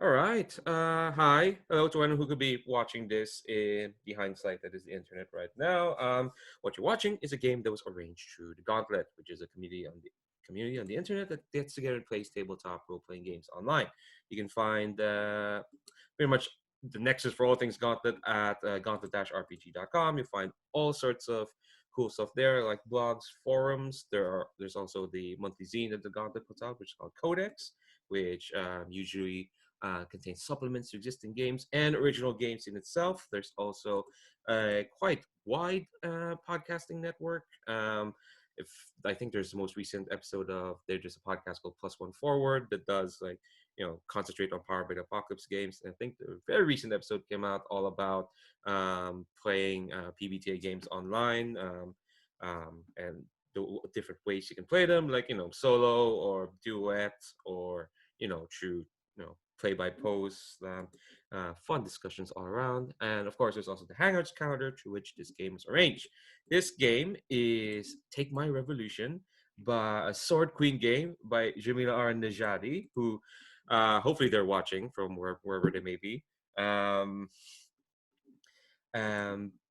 All right. Hi. Hello to anyone who could be watching this in the hindsight that is the internet right now. What you're watching is a game that was arranged through the Gauntlet, which is a community on the internet that gets together and plays tabletop role-playing games online. You can find pretty much the nexus for all things Gauntlet at gauntlet-rpg.com. You'll find all sorts of cool stuff there, like blogs, forums. There's also the monthly zine that the Gauntlet puts out, which is called Codex, which usually contains supplements to existing games and original games in itself. There's also a quite wide podcasting network. If I think there's the most recent episode of there's just a podcast called Plus One Forward that does concentrate on Power by the Apocalypse games. And I think the very recent episode came out all about playing PBTA games online and the different ways you can play them, like solo or duet or through play by post, fun discussions all around. And of course, there's also the Hangouts calendar through which this game is arranged. This game is Take My Revolution, by a Sword Queen game by Jamila R. Najadi, who hopefully they're watching from wherever they may be. Um,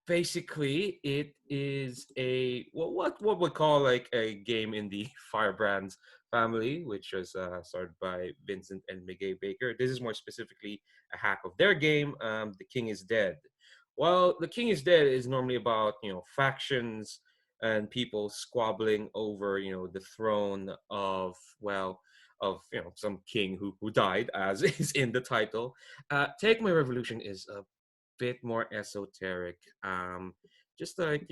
Basically, it is a what we call like a game in the Firebrands family, which was started by Vincent and Miguel Baker. This is more specifically a hack of their game, The King is Dead. Well, The King is Dead is normally about factions and people squabbling over the throne of some king who died, as is in the title. Take My Revolution is a bit more esoteric. Just like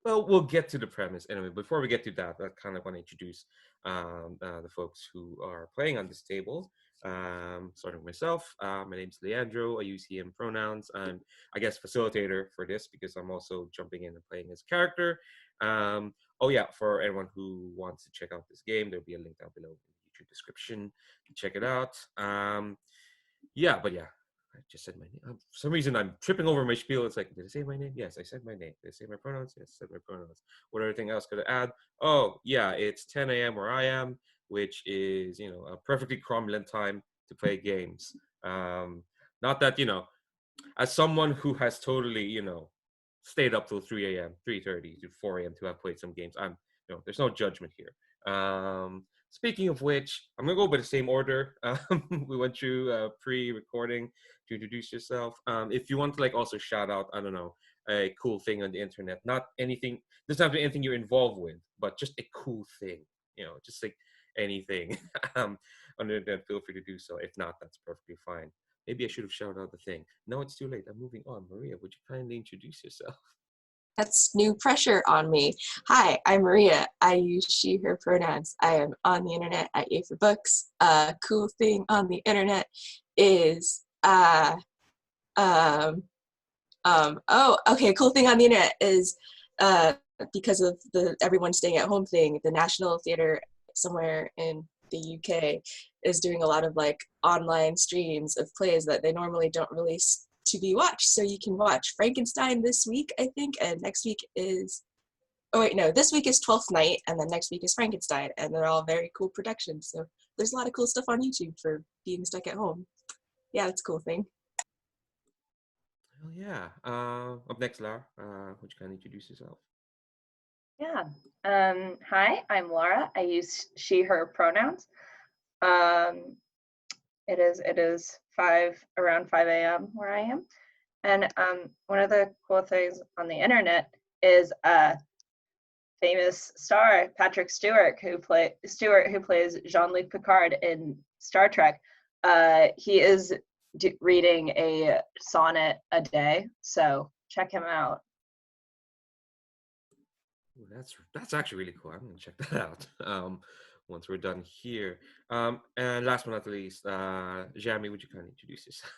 well, we'll get to the premise anyway. Before we get to that, I kind of want to introduce the folks who are playing on this table. Starting with myself, my name's Leandro. I use he him pronouns. I'm, I guess, facilitator for this because I'm also jumping in and playing his character. Oh yeah, for anyone who wants to check out this game, there'll be a link down below in the YouTube description to check it out. Yeah, I just said my name. For some reason, I'm tripping over my spiel. It's like, did I say my name? Yes, I said my name. Did I say my pronouns? Yes, I said my pronouns. What everything else could I add? Oh, yeah, it's 10 a.m. where I am, which is, a perfectly cromulent time to play games. Um, Not that, as someone who has totally, stayed up till 3 a.m., 3:30 to 4 a.m. to have played some games, there's no judgment here. Speaking of which, I'm gonna go by the same order. We went through pre-recording to introduce yourself. If you want to like also shout out, I don't know, a cool thing on the internet, not anything, doesn't have to be anything you're involved with, but just a cool thing, just like anything on the internet, feel free to do so. If not, that's perfectly fine. Maybe I should have shouted out the thing. No, it's too late. I'm moving on. Maria, would you kindly introduce yourself? That's new pressure on me. Hi, I'm Maria. I use she, her pronouns. I am on the internet at Yay for Books. Cool thing on the internet is cool thing on the internet is because of the everyone staying at home thing, the National Theatre somewhere in the UK is doing a lot of like online streams of plays that they normally don't release to be watched. So you can watch Frankenstein this week, I think, and next week is this week is Twelfth Night, and then next week is Frankenstein, and they're all very cool productions. So there's a lot of cool stuff on YouTube for being stuck at home. Yeah, it's a cool thing. Hell yeah. Up next, Lara. Would you kindly introduce yourself? Yeah. Hi, I'm Laura. I use she, her pronouns. Um, it is around 5 a.m. where I am. And one of the cool things on the internet is a famous star, Patrick Stewart, who plays Jean-Luc Picard in Star Trek. He is reading a sonnet a day, so check him out. Ooh, that's actually really cool. I'm gonna check that out. Once we're done here. And last but not least, Jamie, would you kindly introduce yourself?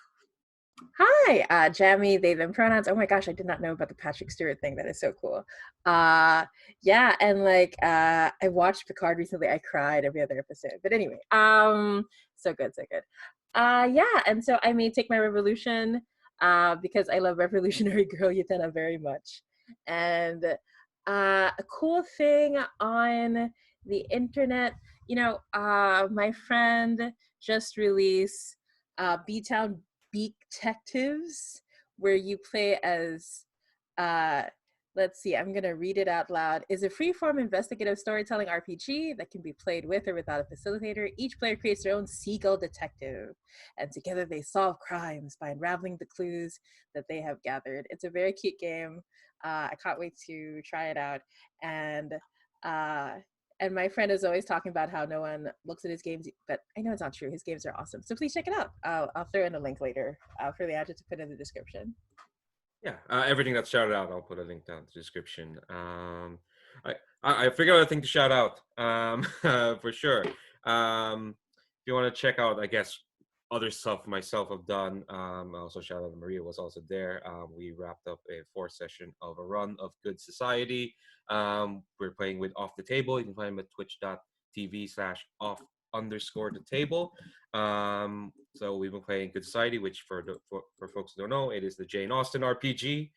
Hi, Jamie, they, them pronouns. Oh my gosh, I did not know about the Patrick Stewart thing. That is so cool. Yeah, and like I watched Picard recently. I cried every other episode. But anyway, so good, so good. Yeah, and so I may take my revolution because I love Revolutionary Girl Yutena very much. And a cool thing on the internet, my friend just released B-Town Beak Detectives, where you play as let's see, I'm going to read it out loud, is a free-form investigative storytelling RPG that can be played with or without a facilitator. Each player creates their own seagull detective, and together they solve crimes by unraveling the clues that they have gathered. It's a very cute game. I can't wait to try it out. Uh, and my friend is always talking about how no one looks at his games, but I know it's not true. His games are awesome. So please check it out. I'll throw in a link later for the adjective to put in the description. Yeah, everything that's shouted out, I'll put a link down in the description. I figured out a thing to shout out for sure. If you want to check out, I guess, other stuff myself have done, I also shout out Maria was also there. We wrapped up a 4 session of a run of Good Society. We're playing with Off the Table. You can find them at twitch.tv/off_the table. So we've been playing Good Society, which for folks who don't know, it is the Jane Austen RPG.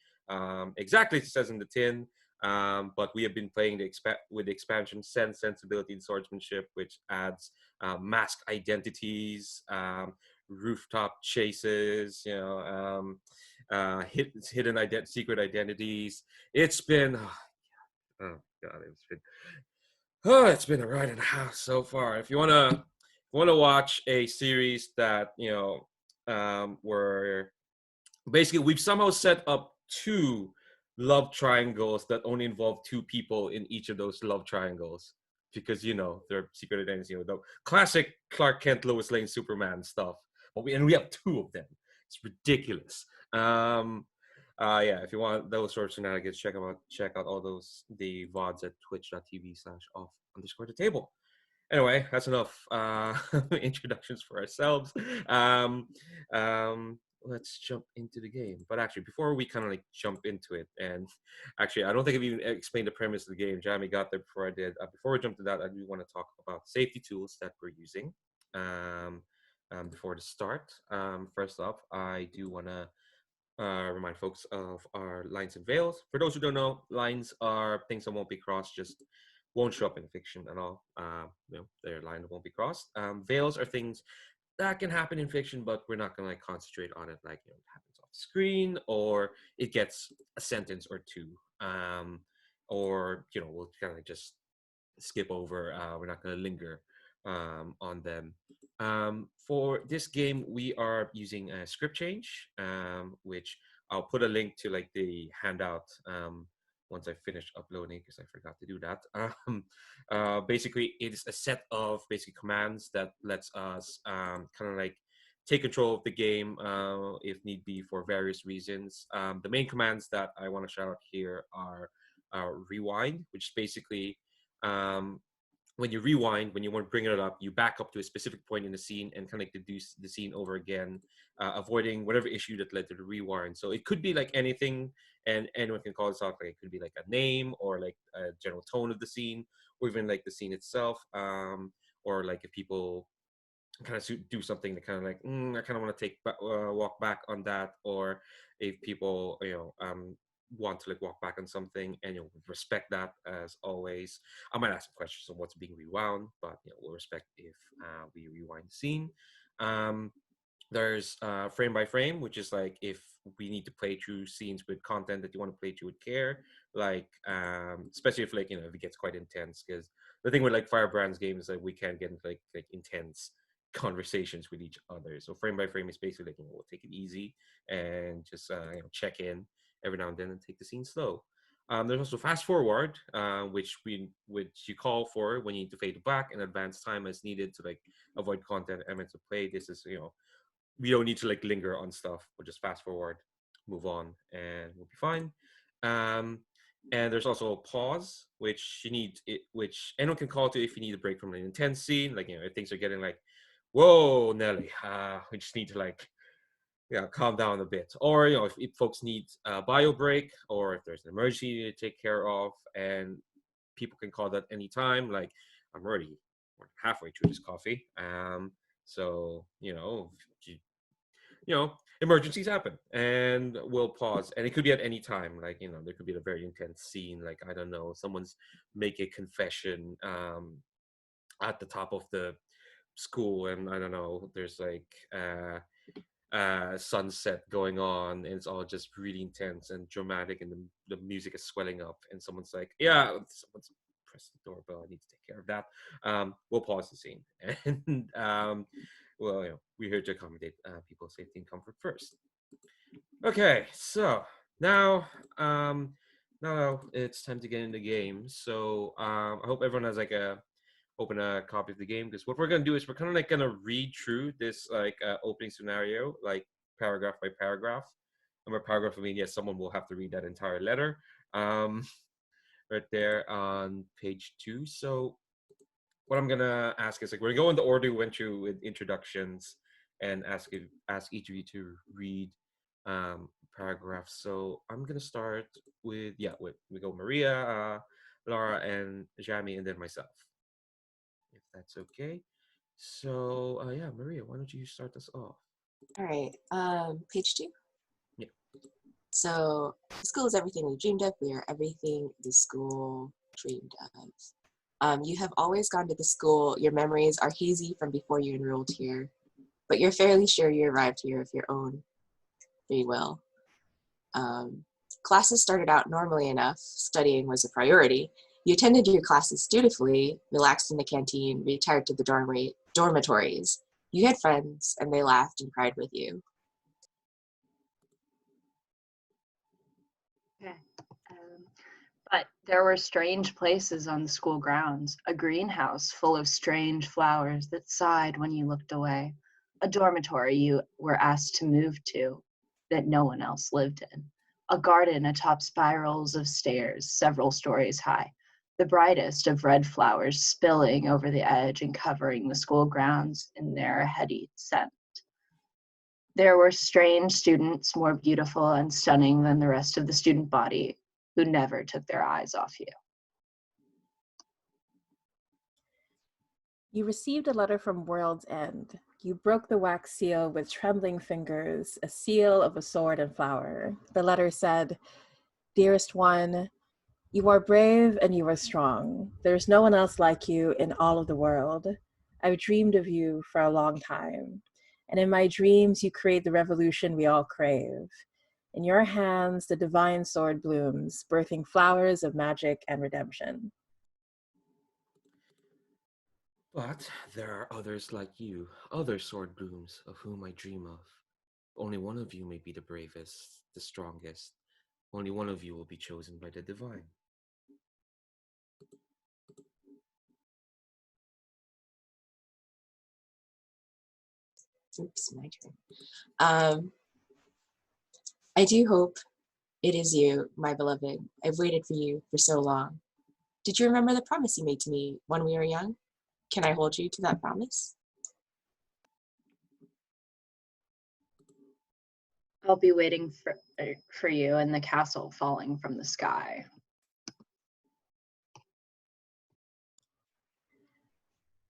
Exactly as it says in the tin. But we have been playing with the expansion Sense, Sensibility, and Swordsmanship, which adds mask identities, rooftop chases, hidden secret identities. It's been, oh god, it's been a ride and a half so far. If you wanna watch a series that where basically we've somehow set up 2 love triangles that only involve 2 people in each of those love triangles, because they're secret identities, the classic Clark Kent, Lois Lane, Superman stuff. But we have 2 of them. It's ridiculous. Yeah, if you want those sorts of shenanigans, check out all the VODs at twitch.tv/off_the table. Anyway, that's enough introductions for ourselves. Let's jump into the game. But actually, before we kind of like jump into it, and actually, I don't think I've even explained the premise of the game. Jamie got there before I did. Before we jump to that, I do want to talk about safety tools that we're using before the start. First off, I do want to remind folks of our lines and veils. For those who don't know, lines are things that won't be crossed, just won't show up in fiction at all. Their line won't be crossed. Veils are things that can happen in fiction, but we're not gonna like concentrate on it. Like, it happens off screen, or it gets a sentence or 2, or we'll kind of like just skip over. We're not gonna linger on them. For this game, we are using a script change, which I'll put a link to like the handout once I finish uploading, because I forgot to do that. Basically, it is a set of basic commands that lets us kind of like take control of the game if need be for various reasons. The main commands that I want to shout out here are rewind, which is basically when you rewind, when you want to bring it up, you back up to a specific point in the scene and kind of like do the scene over again, avoiding whatever issue that led to the rewind. So it could be like anything, and anyone can call this out. Like, it could be like a name, or like a general tone of the scene, or even like the scene itself, or like if people kind of do something that kind of like, I kind of want to take walk back on that, or if people want to like walk back on something, and respect that. As always, I might ask some questions on what's being rewound, but we'll respect if we rewind the scene. There's frame by frame, which is like if we need to play through scenes with content that you want to play through with care, like especially if like if it gets quite intense, because the thing with like Firebrand's games is like we can get into like intense conversations with each other. So frame by frame is basically like, we'll take it easy and just check in every now and then and take the scene slow. There's also fast forward, which you call for when you need to fade back and advance time as needed to like avoid content elements of play. This is we don't need to like linger on stuff. We'll just fast forward, move on, and we'll be fine. And there's also a pause, which which anyone can call to if you need a break from an intense scene. Like, if things are getting like, whoa, Nelly, we just need to like, calm down a bit. Or, if folks need a bio break, or if there's an emergency to take care of, and people can call that anytime. Like, I'm already halfway through this coffee. So, emergencies happen, and we'll pause. And it could be at any time. Like, there could be a very intense scene. Like, I don't know, someone's make a confession at the top of the school, and I don't know, there's like sunset going on, and it's all just really intense and dramatic, and the music is swelling up, and someone's like, yeah, someone's pressed the doorbell, I need to take care of that. We'll pause the scene. And well, we're here to accommodate people's safety and comfort first. Okay, so now now it's time to get in the game. So I hope everyone has like a open a copy of the game, because what we're gonna do is we're kind of like gonna read through this like opening scenario, like paragraph by paragraph. And by paragraph, I mean, yes, someone will have to read that entire letter. Um, right there on page 2. So what I'm gonna ask is, like, we're gonna go in the order we went through with introductions, and ask each of you to read paragraphs. So I'm gonna start with, we go Maria, Laura, and Jamie, and then myself, if that's okay. So yeah, Maria, why don't you start us off? All right. Page 2. Yeah. So the school is everything we dreamed of. We are everything the school dreamed of. You have always gone to the school. Your memories are hazy from before you enrolled here, but you're fairly sure you arrived here of your own free will. Classes started out normally enough. Studying was a priority. You attended your classes dutifully, relaxed in the canteen, retired to the dormitories. You had friends, and they laughed and cried with you. Okay. But there were strange places on the school grounds, a greenhouse full of strange flowers that sighed when you looked away, a dormitory you were asked to move to that no one else lived in, a garden atop spirals of stairs several stories high, the brightest of red flowers spilling over the edge and covering the school grounds in their heady scent. There were strange students, more beautiful and stunning than the rest of the student body, who never took their eyes off you. You received a letter from World's End. You broke the wax seal with trembling fingers, a seal of a sword and flower. The letter said, "Dearest one, you are brave and you are strong. There's no one else like you in all of the world. I've dreamed of you for a long time. And in my dreams, you create the revolution we all crave. In your hands, the divine sword blooms, birthing flowers of magic and redemption." But there are others like you, other sword blooms, of whom I dream of. Only one of you may be the bravest, the strongest. Only one of you will be chosen by the divine. Oops, my turn. I do hope it is you, my beloved. I've waited for you for so long. Did you remember the promise you made to me when we were young? Can I hold you to that promise? I'll be waiting for you in the castle falling from the sky.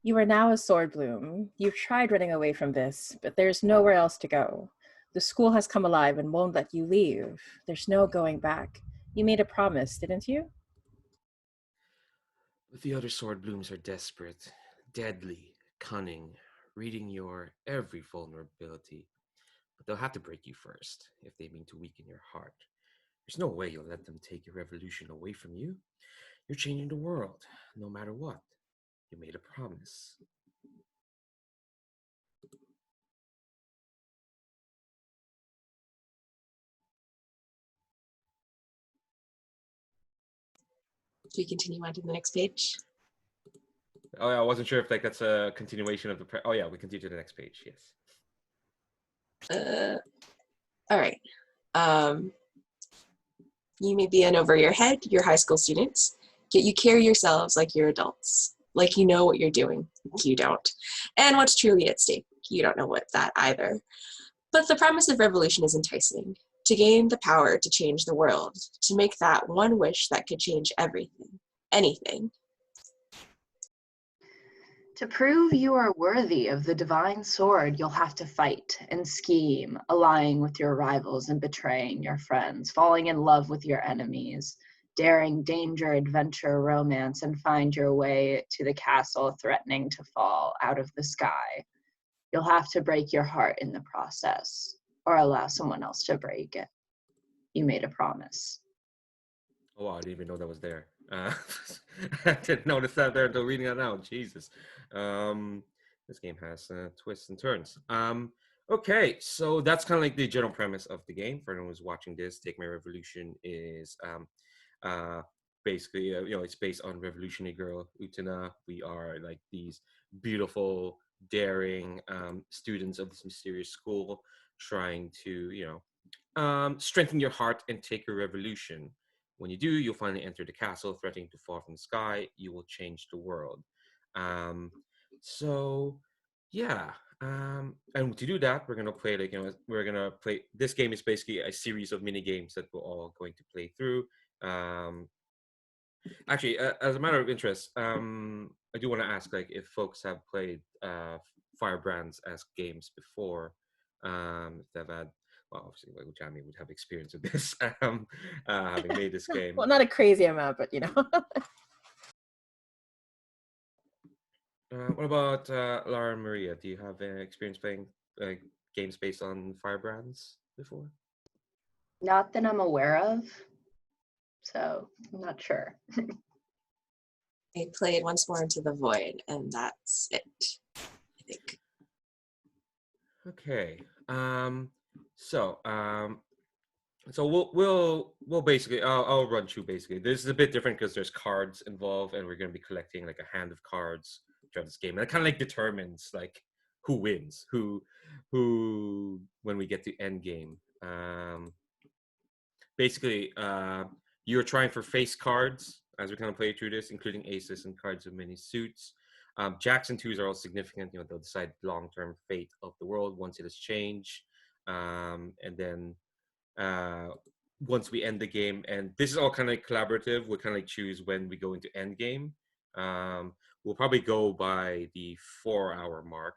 You are now a sword bloom. You've tried running away from this, but there's nowhere else to go. The school has come alive and won't let you leave. There's no going back. You made a promise, didn't you? But the other sword blooms are desperate, deadly, cunning, reading your every vulnerability. But they'll have to break you first, if they mean to weaken your heart. There's no way you'll let them take your revolution away from you. You're changing the world, no matter what. You made a promise. Do we continue on to the next page? Oh yeah, I wasn't sure if like that's a continuation of the. Oh yeah, we continue to the next page. Yes. All right. You may be in over your head, you're high school students, yet you carry yourselves like you're adults, like you know what you're doing. You don't. And what's truly at stake, you don't know what that either. But the promise of revolution is enticing. To gain the power to change the world, to make that one wish that could change everything, anything. To prove you are worthy of the divine sword, you'll have to fight and scheme, allying with your rivals and betraying your friends, falling in love with your enemies, daring, danger, adventure, romance, and find your way to the castle threatening to fall out of the sky. You'll have to break your heart in the process, or allow someone else to break it. You made a promise. Oh, wow, I didn't even know that was there. I didn't notice that there until reading that now. Jesus. Um, this game has twists and turns. Okay, so that's kind of like the general premise of the game. For anyone who's watching this, Take My Revolution is uh, basically, it's based on Revolutionary Girl Utena. We are like these beautiful, daring students of this mysterious school trying to, strengthen your heart and take your revolution. When you do, you'll finally enter the castle, threatening to fall from the sky. You will change the world. Um, so, yeah. And to do that, we're gonna play we're gonna play. This game is basically a series of mini games that we're all going to play through. Um, Actually, as a matter of interest, I do want to ask, like, if folks have played Firebrands as games before, if they've had, well, obviously, like, Jamie would have experience with this, having made this game. Well, not a crazy amount, but What about Lara and Maria? Do you have experience playing games based on Firebrands before? Not that I'm aware of, so I'm not sure. I played Once More Into the Void, and that's it, I think. Okay. So so we'll basically I'll run through basically. This is a bit different because there's cards involved, and we're going to be collecting like a hand of cards throughout this game, and it kind of like determines like who wins, who when we get to end game. Basically, you're trying for face cards as we kind of play through this, including aces and cards of many suits. Jacks and twos are all significant. They'll decide long-term fate of the world once it has changed, and then uh, once we end the game, and this is all kind of like collaborative. We'll kind of like choose when we go into end game. We'll probably go by the 4 hour mark.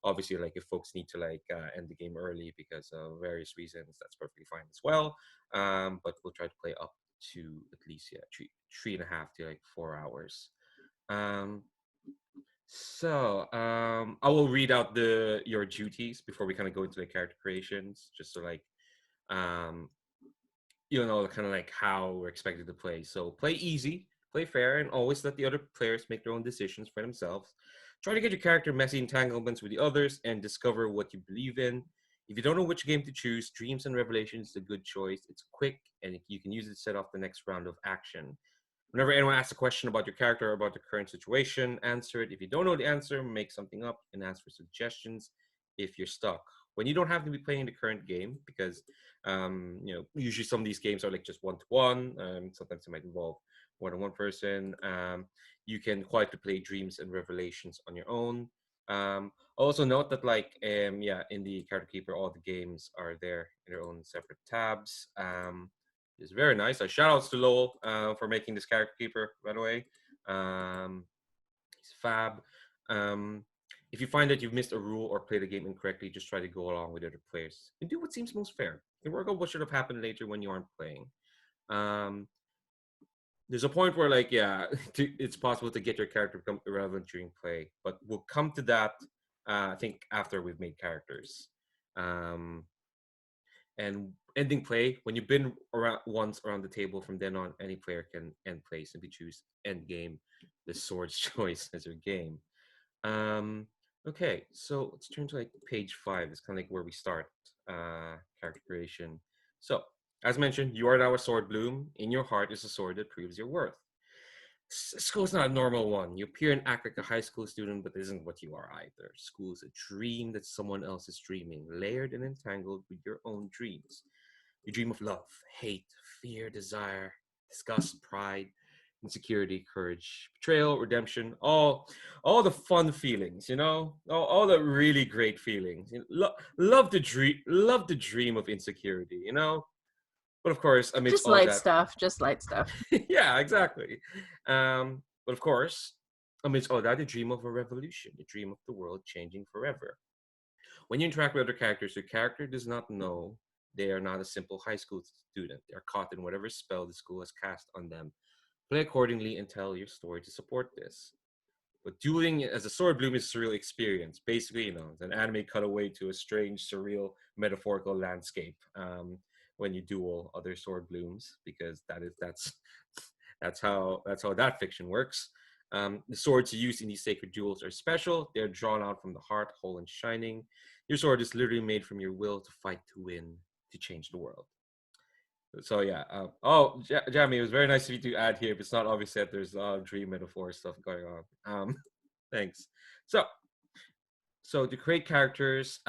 Obviously, like if folks need to like end the game early because of various reasons, that's perfectly fine as well. But we'll try to play up to at least three and a half to like 4 hours. Um, I will read out the your duties before we kind of go into the character creations, just so like um kind of like how we're expected to play. So play easy, play fair, and always let the other players make their own decisions for themselves. Try to get your character messy entanglements with the others and discover what you believe in. If you don't know which game to choose, Dreams and Revelations is a good choice. It's quick and you can use it to set off the next round of action. Whenever anyone asks a question about your character or about the current situation, answer it. If you don't know the answer, make something up and ask for suggestions if you're stuck. When you don't have to be playing the current game, because usually some of these games are like just one-to-one. Sometimes it might involve more than one person. You can quietly play Dreams and Revelations on your own. Also note that in the Character Keeper, all the games are there in their own separate tabs. It's very nice. Shout outs to Lowell for making this Character Keeper, by the way. He's fab. Um, if you find that you've missed a rule or played the game incorrectly, just try to go along with other players and do what seems most fair. And work out what should have happened later when you aren't playing. There's a point where, it's possible to get your character to become irrelevant during play, but we'll come to that, I think, after we've made characters. And ending play, when you've been once around the table, from then on, any player can end play. Simply choose end game, the sword's choice as your game. Okay, so let's turn to like page 5. It's kind of like where we start character creation. So, as mentioned, you are now a sword bloom. In your heart is a sword that proves your worth. School's not a normal one. You appear and act like a high school student, but isn't what you are either. School is a dream that someone else is dreaming, layered and entangled with your own dreams. You dream of love, hate, fear, desire, disgust, pride, insecurity, courage, betrayal, redemption, all the fun feelings, all the really great feelings. Love the dream of insecurity, But of course, amidst just all light that, stuff, just light stuff. yeah, exactly. But of course, amidst all that, you dream of a revolution. You dream of the world changing forever. When you interact with other characters, your character does not know They are not a simple high school student. They are caught in whatever spell the school has cast on them. Play accordingly and tell your story to support this. But dueling as a sword bloom is a surreal experience. Basically, it's an anime cutaway to a strange, surreal, metaphorical landscape when you duel other sword blooms, because that's how that fiction works. The swords used in these sacred duels are special. They're drawn out from the heart, whole and shining. Your sword is literally made from your will to fight, to win, to change the world. So yeah. Jamie, it was very nice of you to add here. But it's not obvious that there's a lot of dream metaphor stuff going on. Thanks. So, to create characters,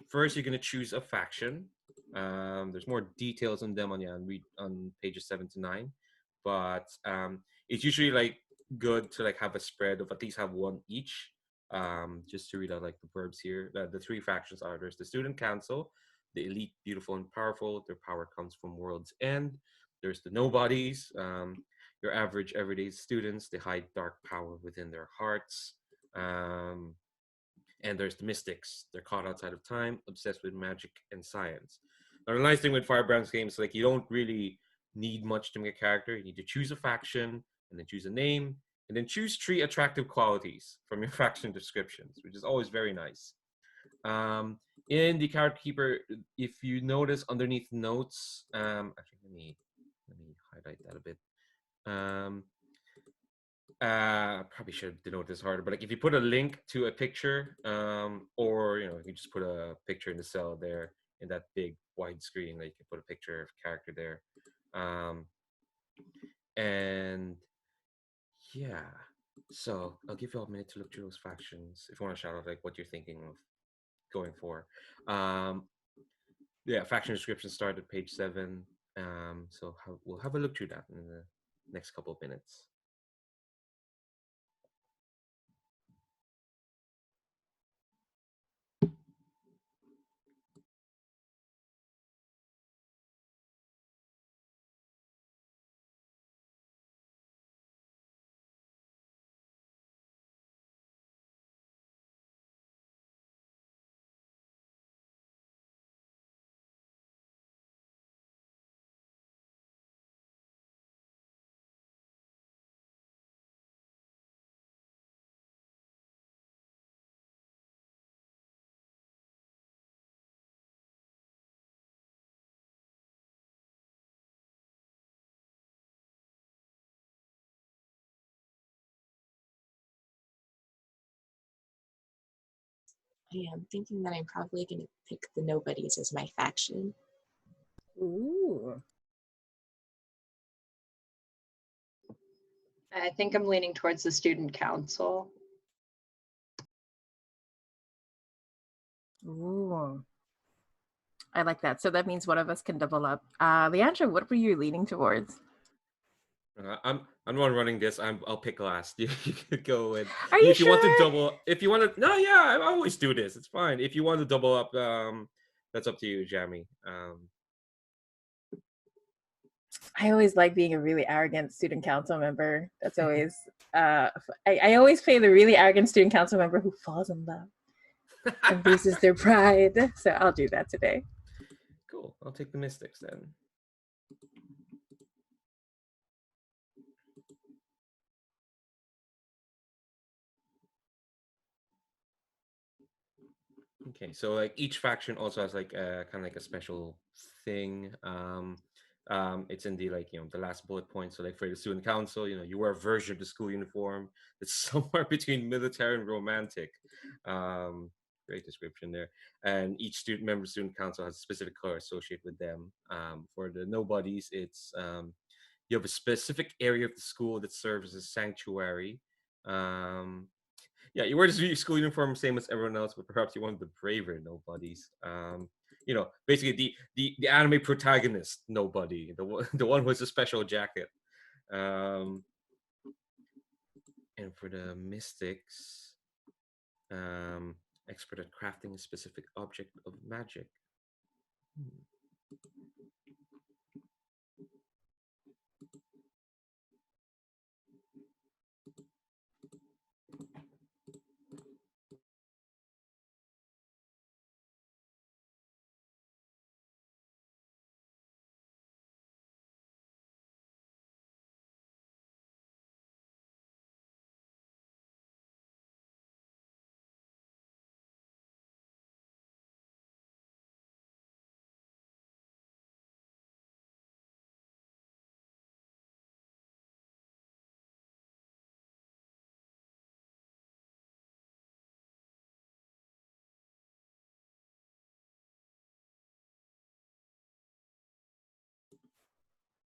first you're gonna choose a faction. There's more details on them on pages 7 to 9, but it's usually like good to like have a spread of at least have one each. Just to read out like the verbs here. The three factions are: there's the student council, the elite, beautiful and powerful. Their power comes from world's end. There's the nobodies, your average everyday students. They hide dark power within their hearts. Um, and there's the mystics. They're caught outside of time, obsessed with magic and science. Now, the nice thing with Firebrand's games, like you don't really need much to make a character. You need to choose a faction, and then choose a name, and then choose 3 attractive qualities from your faction descriptions, which is always very nice. In the character keeper, if you notice underneath notes, actually let me highlight that a bit. Probably should denote this harder, but like if you put a link to a picture, or you just put a picture in the cell there in that big wide screen, like you can put a picture of character there, and yeah. So I'll give you all a minute to look through those factions if you want to shout out like what you're thinking of going for. Um, yeah, faction description start at page 7. So we'll have a look through that in the next couple of minutes. I am thinking that I'm probably going to pick the nobodies as my faction. Ooh. I think I'm leaning towards the student council. Ooh. I like that. So that means one of us can double up. Leandra, what were you leaning towards? I'm the one running this. I'll pick last. You could go with. Are you If you want to sure? double, if you want to, no, yeah, I always do this. It's fine. If you want to double up, that's up to you, Jamie. I always like being a really arrogant student council member. That's always I always play the really arrogant student council member who falls in love and loses their pride. So I'll do that today. Cool. I'll take the mystics then. Okay, so like each faction also has like kind of like a special thing. It's in the like the last bullet point. So like for the student council, you wear a version of the school uniform that's somewhere between military and romantic. Great description there. And each student council has a specific color associated with them. For the nobodies, it's you have a specific area of the school that serves as a sanctuary. Yeah, you wear the school uniform same as everyone else, but perhaps you want the braver nobodies. Basically the anime protagonist nobody, the one who has a special jacket. And for the mystics, expert at crafting a specific object of magic.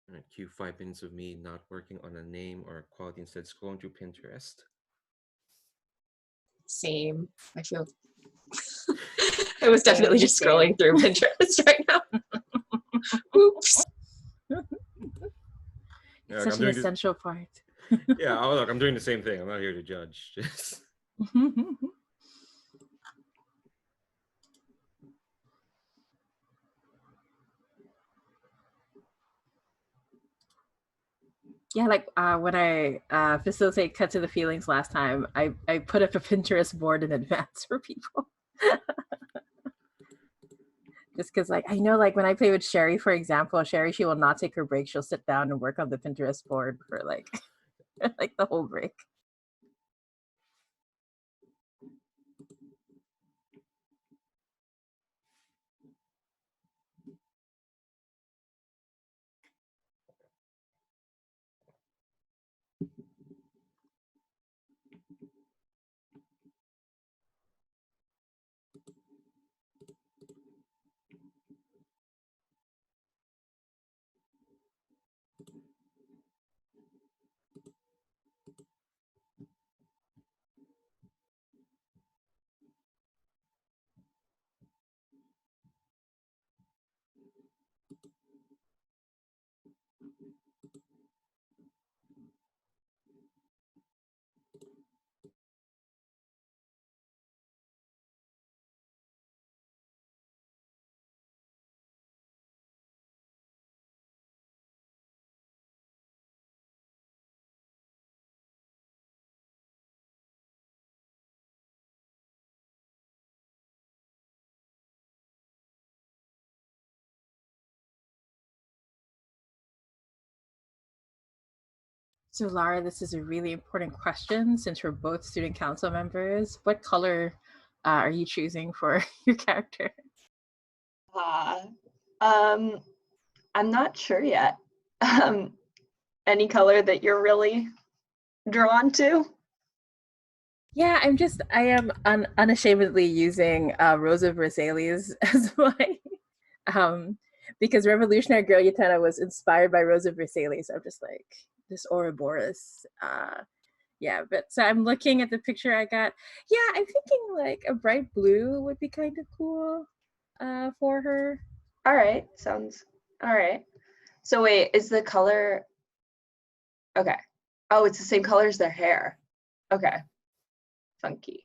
All right, cue 5 minutes of me not working on a name or a quality, instead scrolling through Pinterest. Same. I feel I was definitely just Same. scrolling through Pinterest right now. Oops. Yeah, It's like, such I'm an doing this. essential part. Yeah, oh, look, I'm doing the same thing. I'm not here to judge. Just Yeah, like when I facilitate cut to the feelings last time, I put up a Pinterest board in advance for people. Just because, like, I know, like when I play with Sherry, for example, Sherry, she will not take her break. She'll sit down and work on the Pinterest board for like like the whole break. So, Lara, this is a really important question since we're both student council members. What color are you choosing for your character? I'm not sure yet. Any color that you're really drawn to? Yeah, I am unashamedly using Rosa Versailles as my, um, because Revolutionary Girl Yatena was inspired by Rosa Versailles. So I'm just like, this Ouroboros. Yeah, but so I'm looking at the picture I got. Yeah, I'm thinking like a bright blue would be kind of cool for her. All right, sounds all right. So wait, is the color okay? Oh, it's the same color as their hair. Okay, funky.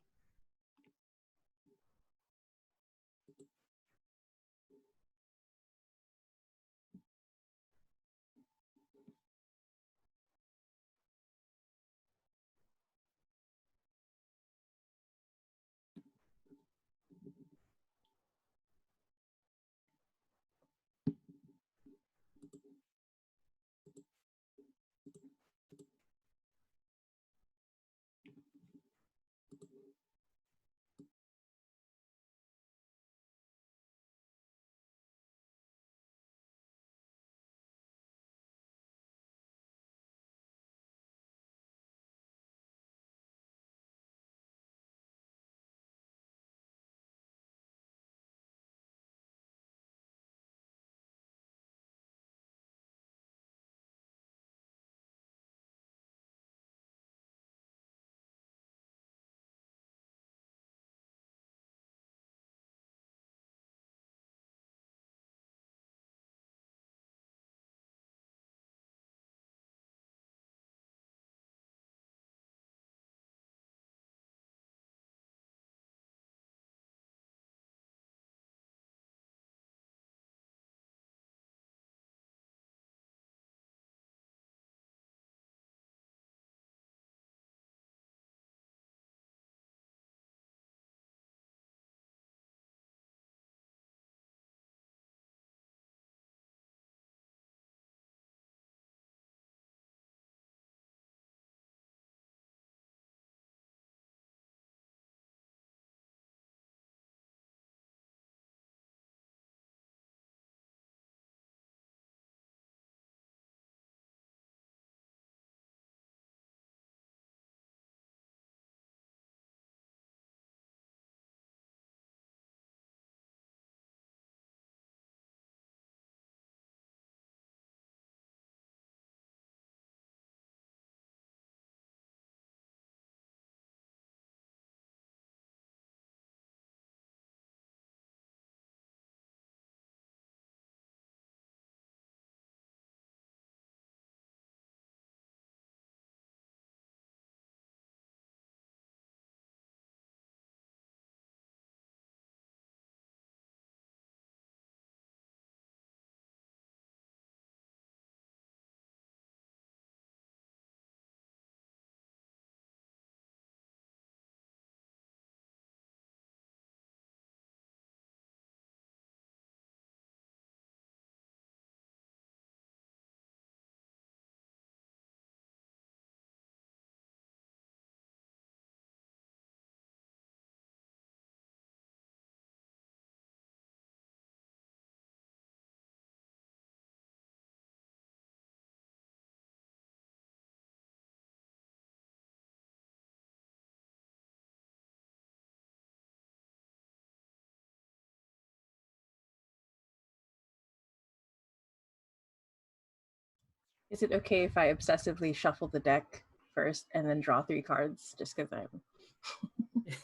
Is it okay if I obsessively shuffle the deck first and then draw 3 cards just because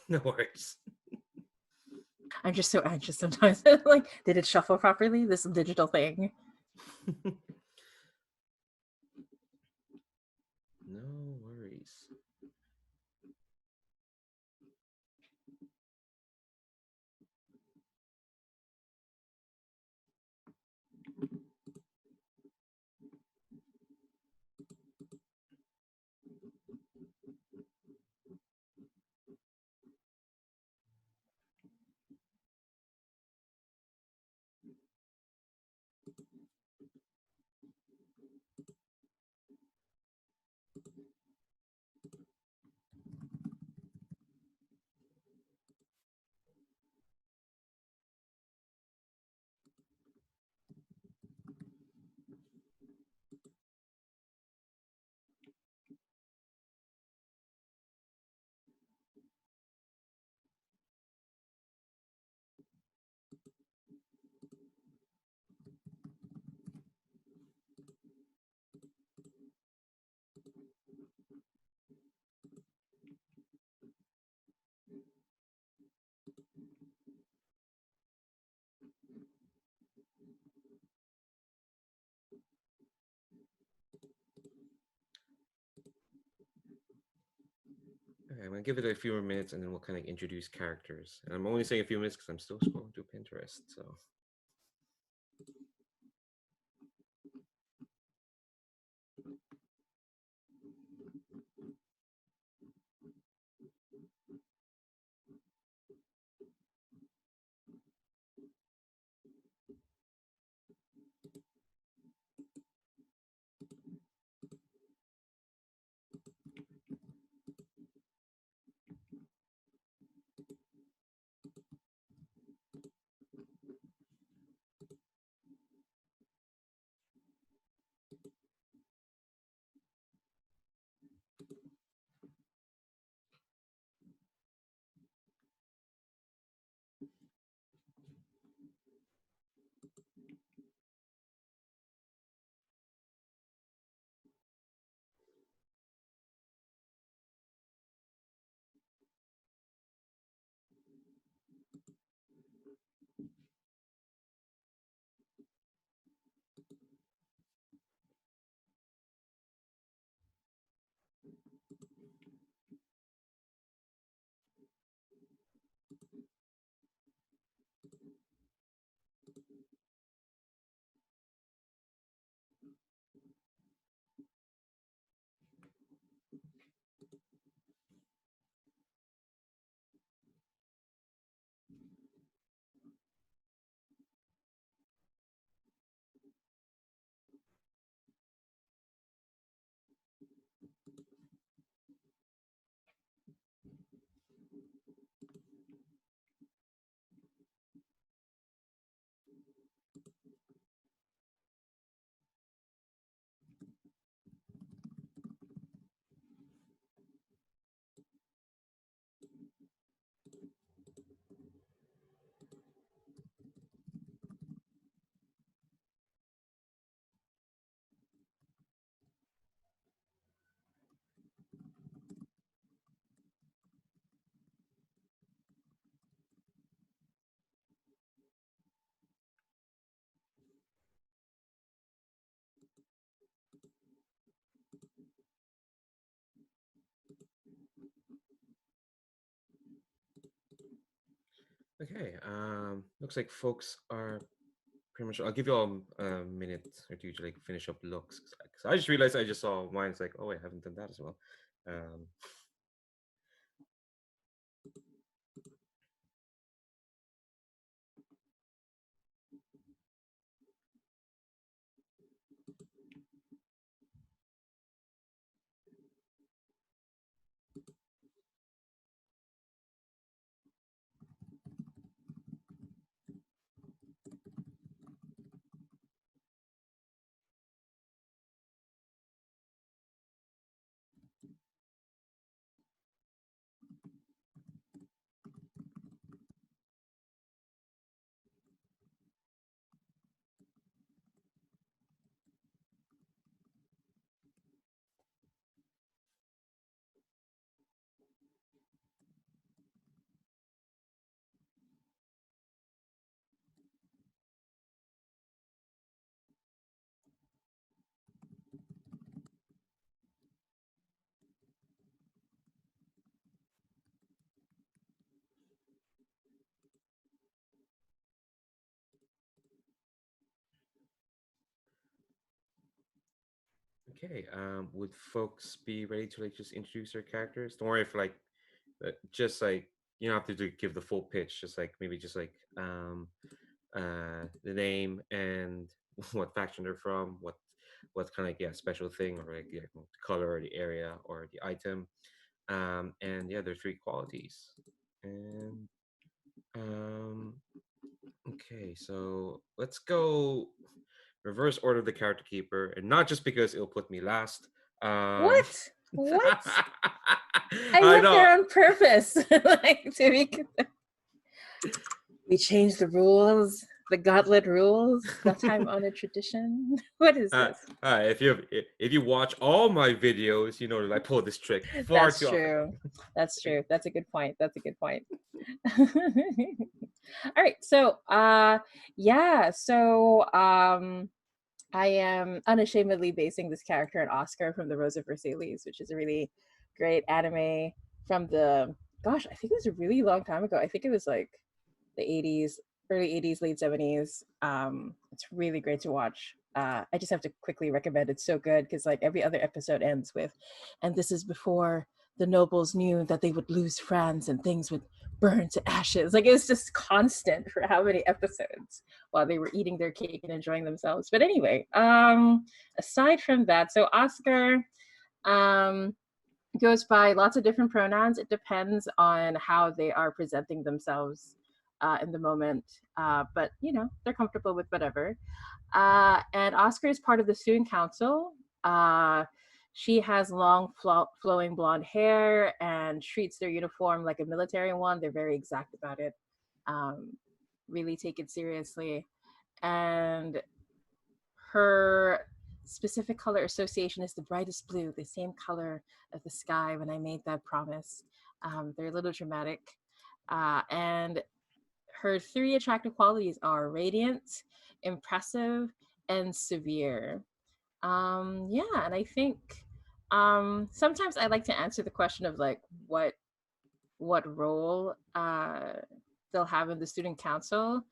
No worries. I'm just so anxious sometimes. Like, did it shuffle properly? This digital thing. No worries. Okay, I'm gonna give it a few more minutes and then we'll kind of introduce characters. And I'm only saying a few minutes because I'm still scrolling through Pinterest. So okay, looks like folks are pretty much. I'll give you all a minute or two to like finish up looks. 'Cause I just realized I just saw mine. It's like, oh wait, I haven't done that as well. Um, Okay. Would folks be ready to like just introduce their characters? Don't worry if like just like you don't have to give the full pitch. Just like maybe just like the name and what faction they're from, what kind of like, yeah, special thing or like yeah, the color or the area or the item, and yeah, their three qualities. And um, okay, so let's go reverse order of the character keeper, and not just because it'll put me last. Um, What? What? I I went know. there on purpose. Like to be we changed the rules, the gauntlet rules, the time honored tradition. What is this? If you watch all my videos, you know that I pull this trick far That's too often. true. That's true. That's a good point. That's a good point. All right. So yeah, so I am unashamedly basing this character on Oscar from The Rose of Versailles, which is a really great anime from the gosh, I think it was a really long time ago. I think it was like the 80s, early 80s, late 70s. It's really great to watch. I just have to quickly recommend it's so good because like every other episode ends with, and this is before the nobles knew that they would lose France and things would burn to ashes. Like it was just constant for how many episodes while they were eating their cake and enjoying themselves. But anyway, aside from that, so Oscar, um, goes by lots of different pronouns. It depends on how they are presenting themselves in the moment. But, you know, they're comfortable with whatever. And Oscar is part of the student council. She has long, flowing blonde hair and treats their uniform like a military one. They're very exact about it, um, really take it seriously. And her specific color association is the brightest blue, the same color of the sky when I made that promise. They're a little dramatic. And her three attractive qualities are radiant, impressive, and severe. Yeah, and I think sometimes I like to answer the question of like what role they'll have in the student council,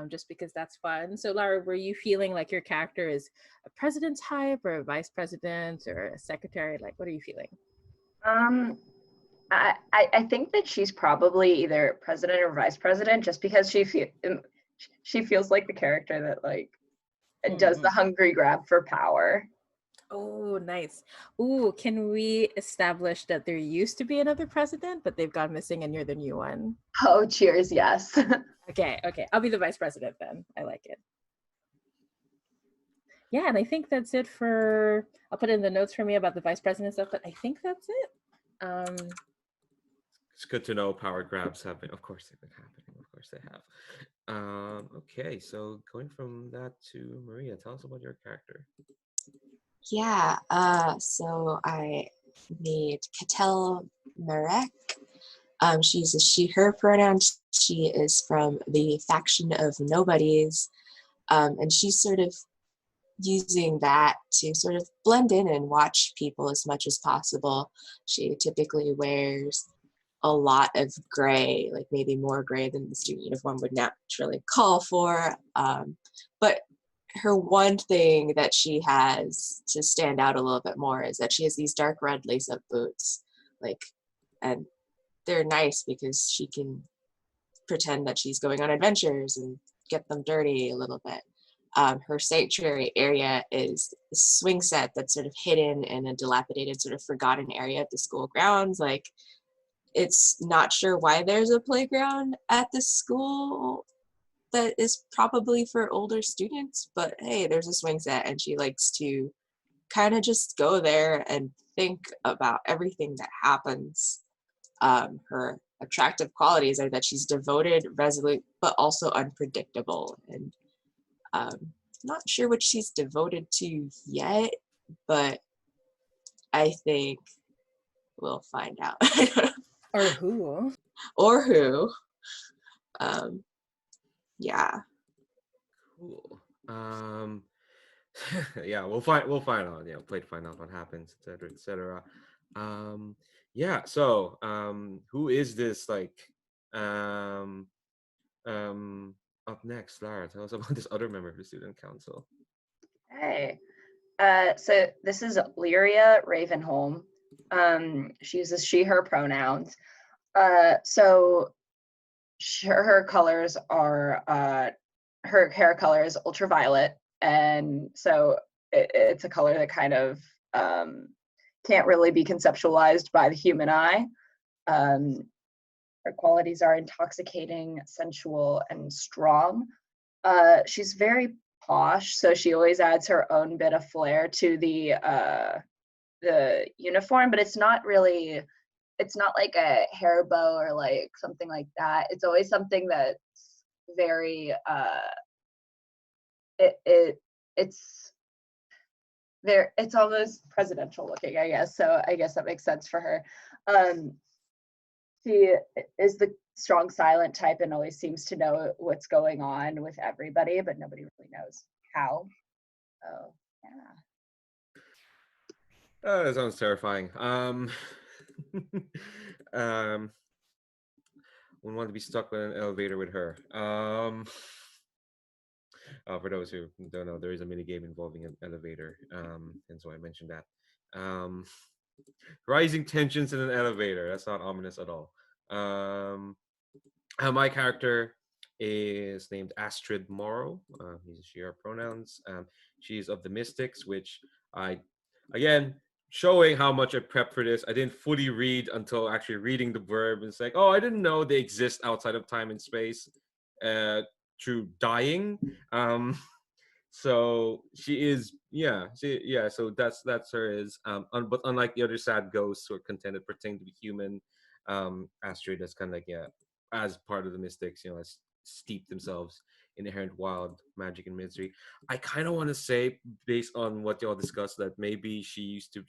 just because that's fun. So, Lara, were you feeling like your character is a president type or a vice president or a secretary? Like, what are you feeling? Um, I think that she's probably either president or vice president, just because she feels like the character that like does the hungry grab for power. Oh, nice. Ooh, can we establish that there used to be another president, but they've gone missing and you're the new one? Oh, cheers, yes. Okay, okay. I'll be the vice president then. I like it. Yeah, and I think that's it for. I'll put in the notes for me about the vice president stuff, but I think that's it. It's good to know power grabs have been, of course, they've been happening. Of course, they have. Okay, so going from that to Maria, tell us about your character. Yeah, so I made Katell Marek. She's a she, her pronoun. She is from the faction of nobodies. And she's sort of using that to sort of blend in and watch people as much as possible. She typically wears a lot of gray, like maybe more gray than the student uniform would naturally call for. But her one thing that she has to stand out a little bit more is that she has these dark red lace-up boots, like, and they're nice because she can pretend that she's going on adventures and get them dirty a little bit. Her sanctuary area is a swing set that's sort of hidden in a dilapidated, sort of forgotten area at the school grounds. Like, it's not sure why there's a playground at the school that is probably for older students, but hey, there's a swing set, and she likes to kind of just go there and think about everything that happens. Her attractive qualities are that she's devoted, resolute, but also unpredictable. And not sure what she's devoted to yet, but I think we'll find out. Or who? Or who. Um, yeah. Cool. Yeah, we'll find out. Yeah, play to find out what happens, etc., etc. Yeah. So, who is this? Like, um, um, up next, Lara, tell us about this other member of the student council. Hey, So this is Leeria Ravenholm. She uses she, her pronouns. So her colors are, her hair color is ultraviolet. And so it's a color that kind of can't really be conceptualized by the human eye. Her qualities are intoxicating, sensual, and strong. She's very posh, so she always adds her own bit of flair to the uniform, but it's not really, it's not like a hair bow or like something like that. It's always something that's very it's there, it's almost presidential looking, I guess. So I guess that makes sense for her. She is the strong silent type and always seems to know what's going on with everybody, but nobody really knows how. So yeah. That sounds terrifying. Wouldn't want to be stuck in an elevator with her. For those who don't know, there is a mini game involving an elevator, and so I mentioned that. Rising tensions in an elevator. That's not ominous at all. My character is named Astrid Morrow. These are she, her pronouns. She's of the Mystics, which I, again, showing how much I prepped for this. I didn't fully read until actually reading the verb and saying, oh, I didn't know they exist outside of time and space through dying. So she is, so that's her is, but unlike the other sad ghosts who are contented pretending to be human, Astrid is kind of like, as part of the Mystics, has steeped themselves in inherent wild magic and mystery. I kind of want to say, based on what y'all discussed, that maybe she used to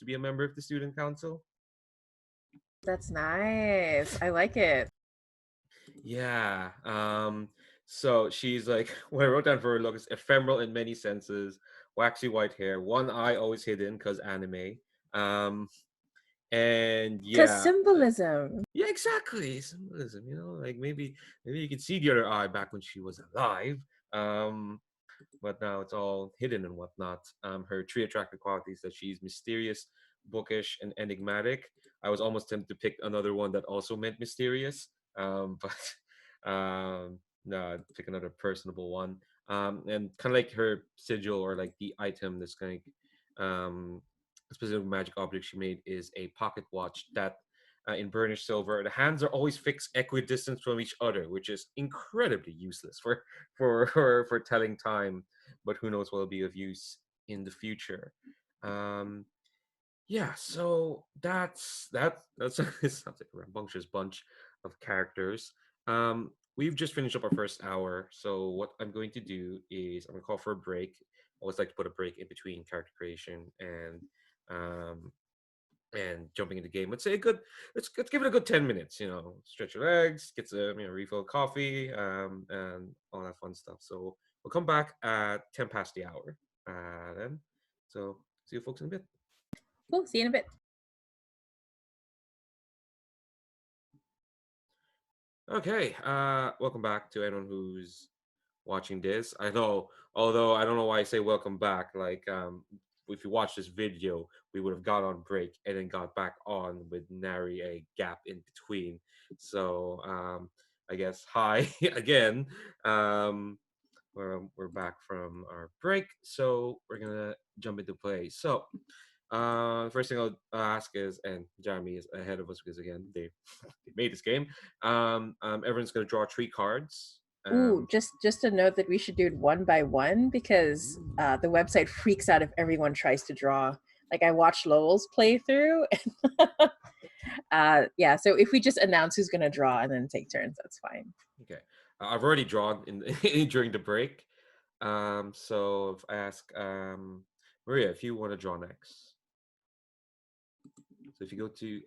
be a member of the student council. That's nice. I like it. Yeah. So she's like, what I wrote down for her look is ephemeral in many senses, waxy white hair, one eye always hidden because anime. And Because symbolism. Yeah, exactly. Symbolism, like maybe you could see the other eye back when she was alive. But now it's all hidden and whatnot. Her three attractive qualities that she's mysterious, bookish, and enigmatic. I was almost tempted to pick another one that also meant mysterious. But no, I'd pick another personable one. And kind of like her sigil, or like the item that's kind of a specific magic object she made is a pocket watch that in burnished silver. The hands are always fixed equidistant from each other, which is incredibly useless for telling time. But who knows what will be of use in the future. So that it sounds like a rambunctious bunch of characters. We've just finished up our first hour, so what I'm going to do is I'm gonna call for a break. I always like to put a break in between character creation and jumping into the game. Let's say let's give it a good 10 minutes, stretch your legs, get some, refill coffee, and all that fun stuff. So we'll come back at 10 past the hour. Then. So see you folks in a bit. Cool, see you in a bit. Okay, welcome back to anyone who's watching this. Although I don't know why I say welcome back. Like, if you watch this video, we would have got on break and then got back on with nary a gap in between. So, I guess hi again. We're back from our break, so we're gonna jump into play. So, first thing I'll ask is, and Jeremy is ahead of us because again they made this game. Everyone's gonna draw 3 cards. Ooh, just a note that we should do it one by one because the website freaks out if everyone tries to draw. Like I watched Lowell's playthrough. So if we just announce who's gonna draw and then take turns, that's fine. Okay, I've already drawn during the break. So if I ask Maria if you want to draw next. So if you go to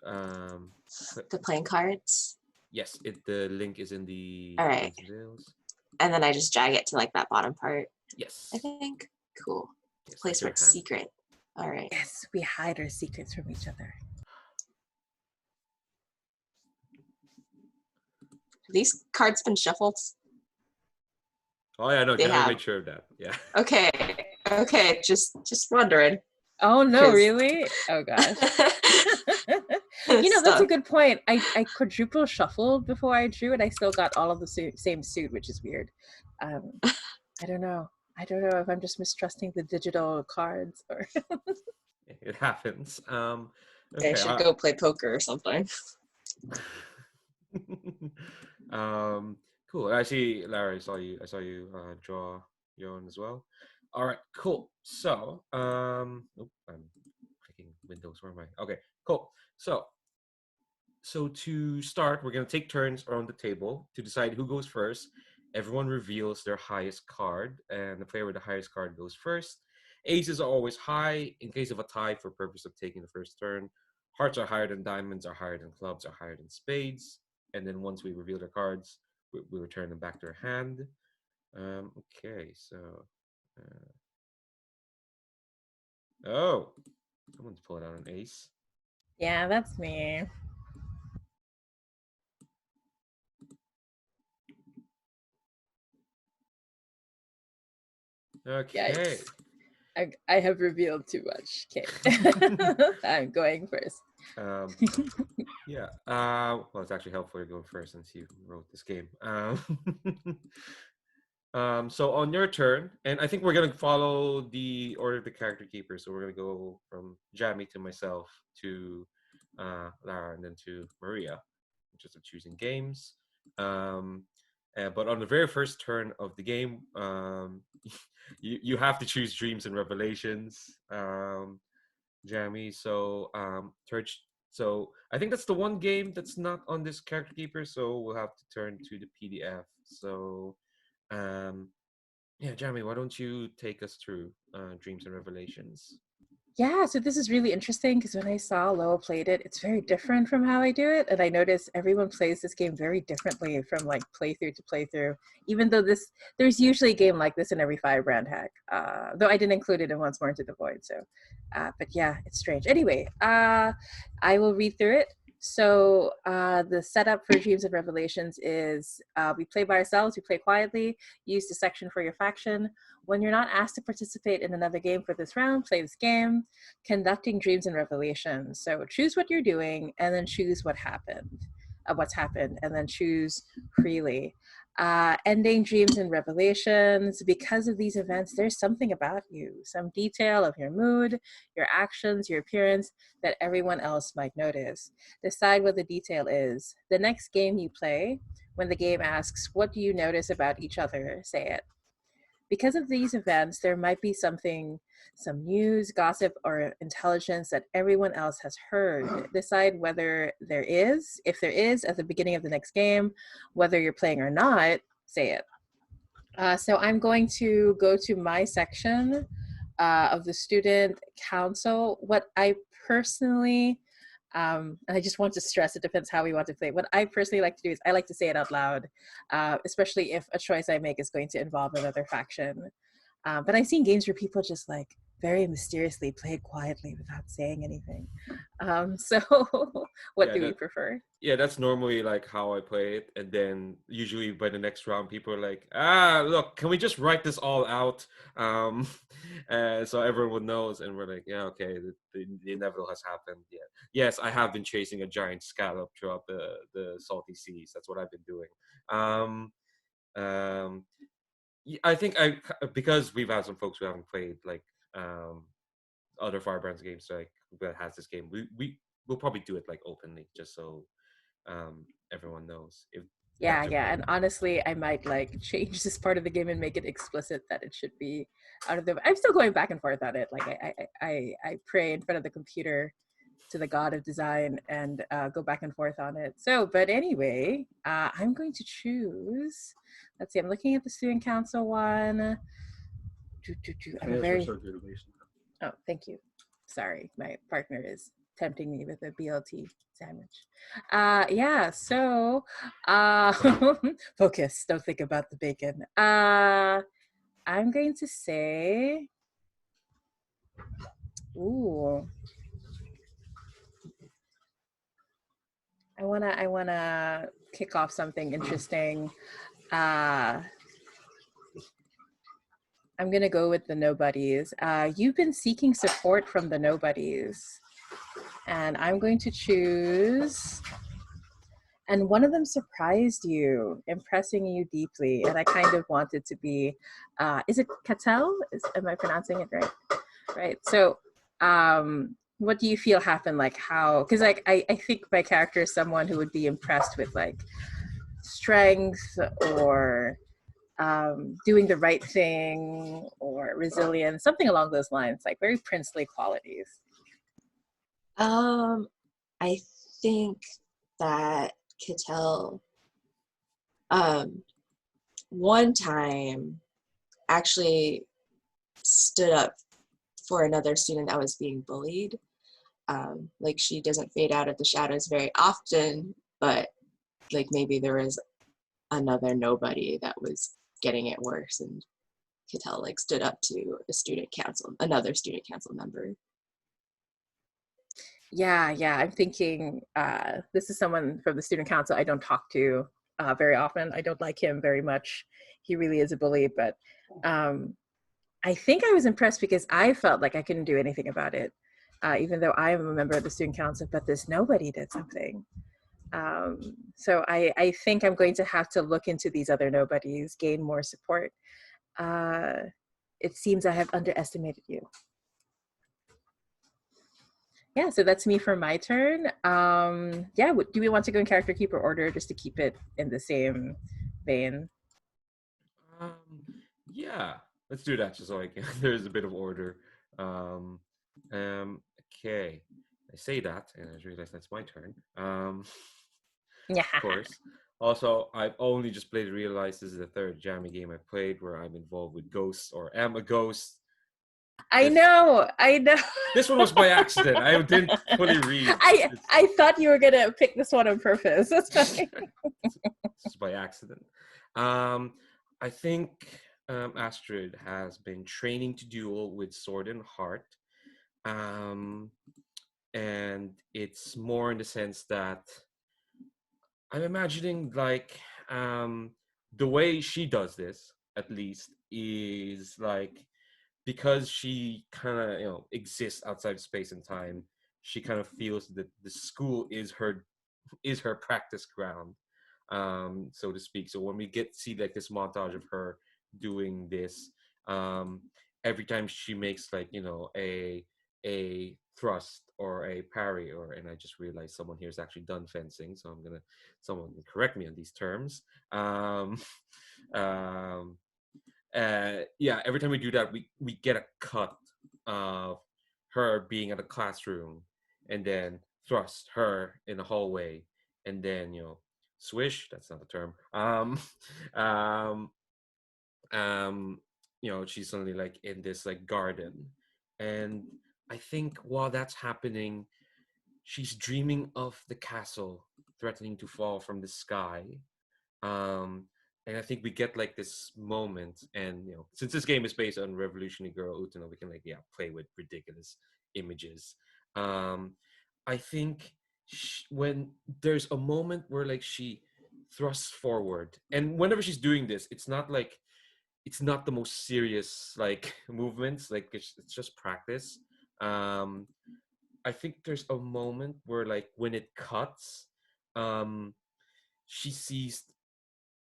the playing cards. Yes, the link is in the. All right. And then I just drag it to like that bottom part. Yes. I think. Cool. Yes, Place where it's secret. All right. Yes, we hide our secrets from each other. Have these cards been shuffled? Oh yeah, no, I made sure of that. Yeah. Okay. Okay, just wondering. Oh no, 'Cause- really? Oh gosh. That's a Stuff. good point. I quadruple shuffled before I drew, and I still got all of the same suit, which is weird. I don't know. I don't know if I'm just mistrusting the digital cards or. It happens. They Okay. should go play poker or something. um, cool. I see, Larry. I saw you draw your own as well. All right. Cool. So, I'm clicking Windows. Where am I? Okay. Cool. So to start, we're gonna take turns around the table to decide who goes first. Everyone reveals their highest card, and the player with the highest card goes first. Aces are always high in case of a tie for purpose of taking the first turn. Hearts are higher than diamonds, are higher than clubs, are higher than spades. And then once we reveal their cards, we return them back to their hand. Okay, so oh, someone's pulling out an ace. Yeah, that's me. Okay. Yikes. I have revealed too much. Okay. I'm going first. Um, yeah. Well, it's actually helpful you're going first since you wrote this game. So on your turn, and I think we're gonna follow the order of the character keeper. So we're gonna go from Jamie to myself to Lara, and then to Maria, just of choosing games. But on the very first turn of the game, you have to choose Dreams and Revelations, Jamie. So I think that's the one game that's not on this character keeper. So we'll have to turn to the PDF. So um, yeah, Jamie, why don't you take us through Dreams and Revelations? Yeah, so this is really interesting because when I saw Lowell played it, it's very different from how I do it. And I noticed everyone plays this game very differently from like playthrough to playthrough, even though there's usually a game like this in every Firebrand hack, though I didn't include it in Once More Into the Void. So, but yeah, it's strange. Anyway, I will read through it. So the setup for Dreams and Revelations is we play by ourselves, we play quietly, use the section for your faction. When you're not asked to participate in another game for this round, play this game, conducting dreams and revelations. So choose what you're doing and then choose what's happened, and then choose freely. Ending dreams and revelations. Because of these events, there's something about you, some detail of your mood, your actions, your appearance that everyone else might notice. Decide what the detail is. The next game you play, when the game asks, what do you notice about each other? Say it. Because of these events, there might be some news, gossip, or intelligence that everyone else has heard. Decide whether there is, if there is, at the beginning of the next game, whether you're playing or not, say it. So I'm going to go to my section of the student council. What I personally, and I just want to stress, it depends how we want to play. What I personally like to do is I like to say it out loud, especially if a choice I make is going to involve another faction. But I've seen games where people just like very mysteriously play it quietly without saying anything. So what Yeah, do we prefer? that's normally like how I play it, and then usually by the next round, people are like, look, can we just write this all out, so everyone knows, and we're like, yeah, okay, the inevitable has happened. Yeah, yes, I have been chasing a giant scallop throughout the salty seas. That's what I've been doing. Um, um, I think because we've had some folks who haven't played like other Firebrands games like that has this game. We'll probably do it like openly, just so everyone knows if Yeah, that's okay. yeah, and honestly, I might like change this part of the game and make it explicit that it should be out of the. I'm still going back and forth on it. Like I pray in front of the computer to the god of design and go back and forth on it. So, but anyway, I'm going to choose. Let's see. I'm looking at the student council one. I'm a very. Oh, thank you. Sorry, my partner is tempting me with a BLT sandwich. Yeah, so focus, don't think about the bacon. I'm going to say, ooh, I wanna kick off something interesting. Uh I'm gonna go with the nobodies. You've been seeking support from the nobodies, and I'm going to choose. And one of them surprised you, impressing you deeply. And I kind of wanted to be, is it Katell? Am I pronouncing it right? Right. So, what do you feel happened? Like how? Because like I think my character is someone who would be impressed with like strength or doing the right thing or resilience, something along those lines, like very princely qualities. Um, I think that Kittel, um, one time actually stood up for another student that was being bullied. Like she doesn't fade out of the shadows very often, but like maybe there was another nobody that was getting it worse, and Kittel like stood up to another student council member. Yeah, I'm thinking this is someone from the student council I don't talk to very often. I don't like him very much. He really is a bully, but um, I think I was impressed because I felt like I couldn't do anything about it, even though I am a member of the student council, but this nobody did something. So I think I'm going to have to look into these other nobodies, gain more support. Uh, it seems I have underestimated you. Yeah, so that's me for my turn. Yeah, do we want to go in character keeper order just to keep it in the same vein? Um, yeah, let's do that just so I can. There's a bit of order. Um, okay. I say that, and I realize that's my turn. Yeah, Of course. Also, I've only just played Realize. This is the third Jammy game I played where I'm involved with ghosts or am a ghost. I This know, I know. this one was by accident. I didn't fully read. I thought you were gonna pick this one on purpose. That's fine. This is by accident. Um, I think Astrid has been training to duel with Sword and Heart. Um, and it's more in the sense that I'm imagining like the way she does this, at least, is like because she kind of exists outside of space and time. She kind of feels that the school is her practice ground, so to speak. So when we get see like this montage of her doing this, um, every time she makes like a thrust or a parry, or and I just realized someone here has actually done fencing, so someone can correct me on these terms. Um, yeah, every time we do that, we get a cut of her being at a classroom, and then thrust her in the hallway, and then swish. That's not a term. Um, um, she's suddenly like in this like garden, and I think while that's happening, she's dreaming of the castle threatening to fall from the sky. um and I think we get like this moment, and since this game is based on Revolutionary Girl Utano, we can like play with ridiculous images. I think when there's a moment where like she thrusts forward, and whenever she's doing this, it's not the most serious like movements, like it's just practice. um I think there's a moment where like when it cuts, um she sees,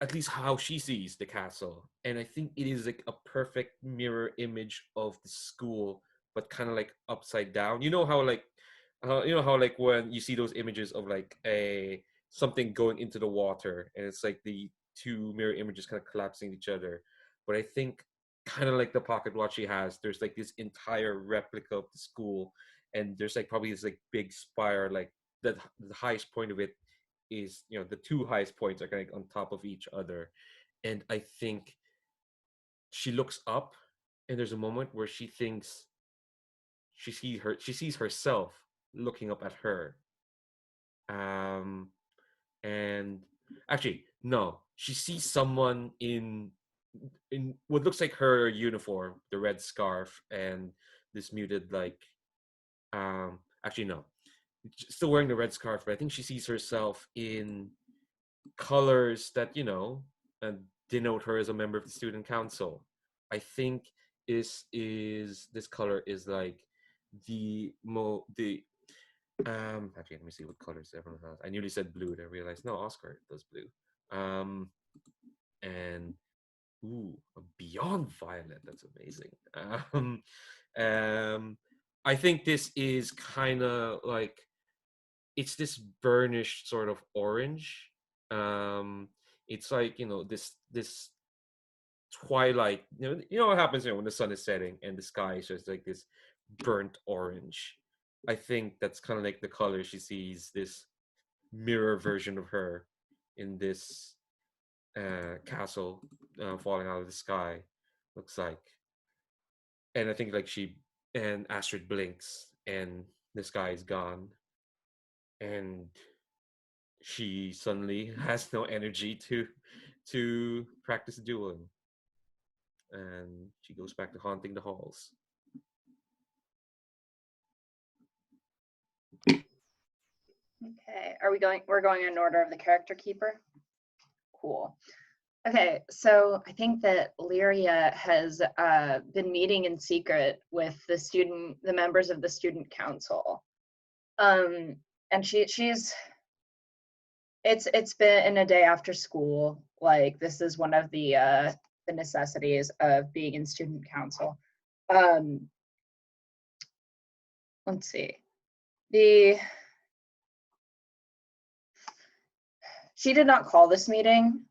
at least how she sees the castle, and I think it is like a perfect mirror image of the school, but kind of like upside down. You know how like when you see those images of like a something going into the water, and it's like the two mirror images kind of collapsing each other. But I think kind of like the pocket watch she has, there's like this entire replica of the school, and there's like probably this like big spire, like the highest point of it is the two highest points are kind of on top of each other. And I think she looks up, and there's a moment where she thinks she sees herself looking up at her. Um and actually, no, she sees someone in what looks like her uniform, the red scarf and this muted like actually no, still wearing the red scarf, but I think she sees herself in colors that and denote her as a member of the student council. I think this color is like the actually let me see what colors everyone has. I nearly said blue and I realized no, Oscar does blue. Um and ooh, a beyond violet. That's amazing. Um I think this is kind of like it's this burnished sort of orange. Um it's like, this twilight, what happens, when the sun is setting and the sky is just like this burnt orange. I think that's kind of like the color she sees this mirror version of her in this castle falling out of the sky looks like. And I think like she and Astrid blinks and the sky is gone and she suddenly has no energy to practice dueling, and she goes back to haunting the halls. Okay, we're going in order of the character keeper? Cool. Okay, so I think that Leeria has been meeting in secret with the members of the student council. And it's been a day after school. Like, this is one of the necessities of being in student council. Let's see. She did not call this meeting.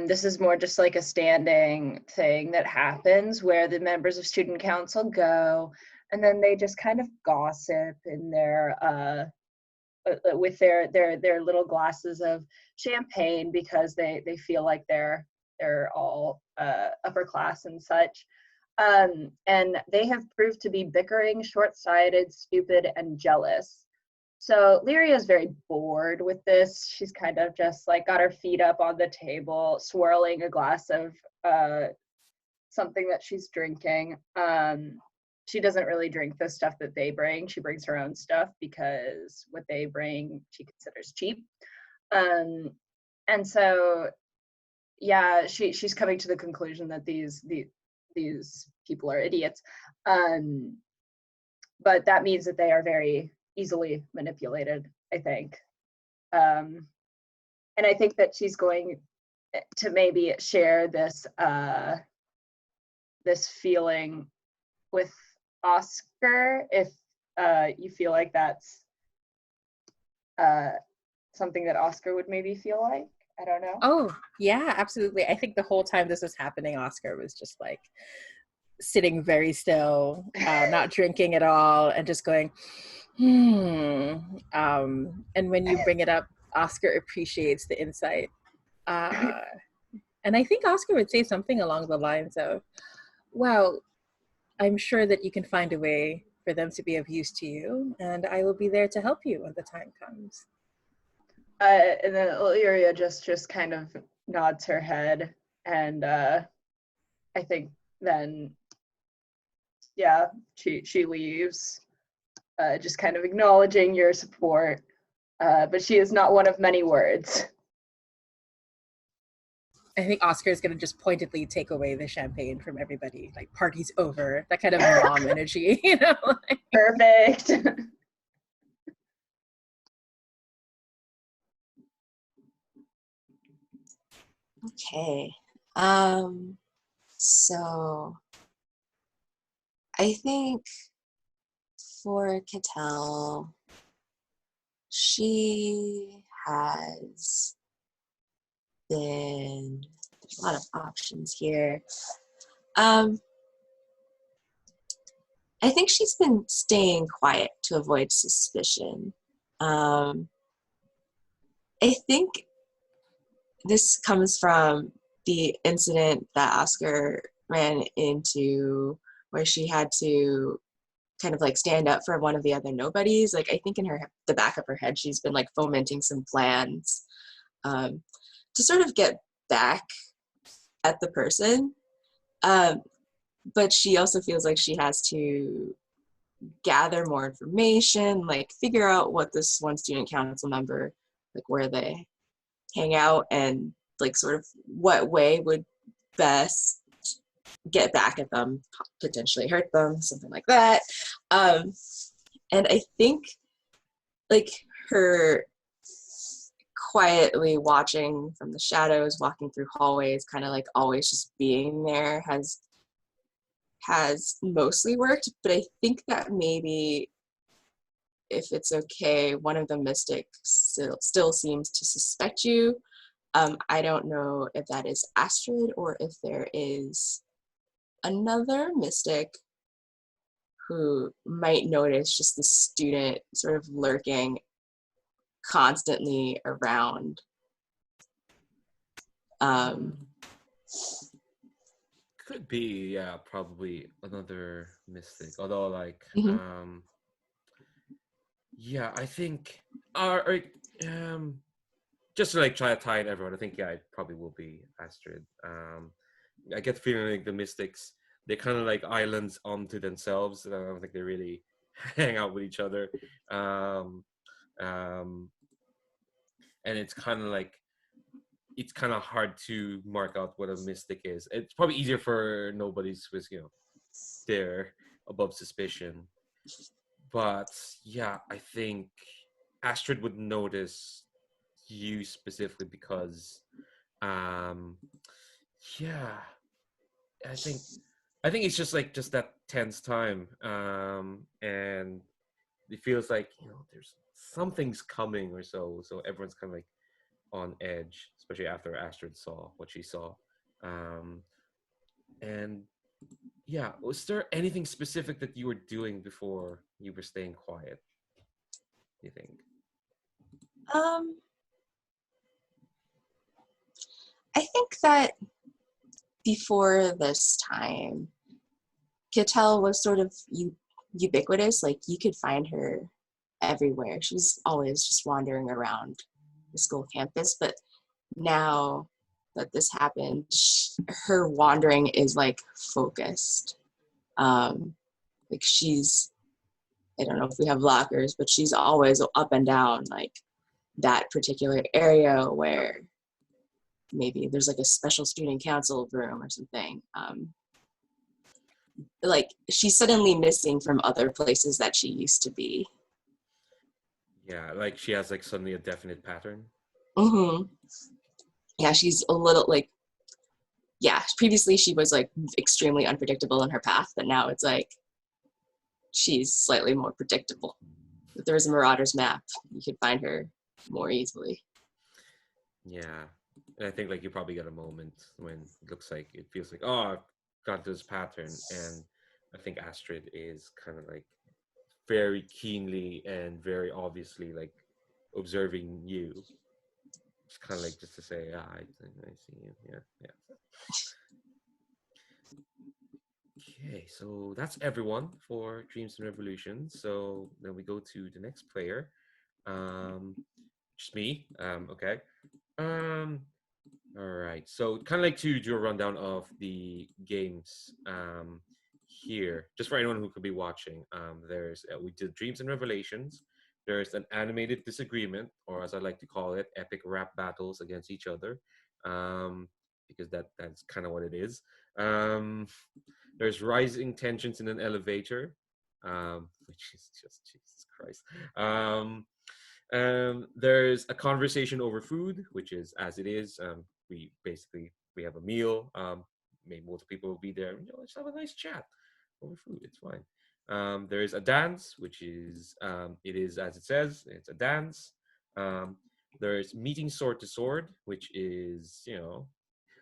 This is more just like a standing thing that happens where the members of student council go and then they just kind of gossip in their with their little glasses of champagne because they feel like they're all upper class and such. And they have proved to be bickering, short-sighted, stupid, and jealous. So Leeria is very bored with this. She's kind of just like got her feet up on the table, swirling a glass of something that she's drinking. She doesn't really drink the stuff that they bring. She brings her own stuff because what they bring she considers cheap. And so, yeah, she's coming to the conclusion that these people are idiots. But that means that they are very easily manipulated, I think. And I think that she's going to maybe share this this feeling with Oscar if you feel like that's something that Oscar would maybe feel like. I don't know. Oh, yeah, absolutely. I think the whole time this was happening, Oscar was just like sitting very still, not drinking at all, and just going, and when you bring it up, Oscar appreciates the insight. And I think Oscar would say something along the lines of, well, I'm sure that you can find a way for them to be of use to you, and I will be there to help you when the time comes. And then Leeria just kind of nods her head, and I think then, yeah, she leaves, just kind of acknowledging your support, but she is not one of many words. I think Oscar is going to just pointedly take away the champagne from everybody, like party's over, that kind of mom energy, you know? Perfect. Okay. So I think for Katell, she has been, there's a lot of options here. I think she's been staying quiet to avoid suspicion. I think this comes from the incident that Oscar ran into where she had to kind of like stand up for one of the other nobodies. Like, I think in the back of her head, she's been like fomenting some plans to sort of get back at the person. But she also feels like she has to gather more information, like figure out what this one student council member, like where they hang out and like sort of what way would best get back at them, potentially hurt them, something like that. And I think like her quietly watching from the shadows, walking through hallways, kind of like always just being there has mostly worked. But I think that maybe, if it's okay, one of the mystics still seems to suspect you. I don't know if that is Astrid or if there is another mystic who might notice just the student sort of lurking constantly around. Could be, yeah, probably another mystic. Although, like, Mhm. yeah, I think, just to like try to tie in everyone, I think, yeah, it probably will be Astrid. I get the feeling like the mystics, they're kind of like islands onto themselves. I don't think they really hang out with each other. Um, um, and it's kind of hard to mark out what a mystic is. It's probably easier for nobody's with, they're above suspicion. But yeah, I think Astrid would notice you specifically because, um, yeah, I think it's just like just that tense time, and it feels like there's something's coming or so. So everyone's kind of like on edge, especially after Astrid saw what she saw. Um, and yeah, was there anything specific that you were doing before you were staying quiet? You think? Um, I think that before this time, Katell was sort of ubiquitous. Like you could find her everywhere. She was always just wandering around the school campus. But now that this happened, her wandering is like focused. Like she's, I don't know if we have lockers, but she's always up and down like that particular area where maybe there's like a special student council room or something. Like she's suddenly missing from other places that she used to be. Yeah, like she has like suddenly a definite pattern. Mm-hmm. Yeah, she's a little like, yeah, previously she was like extremely unpredictable in her path, but now it's like she's slightly more predictable. If there was a Marauder's map, you could find her more easily. Yeah, and I think like you probably get a moment when it looks like it feels like, oh, I've got this pattern, and I think Astrid is kind of like very keenly and very obviously like observing you. It's kind of like just to say, ah, I see you. Yeah, yeah. Okay, so that's everyone for Dreams and Revolutions. So then we go to the next player. Um, just me. Okay. Um, all right. So kind of like to do a rundown of the games here, just for anyone who could be watching. There's we did Dreams and Revelations. There's an animated disagreement, or as I like to call it, epic rap battles against each other, because that's kind of what it is. There's rising tensions in an elevator, which is just Jesus Christ. There's a conversation over food, which is as it is. We have a meal. Maybe multiple people will be there. Let's have a nice chat over food. It's fine. There is a dance, which is it is as it says. It's a dance. There's meeting sword to sword, which is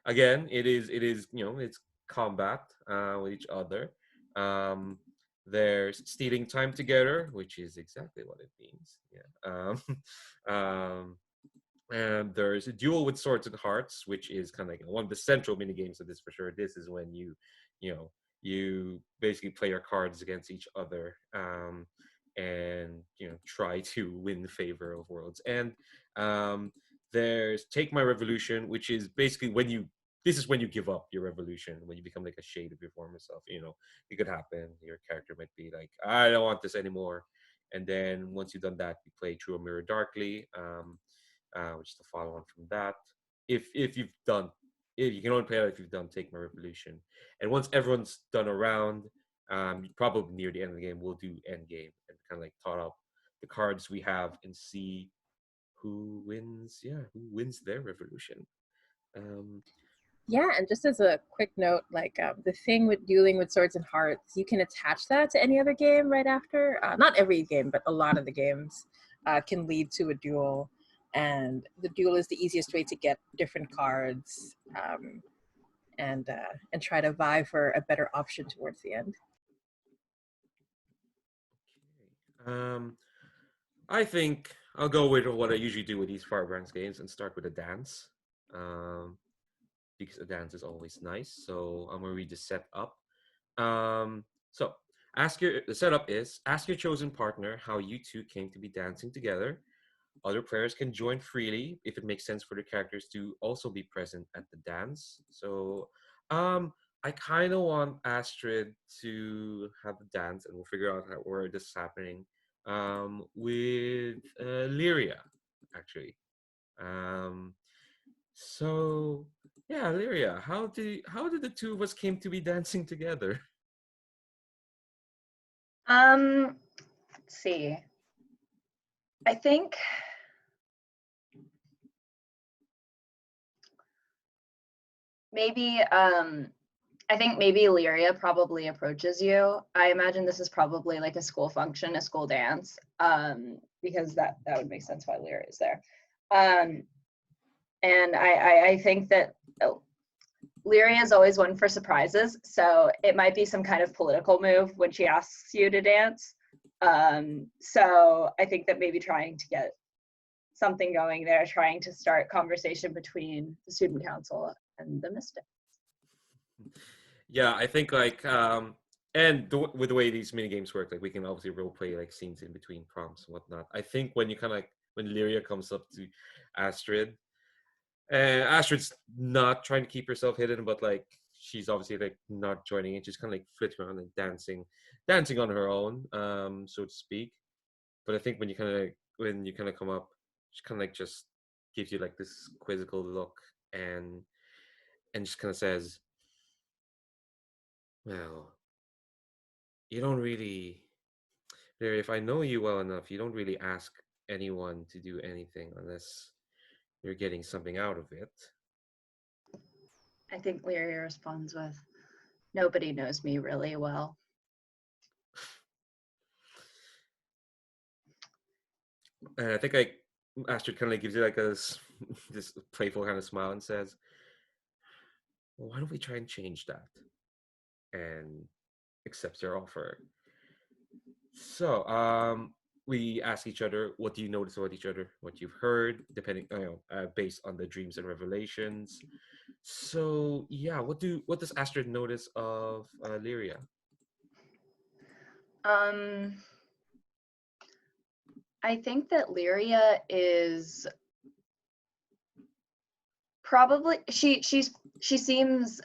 again it is it's combat with each other. Um, there's stealing time together, which is exactly what it means. Yeah. Um, and there's a duel with swords and hearts, which is kind of like one of the central mini games of this for sure. This is when you know, you basically play your cards against each other, and try to win the favor of worlds. And um, there's Take My Revolution, which is basically when you this is when you give up your revolution, when you become like a shade of your former self. It could happen. Your character might be like, I don't want this anymore. And then once you've done that, you play Through a Mirror Darkly, which is the follow on from that. If you've done you can only play that if you've done Take My Revolution. And once everyone's done a round, probably near the end of the game, we'll do end game and kind of like tot up the cards we have and see who wins. Yeah, who wins their revolution. Um, Yeah, and just as a quick note, like the thing with dueling with swords and hearts, you can attach that to any other game right after. Not every game, but a lot of the games can lead to a duel, and the duel is the easiest way to get different cards and try to vie for a better option towards the end. okay. I think I'll go with what I usually do with these Firebrands games and start with a dance. Um, because a dance is always nice. So I'm gonna read the setup. So the setup is ask your chosen partner how you two came to be dancing together. Other players can join freely if it makes sense for the characters to also be present at the dance. So I kind of want Astrid to have a dance, and we'll figure out where this is happening with Leeria, actually. Um, so yeah, Leeria, how did the two of us came to be dancing together? Let's see. I think maybe I think maybe Leeria probably approaches you. I imagine this is probably like a school function, a school dance, because that would make sense why Leeria is there. And I think that Leeria is always one for surprises, so it might be some kind of political move when she asks you to dance. So I think that maybe trying to get something going there, trying to start conversation between the student council and the mystic. Yeah, I think like and with the way these mini games work, like we can obviously role play like scenes in between prompts and whatnot. I think when you kind of like when Lyria comes up to Astrid, and Astrid's not trying to keep herself hidden, but like she's obviously like not joining it, she's kind of like flitting around and dancing on her own, so to speak. But I think when you kind of come up, she kind of like just gives you like this quizzical look and just kind of says, "Well, you don't really, Larry, if I know you well enough, you don't really ask anyone to do anything unless you're getting something out of it." I think Leeria responds with, "Nobody knows me really well." And I think like Astrid kind of like gives you like this playful kind of smile and says, "Well, why don't we try and change that?" And accepts your offer. So, we ask each other, "What do you notice about each other? What you've heard, depending, based on the dreams and revelations." So, yeah, what does Astrid notice of Lyria? Um, I think that Leeria is probably she seems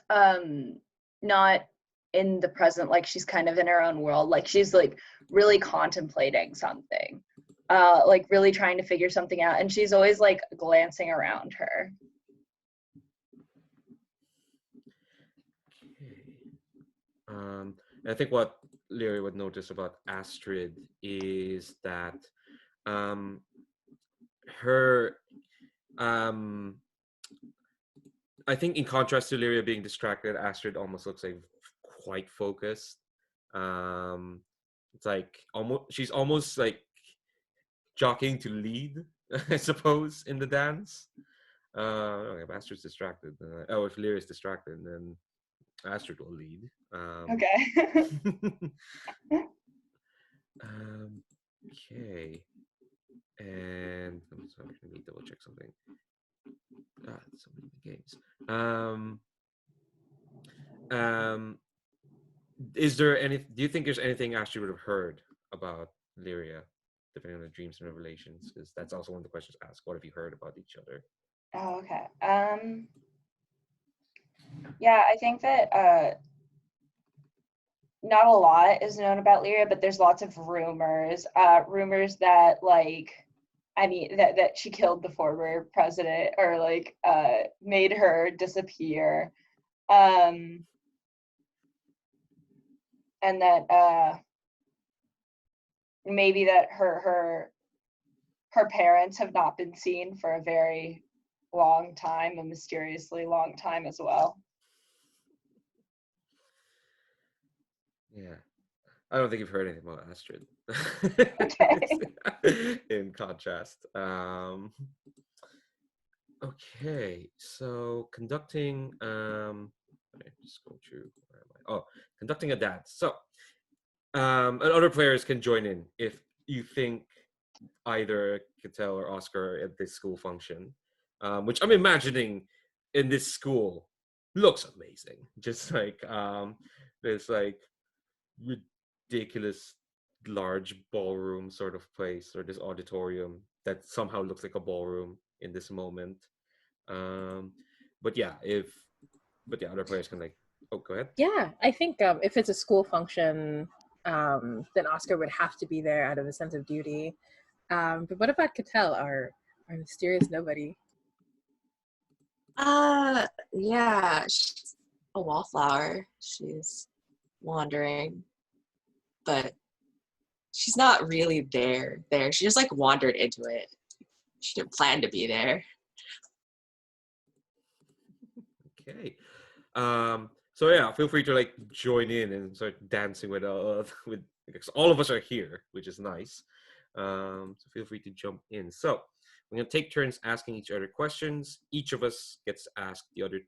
not in the present, like she's kind of in her own world, like she's like really contemplating something, like really trying to figure something out, and she's always like glancing around her. Okay. And I think what Lyria would notice about Astrid is that um, her um, I think in contrast to Lyria being distracted, Astrid almost looks like quite focused. Um, it's like almost she's almost like jockeying to lead, I suppose, in the dance. Okay, if Astrid's distracted, if Lyria's distracted, then Astrid will lead. Okay. Okay, and I'm sorry, let me double check something. So many games. Um, is there any? Do you think there's anything Astrid would have heard about Lyria, depending on the dreams and revelations? Because that's also one of the questions asked. What have you heard about each other? Oh, okay. Yeah, I think that not a lot is known about Lyria, but there's lots of rumors. Rumors that like that she killed the former president, or like made her disappear, and that maybe that her parents have not been seen for a very long time, a mysteriously long time as well. Yeah. I don't think you've heard anything about Astrid. Okay. In contrast. Okay, so conducting let me just go through where am I? Oh, conducting a dance. So and other players can join in if you think either Katell or Oscar are at this school function. Which I'm imagining in this school looks amazing. Just like there's like ridiculous large ballroom sort of place, or this auditorium that somehow looks like a ballroom in this moment. Um, but yeah, other players can like. Oh, go ahead. Yeah, I think if it's a school function, then Oscar would have to be there out of a sense of duty. But what about Katell, our mysterious nobody? Yeah, she's a wallflower. She's wandering, but she's not really there. She just like wandered into it. She didn't plan to be there. Okay. So yeah, feel free to like join in and start dancing with because all of us are here, which is nice. So feel free to jump in. So we're gonna take turns asking each other questions. Each of us gets asked the other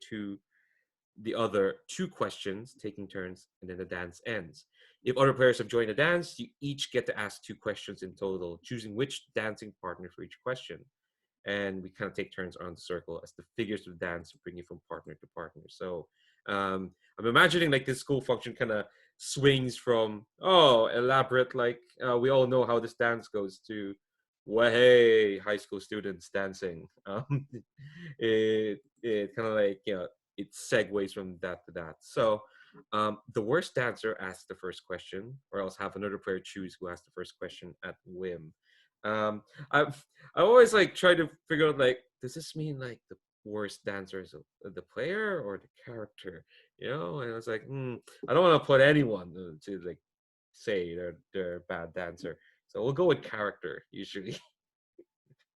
two questions, taking turns, and then the dance ends. If other players have joined the dance, you each get to ask two questions in total, choosing which dancing partner for each question. And we kind of take turns around the circle as the figures of the dance bring you from partner to partner. So I'm imagining like this school function kind of swings from elaborate, like we all know how this dance goes, to hey, high school students dancing. It kind of like it segues from that to that. So the worst dancer asks the first question, or else have another player choose who asks the first question at whim. Um, I always like try to figure out like, does this mean like the worst dancer is the player or the character? And I was like, I don't want to put anyone to like say they're a bad dancer, so we'll go with character. Usually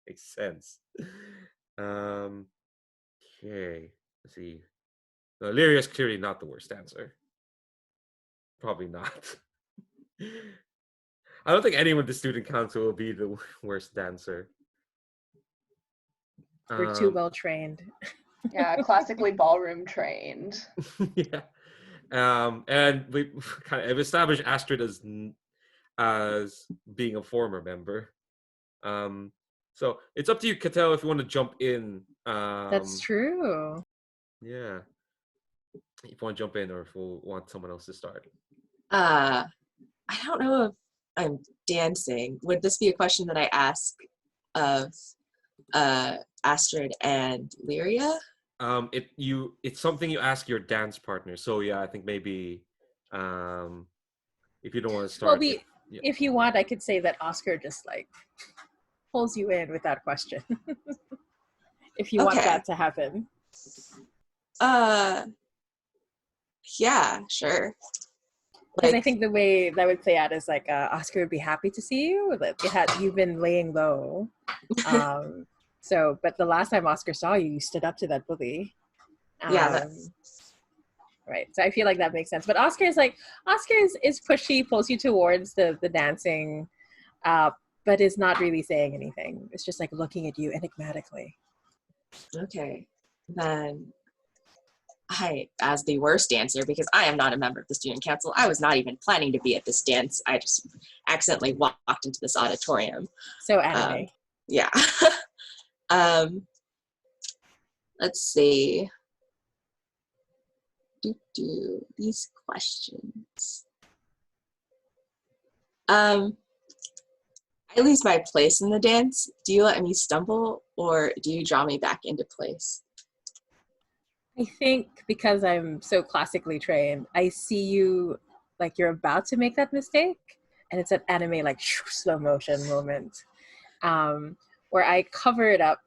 makes sense. Um, okay, let's see. No, Leeria is clearly not the worst dancer. Probably not. I don't think anyone at the student council will be the worst dancer. We're too well trained. Yeah, classically ballroom trained. Yeah. And we kind of established Astrid as being a former member. So it's up to you, Katell, if you want to jump in. That's true. Yeah. If you want to jump in, or if we want someone else to start. I don't know if I'm dancing. Would this be a question that I ask of Astrid and Leeria? It's something you ask your dance partner. So yeah, I think maybe if you don't want to start. Well, if you want, I could say that Oscar just like pulls you in with that question. If you want that to happen. Yeah, sure. Because I think the way that would play out is like Oscar would be happy to see you. Like you've been laying low. So, but the last time Oscar saw you, you stood up to that bully. Yeah. Right. So I feel like that makes sense. But Oscar is pushy, pulls you towards the dancing, but is not really saying anything. It's just like looking at you enigmatically. Okay. Then I, as the worst dancer, because I am not a member of the student council, I was not even planning to be at this dance. I just accidentally walked into this auditorium. So anime. Yeah. Let's see. These questions. I lose my place in the dance. Do you let me stumble, or do you draw me back into place? I think because I'm so classically trained, I see you like you're about to make that mistake, and it's an anime like slow motion moment. where I cover it up.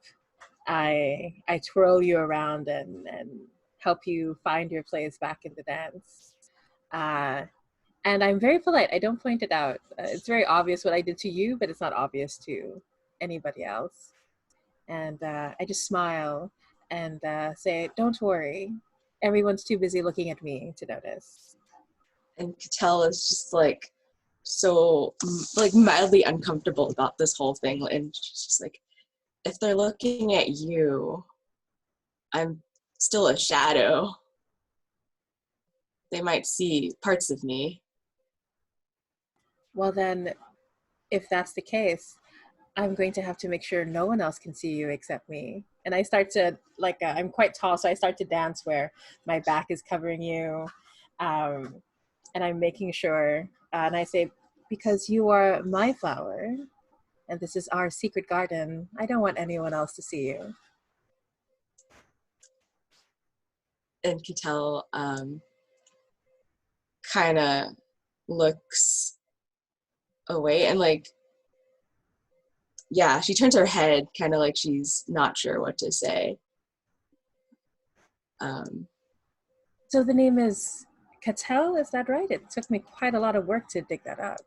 I twirl you around and help you find your place back in the dance. Uh, and I'm very polite. I don't point it out. It's very obvious what I did to you, but it's not obvious to anybody else. And I just smile and say, "Don't worry. Everyone's too busy looking at me to notice." And Katell is just like so like mildly uncomfortable about this whole thing, and she's just like, if they're looking at you, I'm still a shadow. They might see parts of me. Well, then, if that's the case, I'm going to have to make sure no one else can see you except me. And I start to, like, I'm quite tall, so I start to dance where my back is covering you. Um, and I'm making sure, and I say, because you are my flower, and this is our secret garden, I don't want anyone else to see you. And Katell kind of looks away and like, yeah, she turns her head kind of like she's not sure what to say. So the name is Katell, is that right? It took me quite a lot of work to dig that up.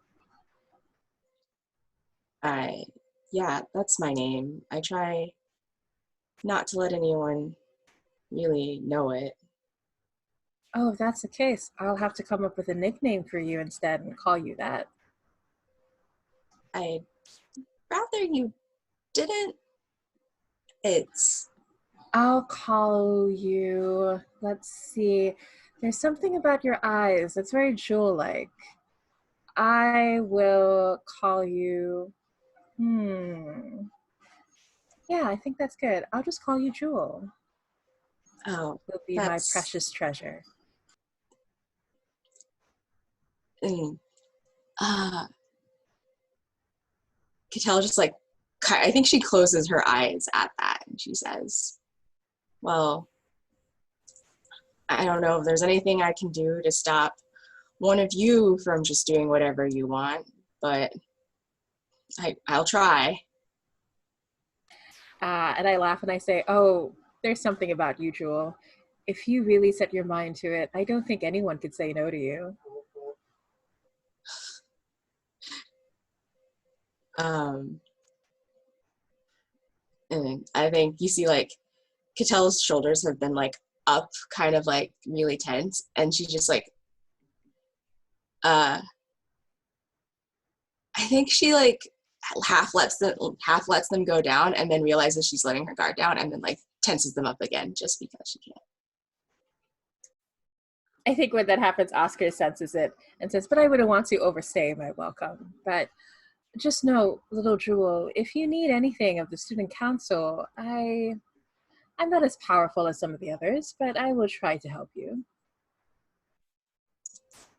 Yeah, that's my name. I try not to let anyone really know it. Oh, if that's the case, I'll have to come up with a nickname for you instead and call you that. I'd rather you didn't. I'll call you, let's see, there's something about your eyes that's very jewel-like. I will call you, yeah, I think that's good. I'll just call you Jewel. Oh, You'll be my that's precious treasure. mm, uh Katell just like, I think she closes her eyes at that and she says, well, I don't know if there's anything I can do to stop one of you from just doing whatever you want, but I'll try. And I laugh and I say, oh, there's something about you, Jewel. If you really set your mind to it, I don't think anyone could say no to you. And I think you see like Katell's shoulders have been like up, kind of like really tense, and she just like, I think she like half lets them go down, and then realizes she's letting her guard down, and then like tenses them up again just because she can't. I think when that happens, Oscar senses it and says, but I wouldn't want to overstay my welcome. But just know, little Jewel, if you need anything of the student council, I'm not as powerful as some of the others, but I will try to help you.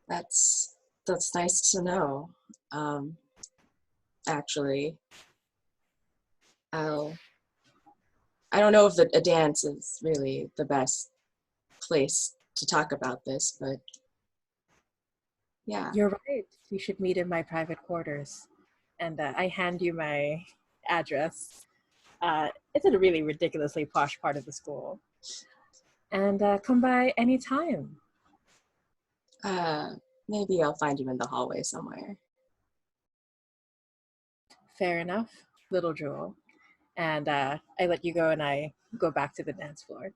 That's nice to know. Actually, I don't know if a dance is really the best place to talk about this, but yeah. You're right. You should meet in my private quarters. And I hand you my address. It's in a really ridiculously posh part of the school. And come by anytime. Maybe I'll find you in the hallway somewhere. Fair enough, little Jewel. And I let you go and I go back to the dance floor.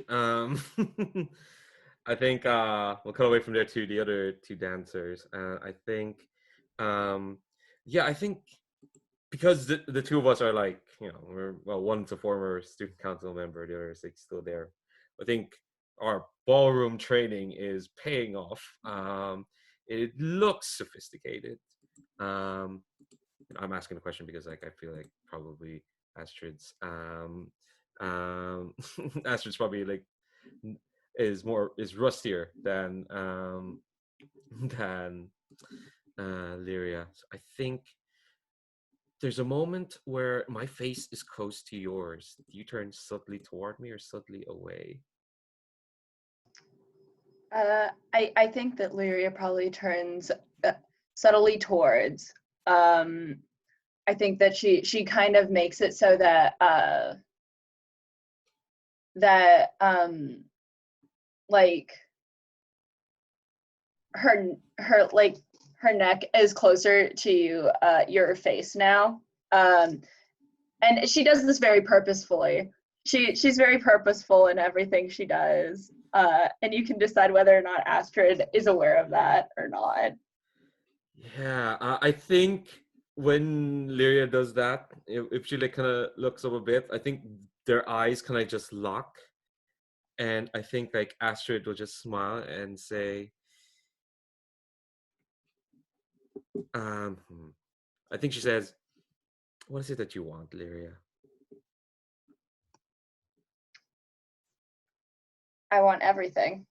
God. I think we'll cut away from there to the other two dancers. I think, yeah, I think because the two of us are like, one's a former student council member, the other is like still there. I think our ballroom training is paying off. It looks sophisticated. I'm asking the question because like I feel like probably Astrid's Astrid's probably like is rustier than than Leeria. So I think there's a moment where my face is close to yours. Do you turn subtly toward me or subtly away? I think that Leeria probably turns subtly towards I think that she kind of makes it so that like her neck is closer to your face now. And she does this very purposefully. She's very purposeful in everything she does. And you can decide whether or not Astrid is aware of that or not. Yeah, I think when Leeria does that, if she like kind of looks up a bit, I think their eyes kind of just lock, and I think like Astrid will just smile and say, I think she says, "What is it that you want, Leeria?" I want everything.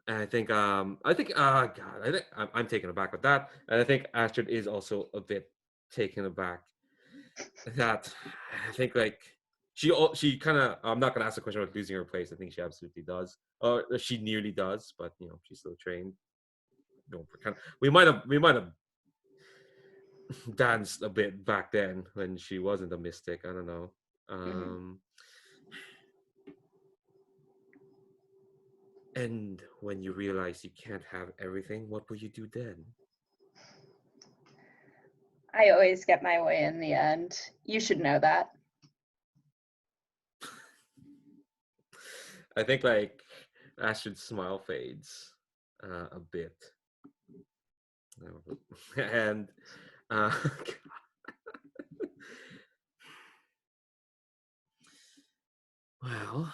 And God, I think I'm taken aback with that, and I think Astrid is also a bit taken aback. That I think like she kind of, I'm not gonna ask the question about losing her place. I think she absolutely does, or she nearly does, but she's still trained. We might have danced a bit back then when she wasn't a mystic. I don't know. And when you realize you can't have everything, what will you do then? I always get my way in the end. You should know that. I think like Astrid's smile fades a bit, and well,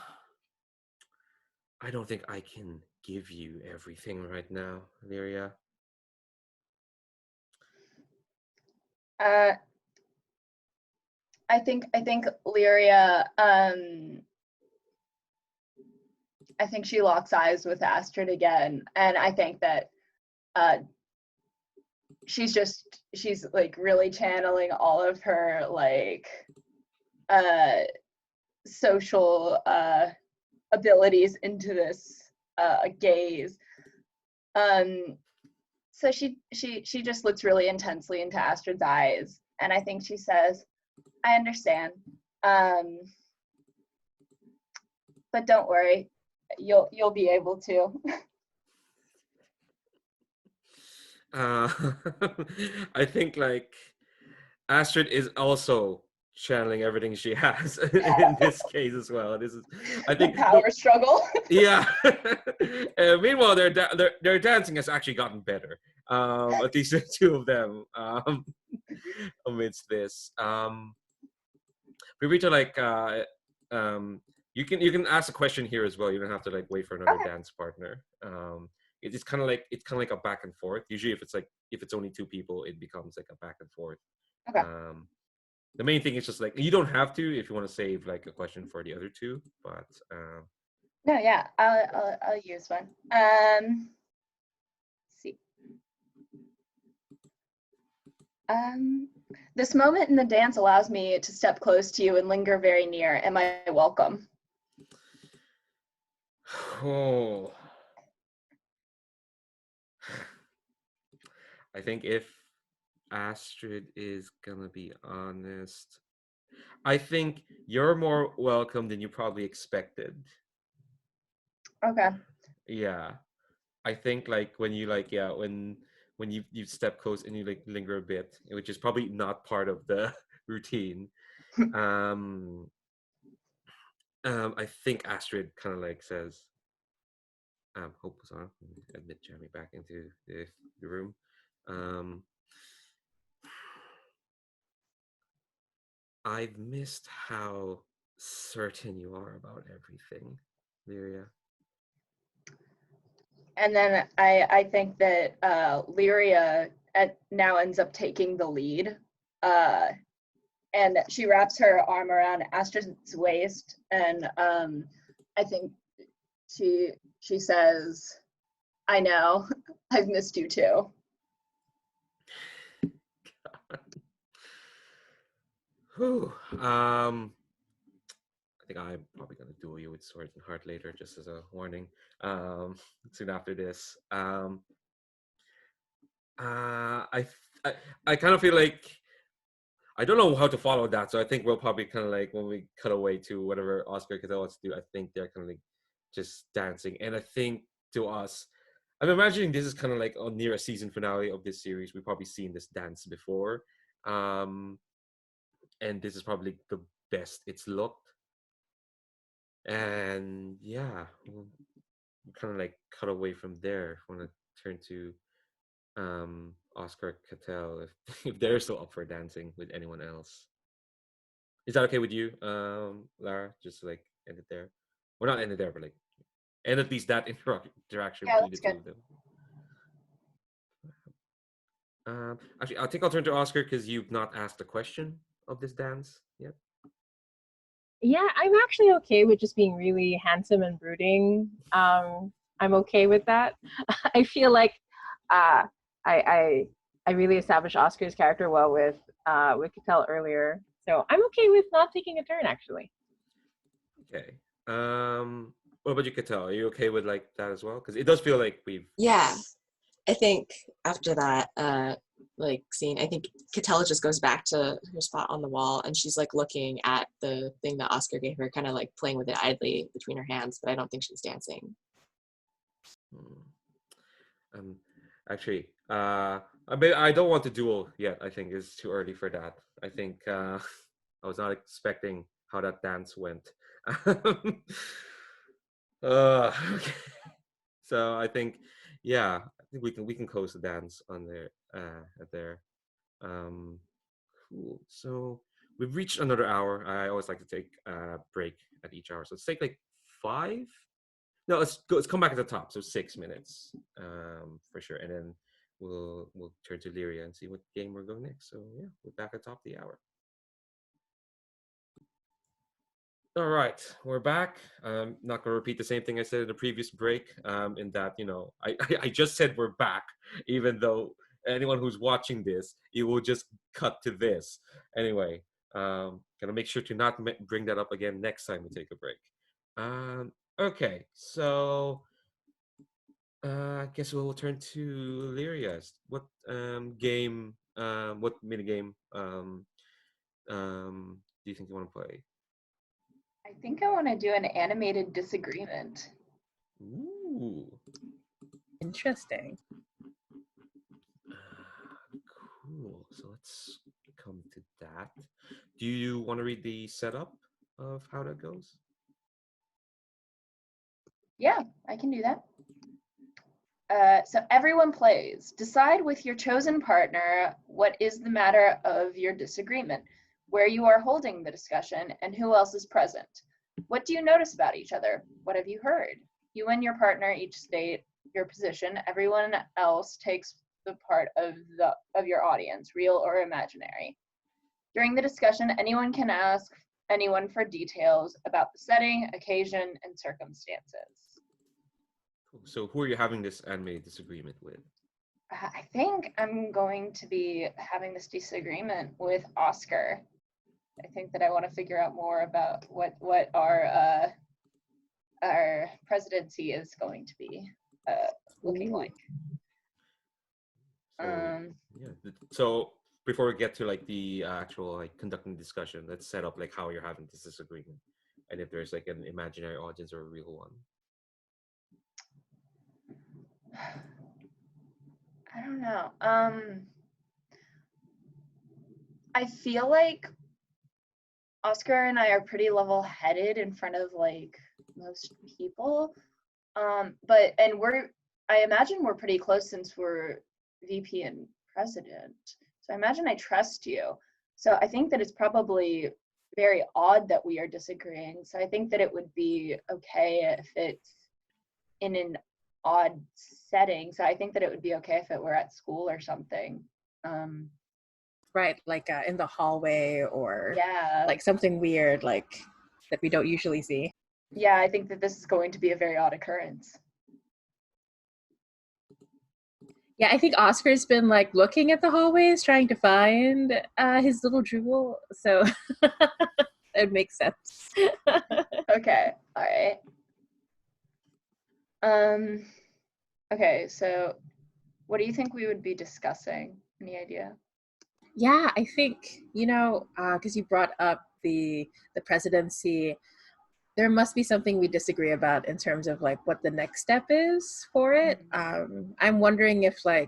I don't think I can give you everything right now, Leeria. I think Leeria, I think she locks eyes with Astrid again, and I think that she's like really channeling all of her like social abilities into this gaze. So she just looks really intensely into Astrid's eyes, and I think she says, "I understand, but don't worry, you'll be able to." I think like Astrid is also channeling everything she has in this case as well. This is, I think, the power struggle. Yeah. Meanwhile, their dancing has actually gotten better. At least the two of them amidst this. Rita, like, you can ask a question here as well. You don't have to like wait for another dance partner. It's kind of like a back and forth. Usually, if it's only two people, it becomes like a back and forth. Okay. The main thing is just like, you don't have to if you want to save like a question for the other two, but No, yeah, I'll use one. Let's see. This moment in the dance allows me to step close to you and linger very near. Am I welcome? Oh, I think if Astrid is gonna be honest, I think you're more welcome than you probably expected. Okay. Yeah, I think like when you like, yeah, when you step close and you like linger a bit, which is probably not part of the routine. um I think Astrid kind of like says, Hope was on. Admit Jeremy back into the room. I've missed how certain you are about everything, Leeria. And then I think that Leeria now ends up taking the lead. And she wraps her arm around Astrid's waist, and I think she says, "I know, I've missed you too." Whew. I think I'm probably gonna duel you with Swords and Heart later, just as a warning. Soon after this. I, I I kind of feel like I don't know how to follow that, so I think we'll probably kind of like when we cut away to whatever Oscar Katell wants to do. I think they're kind of like just dancing, and I think to us, I'm imagining this is kind of like on near a season finale of this series. We've probably seen this dance before, um, and this is probably the best it's looked. And yeah, we'll kind of like cut away from there. Want to turn to Oscar Katell if if they're still up for dancing with anyone else. Is that okay with you, Lara? Just to, like end it there. Well, not end it there, but like end at least that interaction Yeah, between the that's two good. of them. Actually, I think I'll turn to Oscar because you've not asked a question of this dance yet. Yeah, I'm actually okay with just being really handsome and brooding. I'm okay with that. I feel like uh, I I really established Oscar's character well with Cattell earlier, so I'm okay with not taking a turn actually. Okay. What about you, Katell? Are you okay with like that as well? Because it does feel like we've. Yeah, I think after that, like scene, I think Katella just goes back to her spot on the wall, and she's like looking at the thing that Oscar gave her, kind of like playing with it idly between her hands, but I don't think she's dancing. Hmm. Um, actually, I mean, I don't want to duel yet. I think it's too early for that. I think I was not expecting how that dance went. Okay. So I think, yeah, I think we can close the dance on there. At there. Um, cool. So we've reached another hour. I always like to take a break at each hour. So let's take like 5. No, let's go. Let's come back at the top. So 6 minutes, for sure, and then we'll turn to Leeria and see what game we're going next. So yeah, we're back at top of the hour. All right, we're back. Not gonna repeat the same thing I said in the previous break. In that I just said we're back, even though anyone who's watching this, it will just cut to this anyway. Gonna make sure to not bring that up again next time we take a break. Okay, so I guess we'll turn to Leeria. What game? What mini game? Do you think you want to play? I think I want to do an animated disagreement. Ooh, Interesting. cool. So let's come to that. Do you want to read the setup of how that goes? Yeah, I can do that. So everyone plays. Decide with your chosen partner what is the matter of your disagreement, where you are holding the discussion, and who else is present. What do you notice about each other? What have you heard? You and your partner each state your position. Everyone else takes the part of your audience, real or imaginary. During the discussion, anyone can ask anyone for details about the setting, occasion, and circumstances. Cool. So who are you having this animated disagreement with? I think I'm going to be having this disagreement with Oscar. I think that I want to figure out more about what our presidency is going to be looking Ooh. like. So yeah. So before we get to like the actual like conducting discussion, let's set up like how you're having this disagreement, and if there's like an imaginary audience or a real one. I don't know. I feel like Oscar and I are pretty level-headed in front of like most people. But I imagine we're pretty close since we're VP and president. So I imagine I trust you. So I think that it's probably very odd that we are disagreeing. So I think that it would be okay if it's in an odd setting. So I think that it would be okay if it were at school or something. Right, like in the hallway or Yeah. like something weird like that we don't usually see. Yeah, I think that this is going to be a very odd occurrence. Yeah, I think Oscar's been like looking at the hallways trying to find his little jewel. So That makes sense. Okay, all right. Okay, so what do you think we would be discussing? Any idea? Yeah, I think, because you brought up the presidency, there must be something we disagree about in terms of like what the next step is for it. I'm wondering if I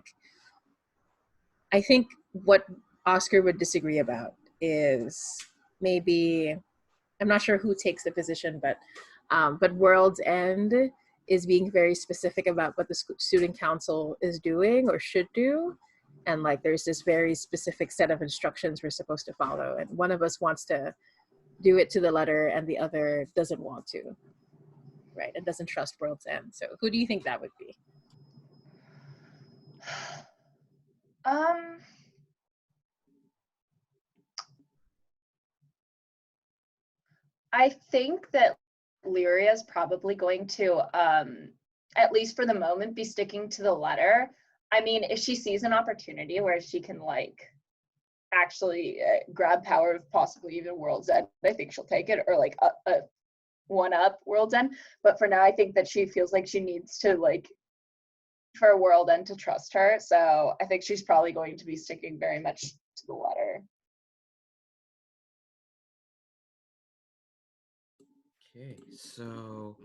think what Oscar would disagree about is maybe, I'm not sure who takes the position, but World's End is being very specific about what the student council is doing or should do, and like there's this very specific set of instructions we're supposed to follow, and one of us wants to do it to the letter and the other doesn't want to, right, and doesn't trust World's End. So who do you think that would be? Um, I think that Leeria is probably going to, at least for the moment, be sticking to the letter. I mean, if she sees an opportunity where she can like actually grab power of possibly even World's End, I think she'll take it, or like a one up World's End. But for now, I think that she feels like she needs to like for World End to trust her. So I think she's probably going to be sticking very much to the letter. Okay, so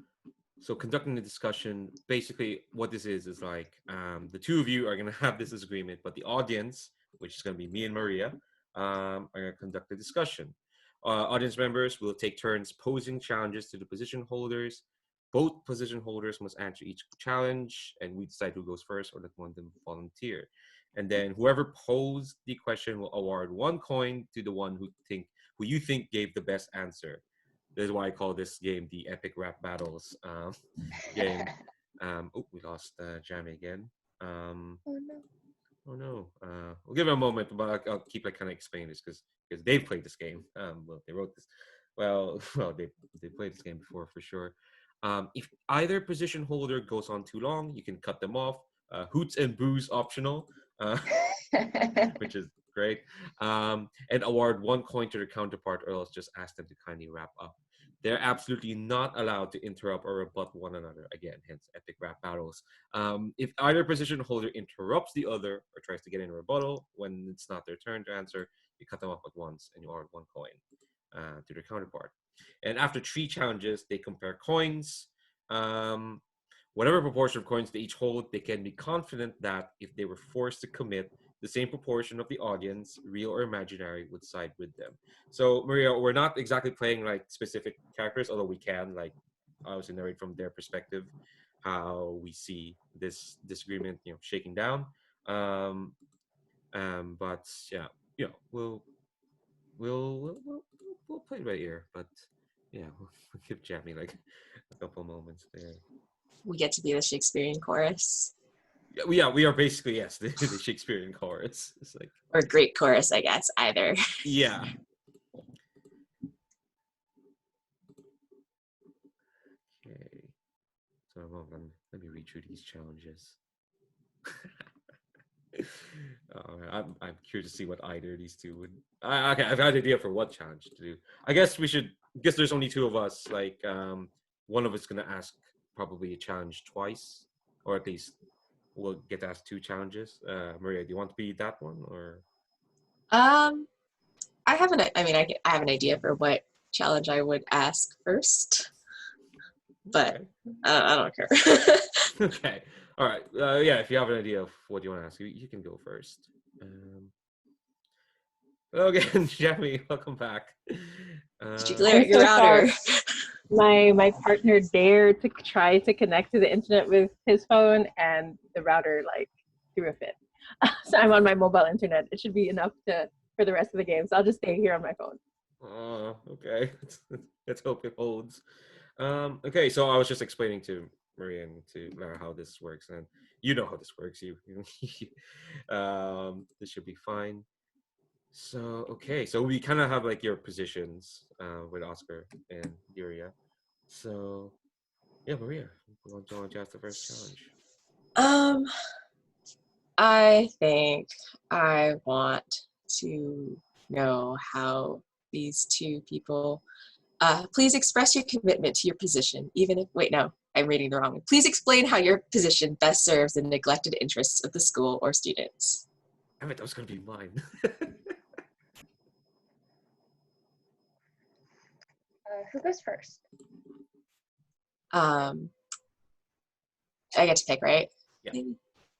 conducting the discussion, basically what this is like the two of you are gonna have this disagreement, but the audience, which is gonna be me and Maria, are gonna conduct the discussion. Audience members will take turns posing challenges to the position holders. Both position holders must answer each challenge, and we decide who goes first or let one of them volunteer. And then whoever posed the question will award one coin to the one who you think gave the best answer. This is why I call this game the Epic Rap Battles game. Oh, we lost Jamie again. Oh no. Oh no. We'll give it a moment, but I'll keep like kind of explaining this because they've played this game. Well, they wrote this. Well, well, they played this game before for sure. If either position holder goes on too long, you can cut them off. Hoots and boos optional, which is great. And award one coin to their counterpart, or else just ask them to kindly wrap up. They're absolutely not allowed to interrupt or rebut one another. Again, hence epic rap battles. If either position holder interrupts the other or tries to get in a rebuttal when it's not their turn to answer, you cut them off at once and you award one coin to their counterpart. And after 3 challenges, they compare coins. Um, Whatever proportion of coins they each hold, they can be confident that if they were forced to commit, the same proportion of the audience, real or imaginary, would side with them. So, Maria, we're not exactly playing like specific characters, although we can like obviously narrate from their perspective how we see this disagreement, shaking down. Um, but yeah, we'll play it by ear. But yeah, we'll give Jamie like a couple moments there. We get to be the Shakespearean chorus, Yeah, we are basically yes, the Shakespearean chorus. It's like or great chorus, I guess, either. yeah. Okay. So let me read through these challenges. I'm curious to see what either of these two would. Okay, I've got an idea for what challenge to do. I guess we should. Guess there's only two of us. Like, one of us gonna ask probably a challenge twice, or at least we'll get to ask 2 challenges. Maria, do you want to be that one or? I have I have an idea for what challenge I would ask first, but Okay. I don't care. Okay. All right. Yeah. If you have an idea of what you want to ask, you can go first. Hello again, Jamie. Welcome back. Did you clear I'm out your so router? sorry. My partner dared to try to connect to the internet with his phone, and the router like threw a fit. So I'm on my mobile internet. It should be enough for the rest of the game. So I'll just stay here on my phone. Oh, okay. Let's hope it holds. Okay, so I was just explaining to Maria and to Lara how this works, and you know how this works. This should be fine. So okay, so we kind of have like your positions with Oscar and Leeria. So yeah, Maria, want to ask the first challenge? Um, I think I want to know how these two people. Please express your commitment to your position, even if, wait, no, I'm reading the wrong one. Please explain how your position best serves the neglected interests of the school or students. I mean, that was going to be mine. Who goes first? I get to pick, right? Yeah.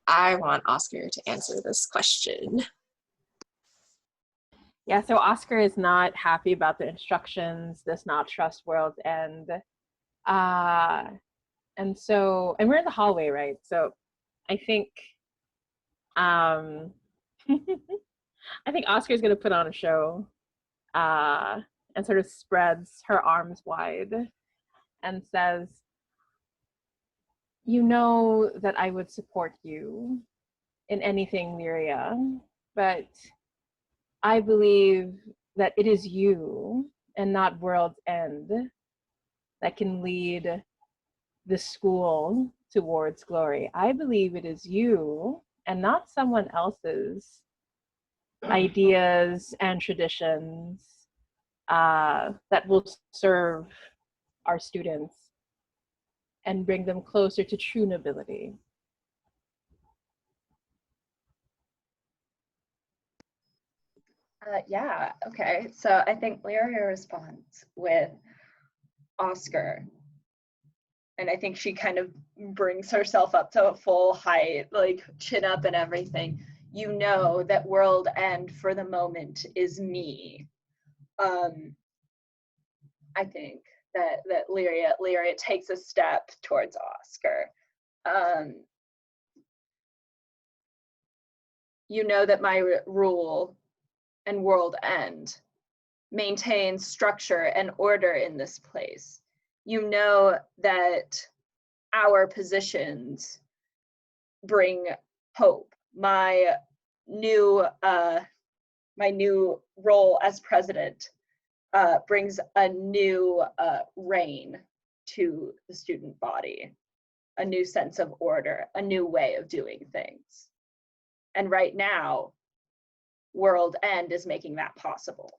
I want Oscar to answer this question. Yeah, so Oscar is not happy about the instructions, does not trust World's End. And so, and we're in the hallway, right? So I think, I think Oscar's gonna put on a show and sort of spreads her arms wide and says, you know that I would support you in anything, Leeria, but I believe that it is you and not World's End that can lead the school towards glory. I believe it is you and not someone else's ideas and traditions that will serve our students and bring them closer to true nobility. Yeah, okay. So I think Leeria responds with Oscar. And I think she kind of brings herself up to a full height, like chin up and everything. You know that World End for the moment is me. I think that Leeria takes a step towards Oscar. You know that my rule and World End maintains structure and order in this place. You know that our positions bring hope. My new role as president brings a new reign to the student body, a new sense of order, a new way of doing things. And right now, World End is making that possible.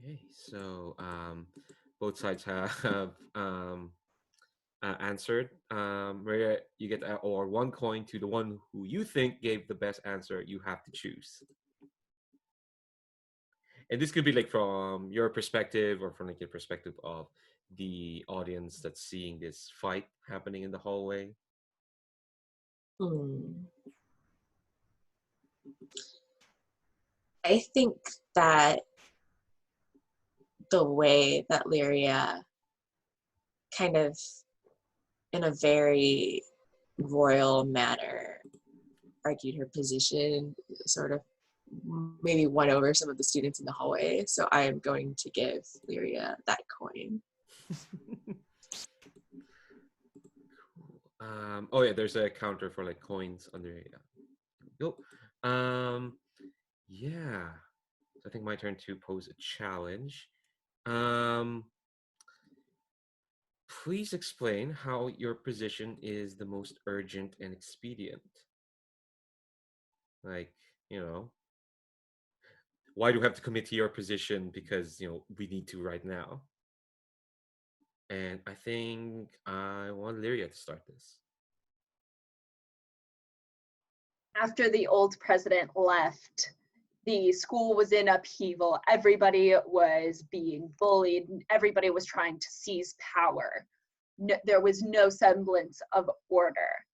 Okay, so both sides have answered. Maria, you get or 1 coin to the one who you think gave the best answer. You have to choose, and this could be like from your perspective or from like your perspective of the audience that's seeing this fight happening in the hallway. I think that the way that Leeria kind of, in a very royal manner, argued her position, sort of maybe won over some of the students in the hallway. So I am going to give Leeria that coin. Oh yeah, there's a counter for like coins under. Yeah. Yeah. So I think my turn to pose a challenge. Please explain how your position is the most urgent and expedient. Like, you know, why do we have to commit to your position? Because, we need to right now. And I think I want Lyria to start this. After the old president left, the school was in upheaval. Everybody was being bullied. Everybody was trying to seize power. No, there was no semblance of order.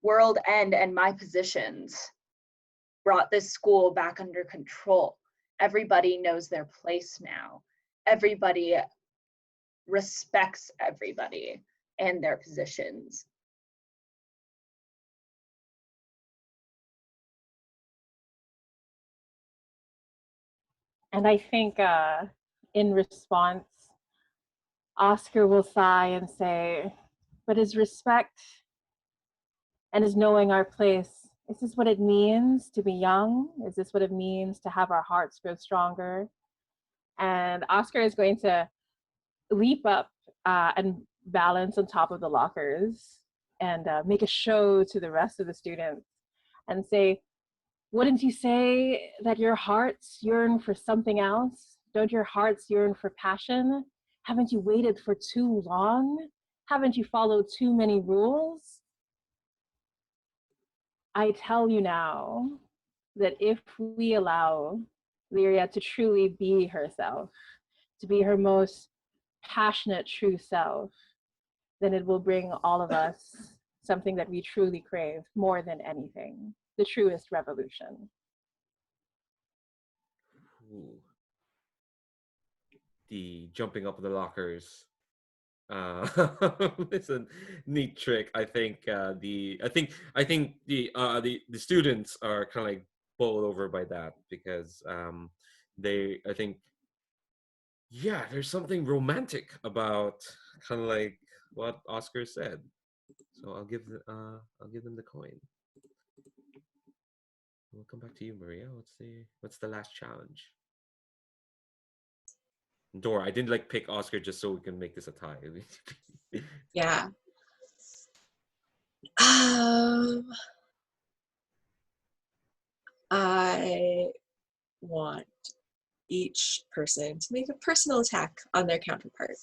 World End and my positions brought this school back under control. Everybody knows their place now. Everybody respects everybody and their positions. And I think in response, Oscar will sigh and say, but is respect and is knowing our place, is this what it means to be young? Is this what it means to have our hearts grow stronger? And Oscar is going to leap up and balance on top of the lockers and make a show to the rest of the students and say, wouldn't you say that your hearts yearn for something else? Don't your hearts yearn for passion? Haven't you waited for too long? Haven't you followed too many rules? I tell you now that if we allow Leeria to truly be herself, to be her most passionate, true self, then it will bring all of us something that we truly crave more than anything, the truest revolution. Ooh. The jumping up the lockers. It's a neat trick. I think the students are kind of like bowled over by that because they I think yeah, there's something romantic about kind of like what Oscar said. So I'll give them the coin. We'll come back to you, Maria. What's the last challenge? Dora, I didn't like pick Oscar just so we can make this a tie. Yeah. I want each person to make a personal attack on their counterpart.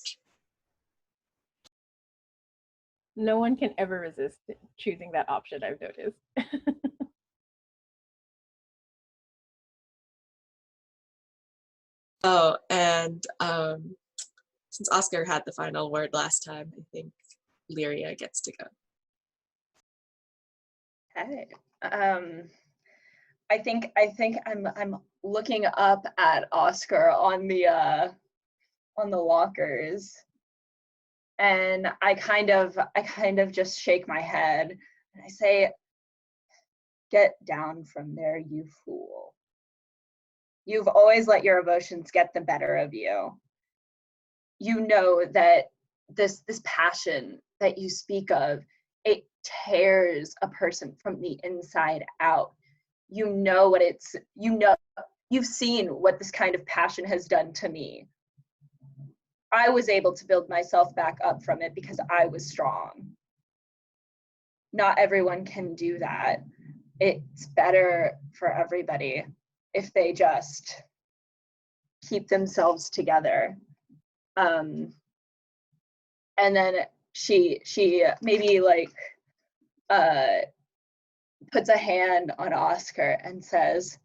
No one can ever resist choosing that option, I've noticed. Oh, and since Oscar had the final word last time, I think Leeria gets to go. Okay. I think I'm looking up at Oscar on the lockers, and I kind of just shake my head and I say, "Get down from there, you fool. You've always let your emotions get the better of you. You know that this passion that you speak of, it tears a person from the inside out. You know what you've seen what this kind of passion has done to me. I was able to build myself back up from it because I was strong. Not everyone can do that. It's better for everybody if they just keep themselves together." And then she maybe like puts a hand on Oscar and says,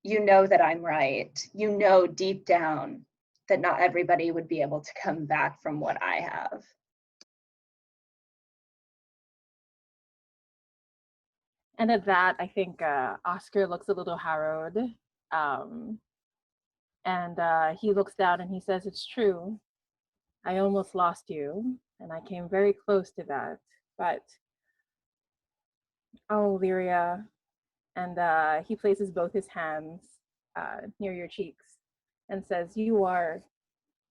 "You know that I'm right. You know deep down that not everybody would be able to come back from what I have." And at that, I think Oscar looks a little harrowed. And he looks down and he says, "It's true. I almost lost you, and I came very close to that. But, oh, Leeria," and he places both his hands near your cheeks and says, "You are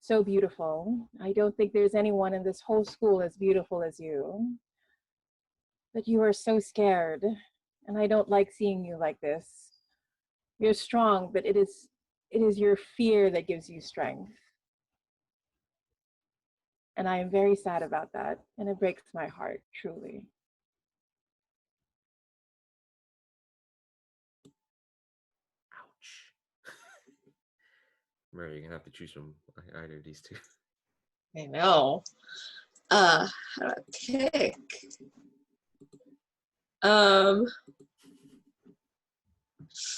so beautiful. I don't think there's anyone in this whole school as beautiful as you. But you are so scared, and I don't like seeing you like this. You're strong, but it is your fear that gives you strength. And I am very sad about that, and it breaks my heart, truly." Ouch. Maria, you're gonna have to choose from either of these two. I know. How do I pick?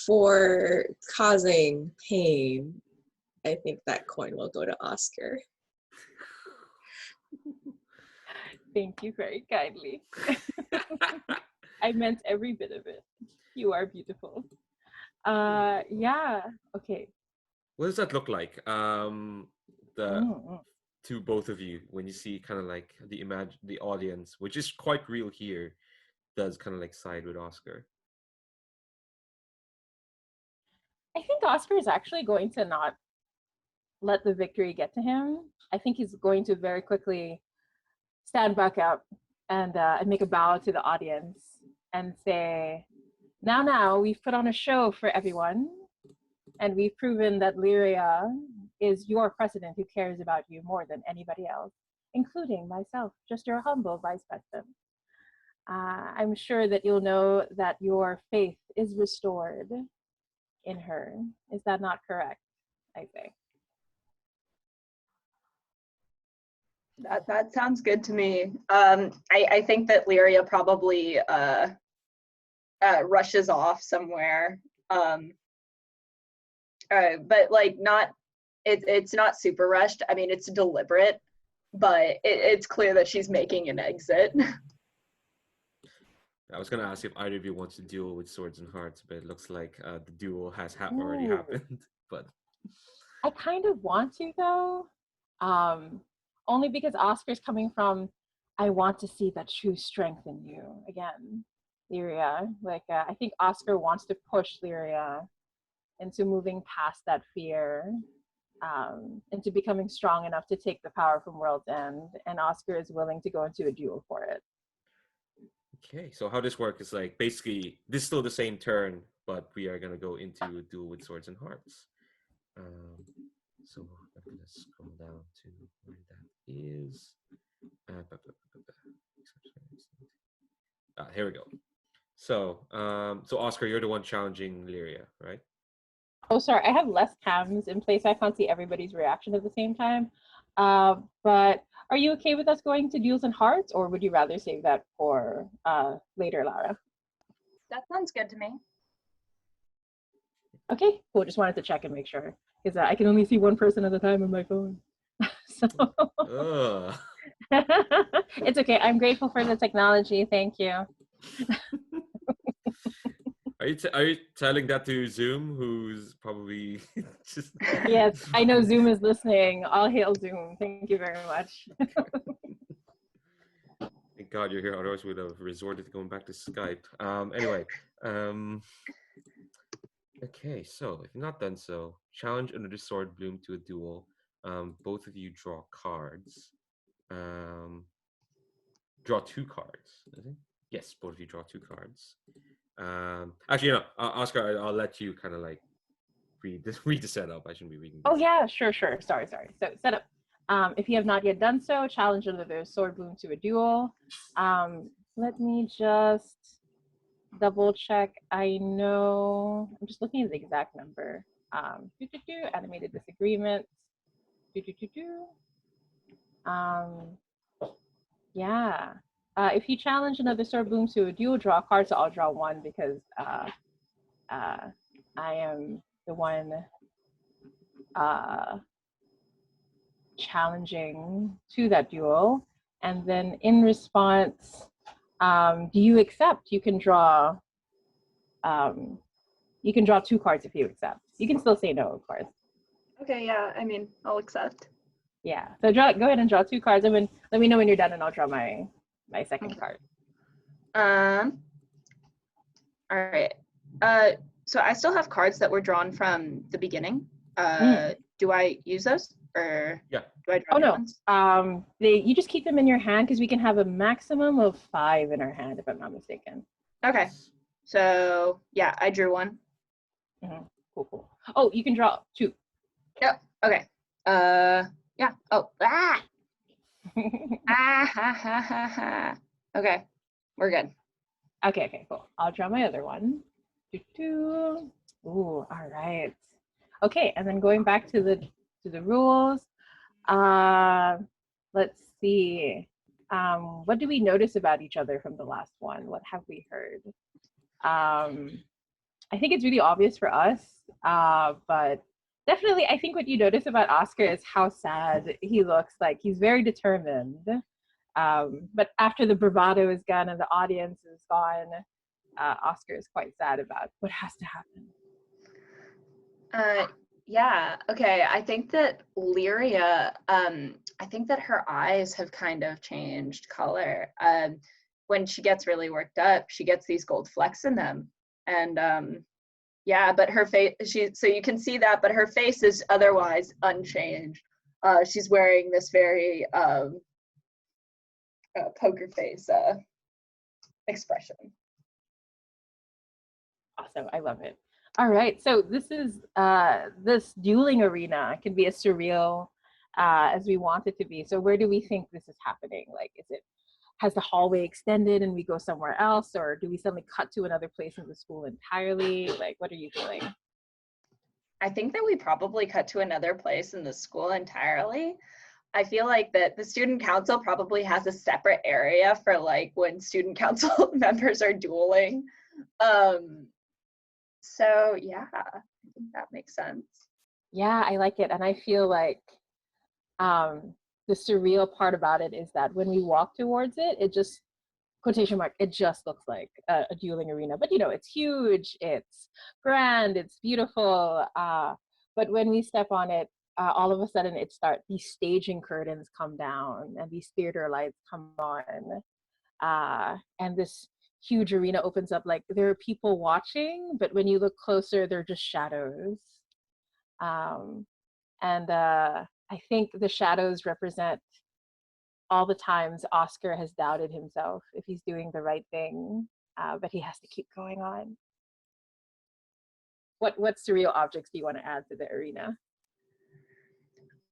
For causing pain, I think that coin will go to Oscar. Thank you very kindly. I meant every bit of it. You are beautiful. Yeah, okay. What does that look like? The Mm-hmm. to both of you when you see kind of like the audience, which is quite real here, does kind of like side with Oscar. I think Oscar is actually going to not let the victory get to him. I think he's going to very quickly stand back up and make a bow to the audience and say, now, we've put on a show for everyone, and we've proven that Leeria is your president who cares about you more than anybody else. including myself, just your humble vice president. I'm sure that you'll know that your faith is restored in her. Is that not correct? I say. That sounds good to me. I think that Leeria probably rushes off somewhere. But like not, it's not super rushed. I mean, it's deliberate, but it's clear that she's making an exit. I was gonna ask if either of you wants to duel with swords and hearts, but it looks like the duel has already happened. But I kind of want to though, only because Oscar's coming from, I want to see that true strength in you again, Leeria. Like I think Oscar wants to push Leeria into moving past that fear, into becoming strong enough to take the power from World's End, and Oscar is willing to go into a duel for it. okay, so how this works is like basically this is still the same turn, but we are gonna go into a duel with swords and hearts. So I'm gonna scroll down to where that is. Here we go. So, so Oscar, you're the one challenging Leeria, right? Oh, sorry, I have less cams in place. I can't see everybody's reaction at the same time. But are you okay with us going to Duels and Hearts, or would you rather save that for later, Lara? That sounds good to me. Okay, cool. Just wanted to check and make sure, because I can only see one person at a time on my phone. So it's okay. I'm grateful for the technology. Thank you. Are you telling that to Zoom, who's probably just? Yes, I know Zoom is listening. All hail Zoom. Thank you very much. Thank God you're here. Otherwise, we'd have resorted to going back to Skype. Anyway, okay. So if you're not done so, challenge another sword bloom to a duel. Both of you draw cards. Draw 2 cards. Is it? Yes, both of you draw 2 cards. Actually, no, Oscar, I'll let you kind of like read the setup. I shouldn't be reading this. Oh yeah, sure. Sorry. So setup. If you have not yet done so, challenge another sword bloom to a duel. Let me just double check. I know I'm just looking at the exact number. Animated disagreements. Yeah. If you challenge another sword bloom to a duel, draw a card, so I'll draw 1 because I am the one challenging to that duel. And then in response, do you accept? You can draw 2 cards if you accept. You can still say no, of course. Okay, yeah, I mean, I'll accept. Yeah, so go ahead and draw 2 cards, and then let me know when you're done, and I'll draw my second card. All right. So I still have cards that were drawn from the beginning. Do I use those, or yeah? Do I draw new ones? You just keep them in your hand because we can have a maximum of 5 in our hand, if I'm not mistaken. Okay. So yeah, I drew 1. Cool. Oh, you can draw 2. Yep. Okay. Yeah. Oh. Ah. Ha ha ha ha. Okay. We're good. Okay, cool. I'll draw my other one. Ooh, all right. Okay, and then going back to the rules. Let's see. What do we notice about each other from the last one? What have we heard? I think it's really obvious for us, but definitely I think what you notice about Oscar is how sad he looks. Like he's very determined. But after the bravado is gone and the audience is gone, Oscar is quite sad about what has to happen. Yeah, okay. I think that Leeria, I think that her eyes have kind of changed color. When she gets really worked up, she gets these gold flecks in them. And yeah, but her face, so you can see that, but her face is otherwise unchanged. She's wearing this very poker face expression. Awesome, I love it. All right, so this is this dueling arena can be a surreal as we want it to be. So where do we think this is happening? Like, has the hallway extended and we go somewhere else, or do we suddenly cut to another place in the school entirely? Like, what are you feeling? I think that we probably cut to another place in the school entirely. I feel like that the student council probably has a separate area for like when student council members are dueling. So yeah, I think that makes sense. Yeah, I like it. And I feel like the surreal part about it is that when we walk towards it, it just, quotation mark, it just looks like a dueling arena. But it's huge, it's grand, it's beautiful. But when we step on it, all of a sudden these staging curtains come down and these theater lights come on. And this huge arena opens up. Like, there are people watching, but when you look closer, they're just shadows. And I think the shadows represent all the times Oscar has doubted himself if he's doing the right thing, but he has to keep going on. What surreal objects do you want to add to the arena?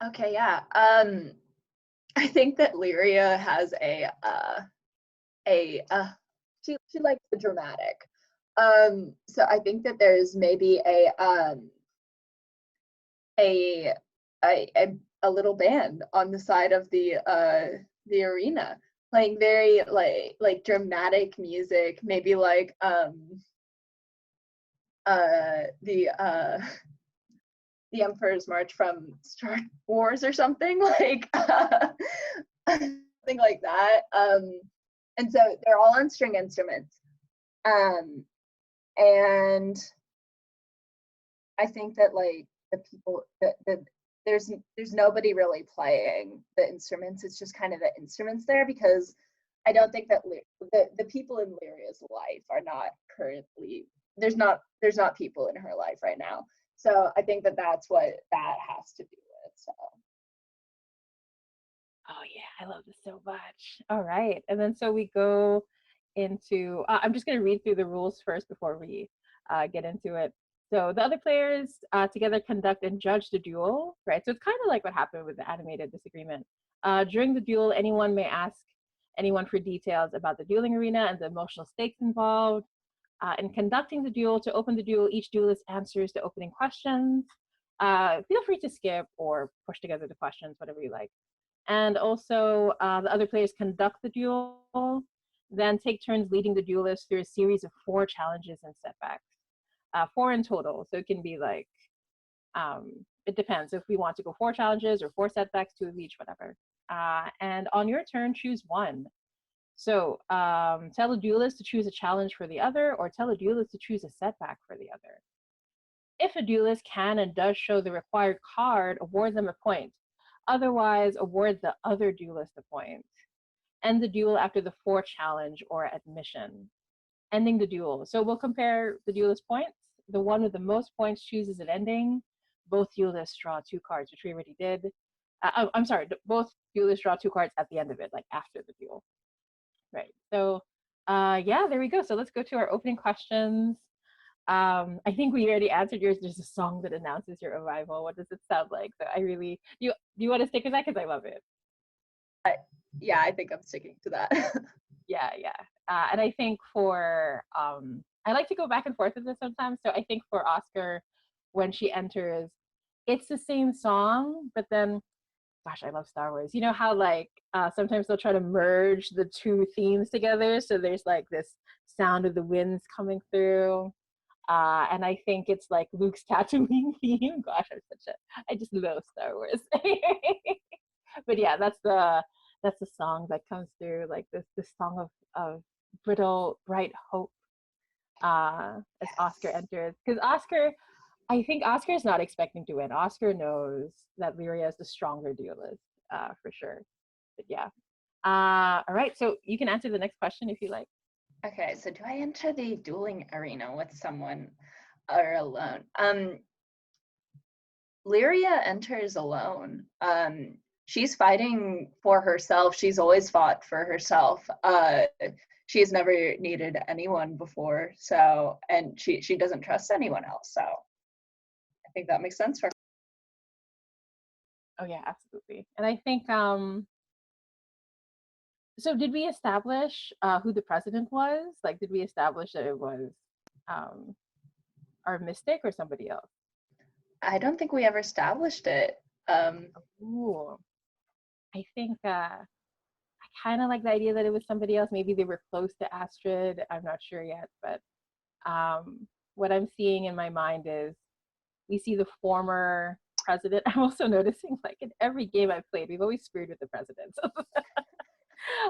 Okay, yeah. I think that Leeria has she likes the dramatic. So I think that there's maybe a little band on the side of the arena playing very like dramatic music, maybe like the Emperor's March from Star Wars or something, like something like that. And so they're all on string instruments. And I think that like the people that there's nobody really playing the instruments. It's just kind of the instruments there, because I don't think that the people in Leeria's life are not currently, there's not people in her life right now. So I think that that's what that has to do with. So. Oh yeah, I love this so much. All right, and then so we go into, I'm just going to read through the rules first before we get into it. So the other players together conduct and judge the duel, right? So it's kind of like what happened with the animated disagreement. During the duel, anyone may ask anyone for details about the dueling arena and the emotional stakes involved. In conducting the duel, to open the duel, each duelist answers the opening questions. Feel free to skip or push together the questions, whatever you like. And also, the other players conduct the duel, then take turns leading the duelist through a series of 4 challenges and setbacks. 4 in total, so it can be like, it depends if we want to go 4 challenges or 4 setbacks, 2 of each, whatever. And on your turn, choose one. So tell a duelist to choose a challenge for the other, or tell a duelist to choose a setback for the other. If a duelist can and does show the required card, award them a point. Otherwise, award the other duelist a point. End the duel after the 4th challenge or admission. Ending the duel. So we'll compare the duelist points. The one with the most points chooses an ending. Both duelists draw 2 cards, which we already did. I'm sorry, both duelists draw 2 cards at the end of it, like after the duel. Right. So yeah, there we go. So let's go to our opening questions. I think we already answered yours. There's a song that announces your arrival. What does it sound like? So I really, do you want to stick with that? Because I love it. Yeah, I think I'm sticking to that. Yeah. And I think for, I like to go back and forth with this sometimes. So I think for Oscar, when she enters, it's the same song, but then, gosh, I love Star Wars. You know how like sometimes they'll try to merge the 2 themes together. So there's like this sound of the winds coming through. And I think it's like Luke's Tatooine theme. Gosh, I just love Star Wars. But yeah, that's the song that comes through, like this song of brittle, bright hope as Oscar enters. Because I think Oscar is not expecting to win. Oscar knows that Leeria is the stronger duelist, for sure. But yeah. All right, so you can answer the next question if you like. Okay, so do I enter the dueling arena with someone or alone? Leeria enters alone. She's fighting for herself. She's always fought for herself. She's never needed anyone before, so, and she doesn't trust anyone else, so I think that makes sense for her. Oh yeah, absolutely. And I think so did we establish who the president was? Like did we establish that it was um our mystic or somebody else? I don't think we ever established it. Um, Ooh. I think I kind of like the idea that it was somebody else. Maybe they were close to Astrid. I'm not sure yet, but what I'm seeing in my mind is we see the former president. I'm also noticing like in every game I've played, we've always screwed with the presidents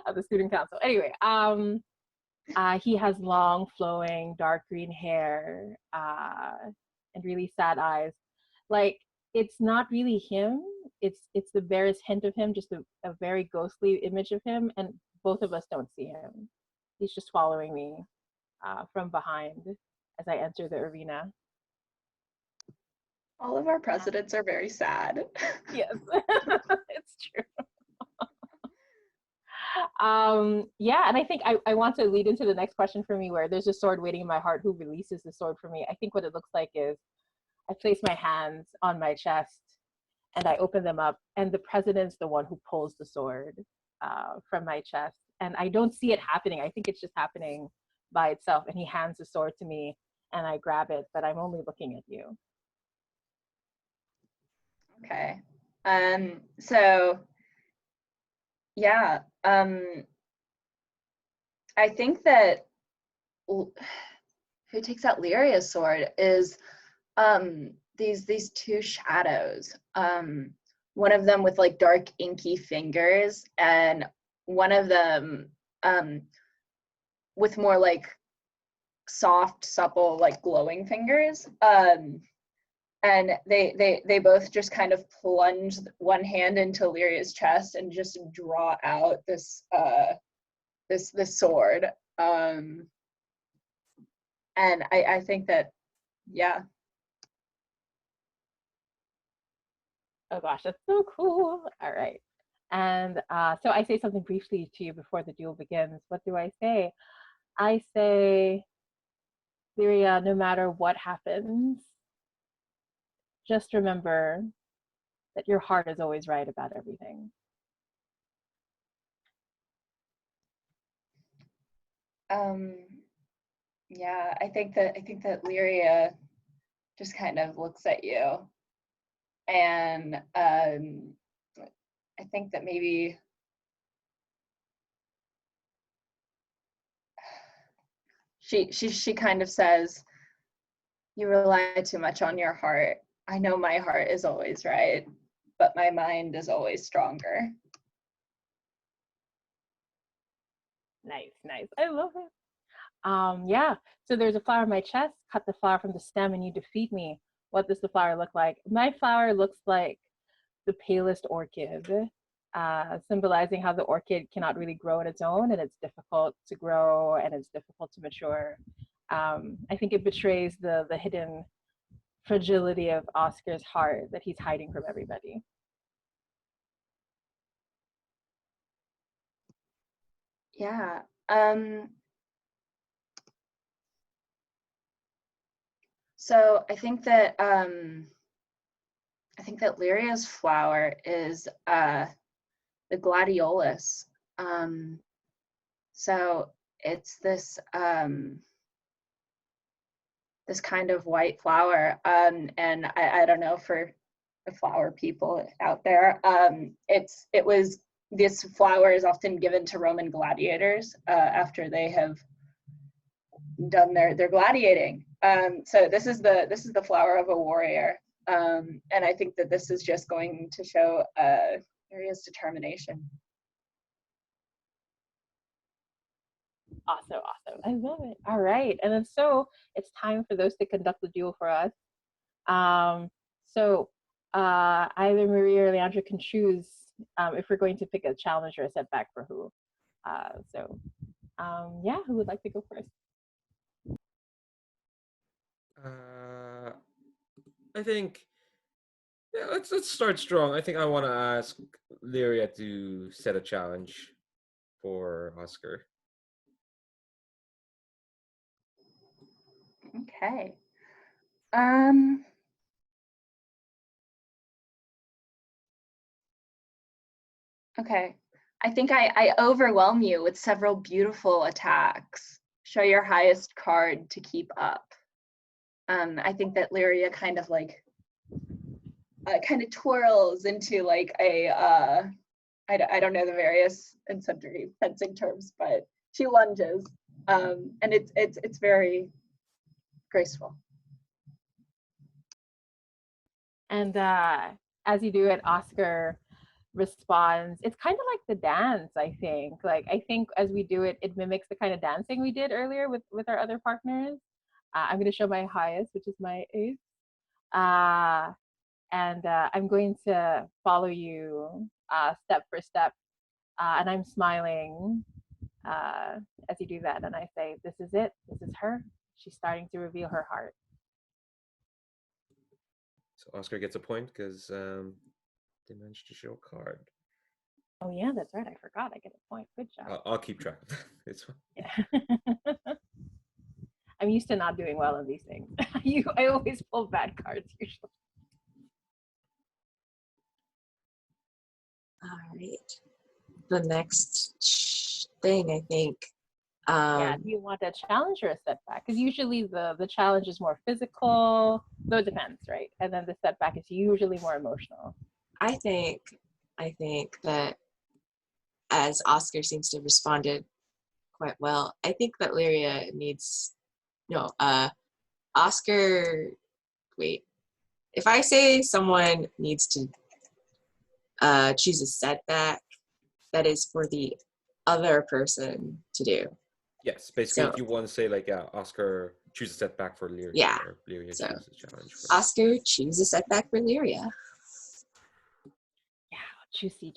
of the student council. Anyway, he has long, flowing, dark green hair and really sad eyes. Like it's not really him. It's the barest hint of him, just a very ghostly image of him, and both of us don't see him. He's just following me from behind as I enter the arena. all of our presidents are very sad. Yes, it's true. Yeah, and I think I want to lead into the next question for me where there's a sword waiting in my heart. Who releases the sword for me? I think what it looks like is I place my hands on my chest and I open them up, and the president's the one who pulls the sword from my chest. And I don't see it happening. I think it's just happening by itself. And he hands the sword to me and I grab it, but I'm only looking at you. Okay. So yeah, I think that who takes out Leeria's sword is these two shadows. One of them with like dark inky fingers, and one of them with more like soft, supple, like glowing fingers. And they both just kind of plunge one hand into Leeria's chest and just draw out this sword. And I think that, yeah. Oh gosh, that's so cool. All right. And so I say something briefly to you before the duel begins. What do I say? I say, Leeria, no matter what happens, just remember that your heart is always right about everything. Um, yeah, I think that Leeria just kind of looks at you, and I think that maybe she kind of says, "You rely too much on your heart. I know my heart is always right, but my mind is always stronger." Nice, nice. I love it. Yeah, so there's a flower in my chest, cut the flower from the stem and you defeat me. What does the flower look like? My flower looks like the palest orchid, symbolizing how the orchid cannot really grow on its own and it's difficult to grow and it's difficult to mature. I think it betrays the hidden fragility of Oscar's heart that he's hiding from everybody. Yeah. So I think that Lyria's flower is the gladiolus. So it's this this kind of white flower, and I don't know for the flower people out there. This flower is often given to Roman gladiators after they have done their gladiating. So this is the flower of a warrior, and I think that this is just going to show Lyria's determination. Awesome, awesome. I love it. All right, and then so it's time for those to conduct the duel for us. So either Maria or Leandra can choose if we're going to pick a challenge or a setback for who. Yeah, who would like to go first? I think yeah, let's start strong. I think I want to ask Leeria to set a challenge for Oscar. Okay. Okay. I think I overwhelm you with several beautiful attacks. Show your highest card to keep up. I think that Leeria kind of like kind of twirls into like a I don't know the various and sundry fencing terms, but she lunges, and it's very graceful. And as you do it, Oscar responds. It's kind of like the dance, I think. Like I think as we do it, it mimics the kind of dancing we did earlier with our other partners. I'm going to show my highest, which is my ace. And I'm going to follow you step for step. And I'm smiling as you do that. And I say, this is it. This is her. She's starting to reveal her heart. So Oscar gets a point because they managed to show a card. Oh, yeah, that's right. I forgot. I get a point. Good job. I'll keep track of that. It's fine. Yeah. I'm used to not doing well in these things. I always pull bad cards usually. All right. The next thing, I think. Yeah, do you want a challenge or a setback? Because usually the challenge is more physical, though it depends, right? And then the setback is usually more emotional. I think that as Oscar seems to have responded quite well, I think that Leeria needs Oscar. Wait, if I say someone needs to choose a setback, that is for the other person to do. Yes, basically, So, if you want to say like, yeah, Oscar choose a setback for Leeria, Yeah. or Leeria So, choose a challenge for Oscar, choose a setback for Leeria. Yeah, juicy.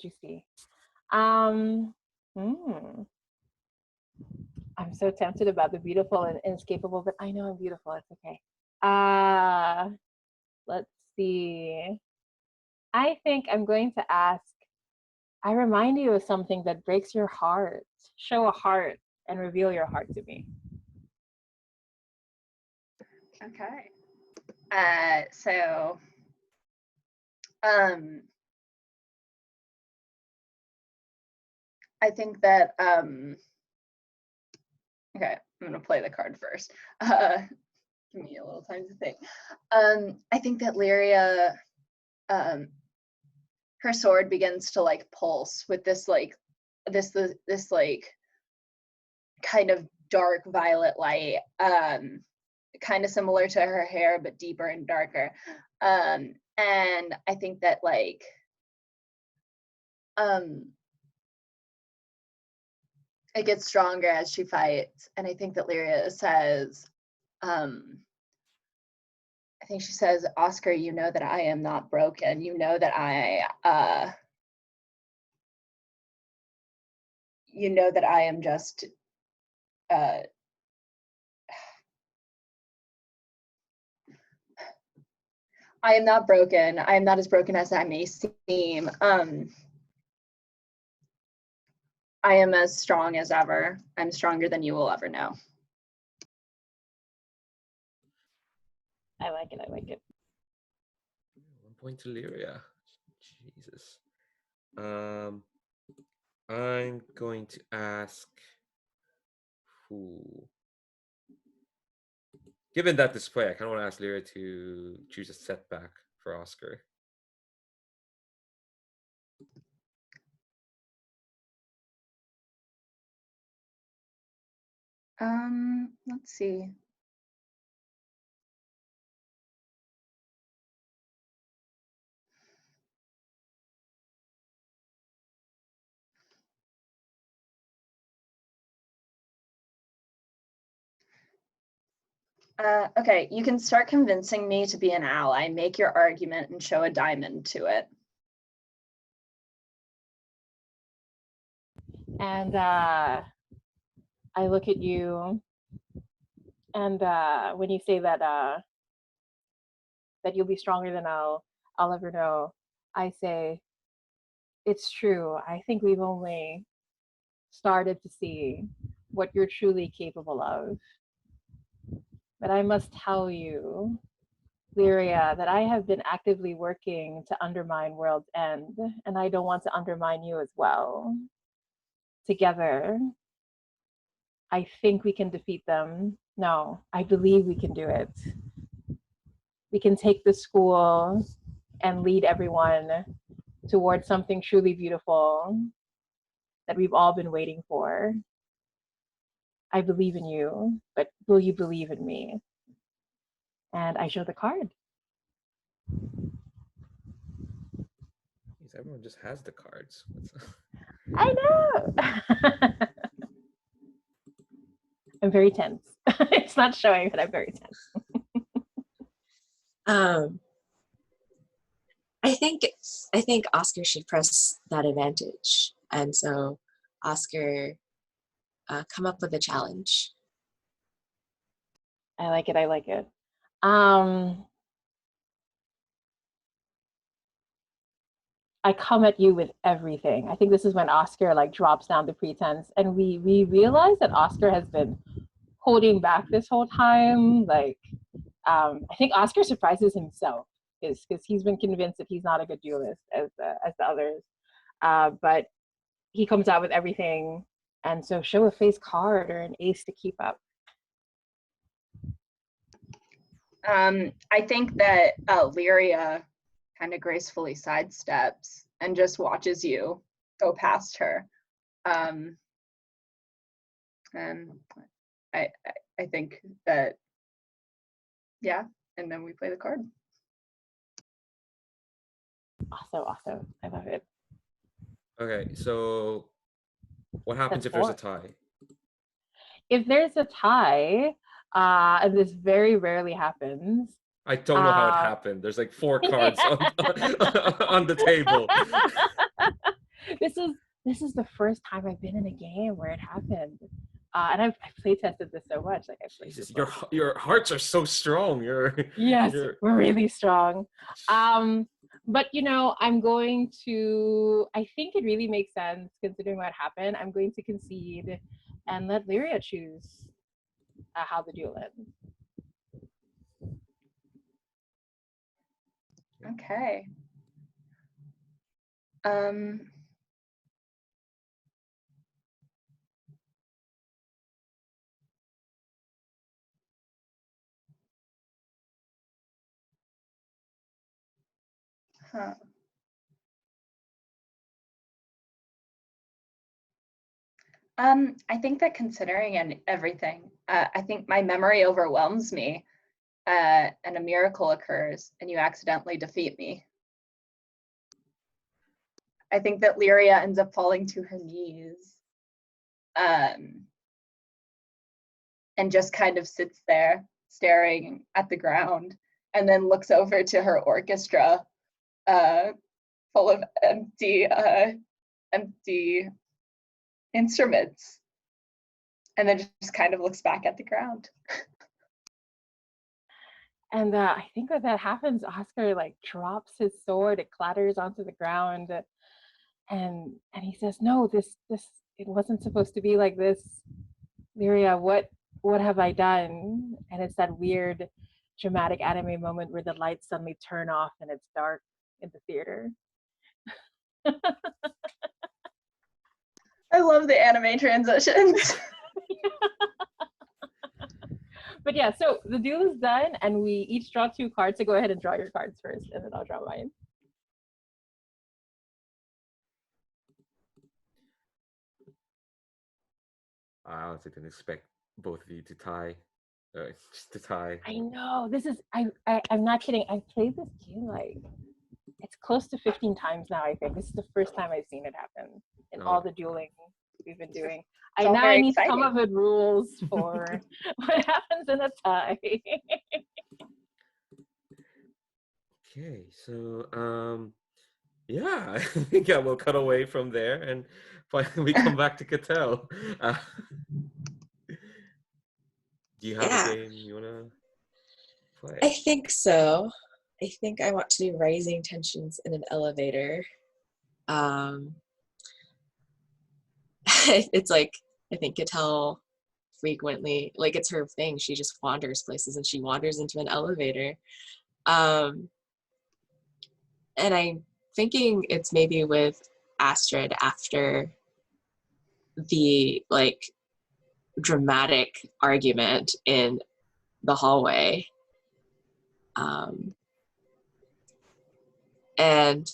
I'm so tempted about the beautiful and inescapable, but I know I'm beautiful. It's okay. Let's see. I think I'm going to ask, I remind you of something that breaks your heart. Show a heart and reveal your heart to me. Okay. So I think that okay, I'm gonna play the card first. Give me a little time to think. I think that Leeria, her sword begins to like pulse with this like this like kind of dark violet light, kind of similar to her hair but deeper and darker. And I think that like it gets stronger as she fights, and I think that Leeria says, I think she says, Oscar, you know that I am not broken. You know that I am just I am not broken. I am not as broken as I may seem. I am as strong as ever. I'm stronger than you will ever know. I like it. 1 point to Leeria. Jesus. I'm going to ask who. Given that display, I kind of want to ask Leeria to choose a setback for Oscar. Let's see. Okay, you can start convincing me to be an ally. Make your argument and show a diamond to it. And I look at you, and when you say that that you'll be stronger than I'll ever know, I say, it's true. I think we've only started to see what you're truly capable of. But I must tell you Leeria, that I have been actively working to undermine World's End, and I don't want to undermine you as well. Together, I think we can defeat them. No, I believe we can do it. We can take the school and lead everyone towards something truly beautiful that we've all been waiting for. I believe in you, but will you believe in me? And I show the card. Jeez, everyone just has the cards. I know. I'm very tense. It's not showing, but I'm very tense. I think Oscar should press that advantage, and so Oscar, come up with a challenge. I like it. I like it. I come at you with everything. I think this is when Oscar like drops down the pretense, and we realize that Oscar has been holding back this whole time. Like, I think Oscar surprises himself because he's been convinced that he's not a good duelist as the others. But he comes out with everything, and so show a face card or an ace to keep up. I think that Leeria kind of gracefully sidesteps and just watches you go past her. And I think that, yeah, and then we play the card. Awesome. I love it. Okay, so what happens if there's a tie? If there's a tie, and this very rarely happens. I don't know how it happened. There's like 4 cards on the table. This is the first time I've been in a game where it happened, and I've play tested this so much. Like Jesus, your hearts are so strong. We're really strong. But I'm going to. I think it really makes sense considering what happened. I'm going to concede and let Leeria choose how the duel ends. Okay. I think that considering everything, I think my memory overwhelms me, and a miracle occurs, and you accidentally defeat me. I think that Leeria ends up falling to her knees, and just kind of sits there staring at the ground, and then looks over to her orchestra, full of empty instruments, and then just kind of looks back at the ground. And I think when that happens, Oscar like drops his sword, it clatters onto the ground, and he says, "No, this it wasn't supposed to be like this. Leeria, what have I done?" And it's that weird dramatic anime moment where the lights suddenly turn off and it's dark in the theater. I love the anime transitions. But yeah, so the duel is done, and we each draw 2 cards. So go ahead and draw your cards first, and then I'll draw mine. I honestly didn't expect both of you to tie. Just to tie. I know. This is I'm not kidding. I've played this game like it's close to 15 times now, I think. This is the first time I've seen it happen in all the dueling we've been doing. I need to come up with rules for what happens in a tie. Okay, so yeah, I think I will cut away from there and finally we come back to Katell. Do you have a game you wanna play? I think so. I think I want to do Rising Tensions in an Elevator. It's like, I think Katell frequently, like it's her thing, she just wanders places and she wanders into an elevator. And I'm thinking it's maybe with Astrid after the like dramatic argument in the hallway. And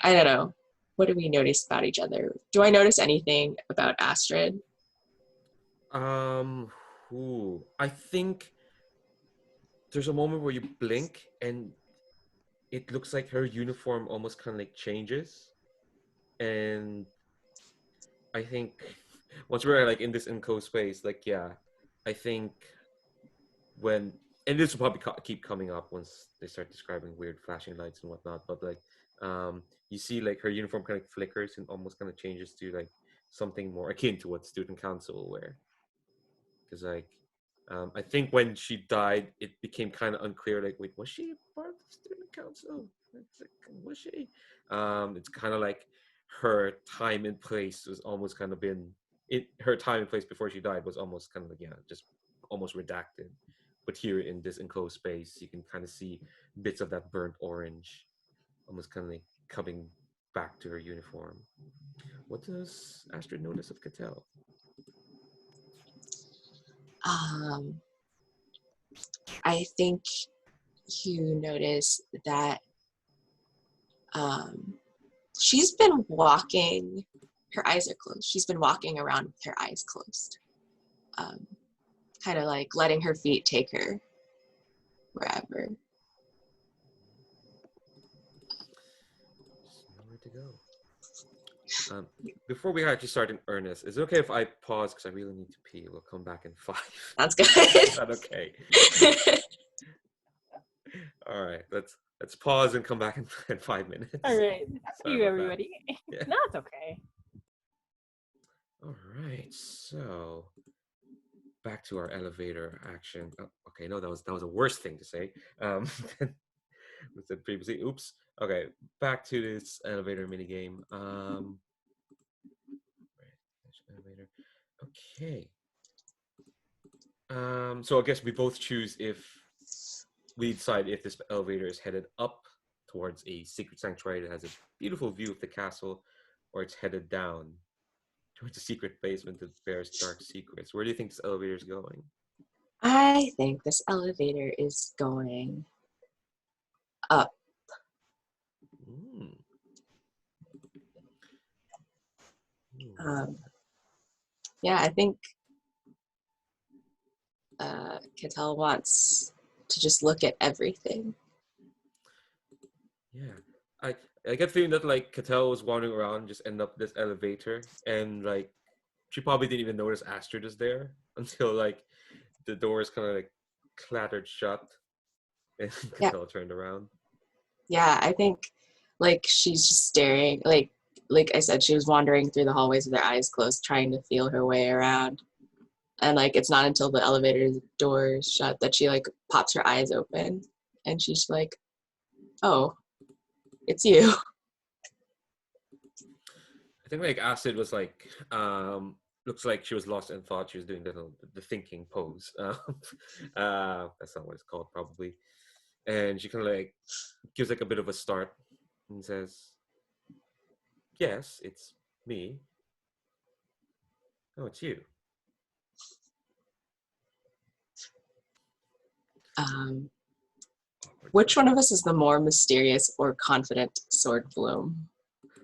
I don't know. What do we notice about each other? Do I notice anything about Astrid? I think there's a moment where you blink and it looks like her uniform almost kind of like changes. And I think once we're like in this enclosed space, like, yeah, I think when, and this will probably keep coming up once they start describing weird flashing lights and whatnot, but like, you see like her uniform kind of flickers and almost kind of changes to like something more akin to what student council will wear. Because like, I think when she died, it became kind of unclear. Like, wait, was she part of the student council? It's like, was she? It's kind of like her time and place was almost kind of been it. Her time and place before she died was almost kind of like, yeah, just almost redacted. But here in this enclosed space, you can kind of see bits of that burnt orange, almost kind of like coming back to her uniform. What does Astrid notice of Katell? I think you notice that she's been walking, her eyes are closed. She's been walking around with her eyes closed, kind of like letting her feet take her wherever. There's nowhere to go. Before we actually start in earnest, is it okay if I pause because I really need to pee? We'll come back in 5. That's good. Is that okay? All right, let's pause and come back in 5 minutes. All right. Sorry See you, about that. everybody. Yeah. No, it's okay. All right, so back to our elevator action. Oh, okay, no, that was a worse thing to say. Than was said previously. Oops. Okay, back to this elevator minigame. Elevator. Okay. So I guess we both choose if we decide if this elevator is headed up towards a secret sanctuary that has a beautiful view of the castle, or it's headed down towards a secret basement that bears dark secrets. Where do you think this elevator is going? I think this elevator is going up. Mm. Yeah, I think Katell wants to just look at everything. Yeah, I get the feeling that like Katell was wandering around, just end up this elevator, and like she probably didn't even notice Astrid is there until like the doors kind of like clattered shut, and Katell turned around. Yeah, I think like she's just staring. Like I said, she was wandering through the hallways with her eyes closed, trying to feel her way around. And like it's not until the elevator doors shut that she like pops her eyes open, and she's like, "Oh, it's you." I think like Astrid was like, looks like she was lost in thought. She was doing the thinking pose. That's not what it's called, probably. And she kind of like gives like a bit of a start and says, "Yes, it's me. Oh, it's you." Which one of us is the more mysterious or confident Sword Bloom?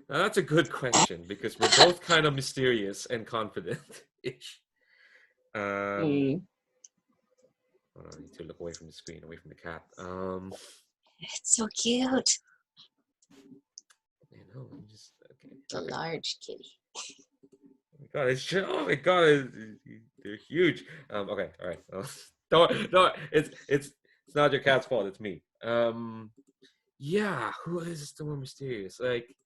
Now, that's a good question because we're both kind of mysterious and confident-ish. Hold on, I need to look away from the screen, away from the cat. It's so cute. You know, I'm just okay. The large kitty. Oh my god, they're huge. Okay, all right. Don't, no, it's not your cat's fault. It's me. Yeah, who is the more mysterious? Like,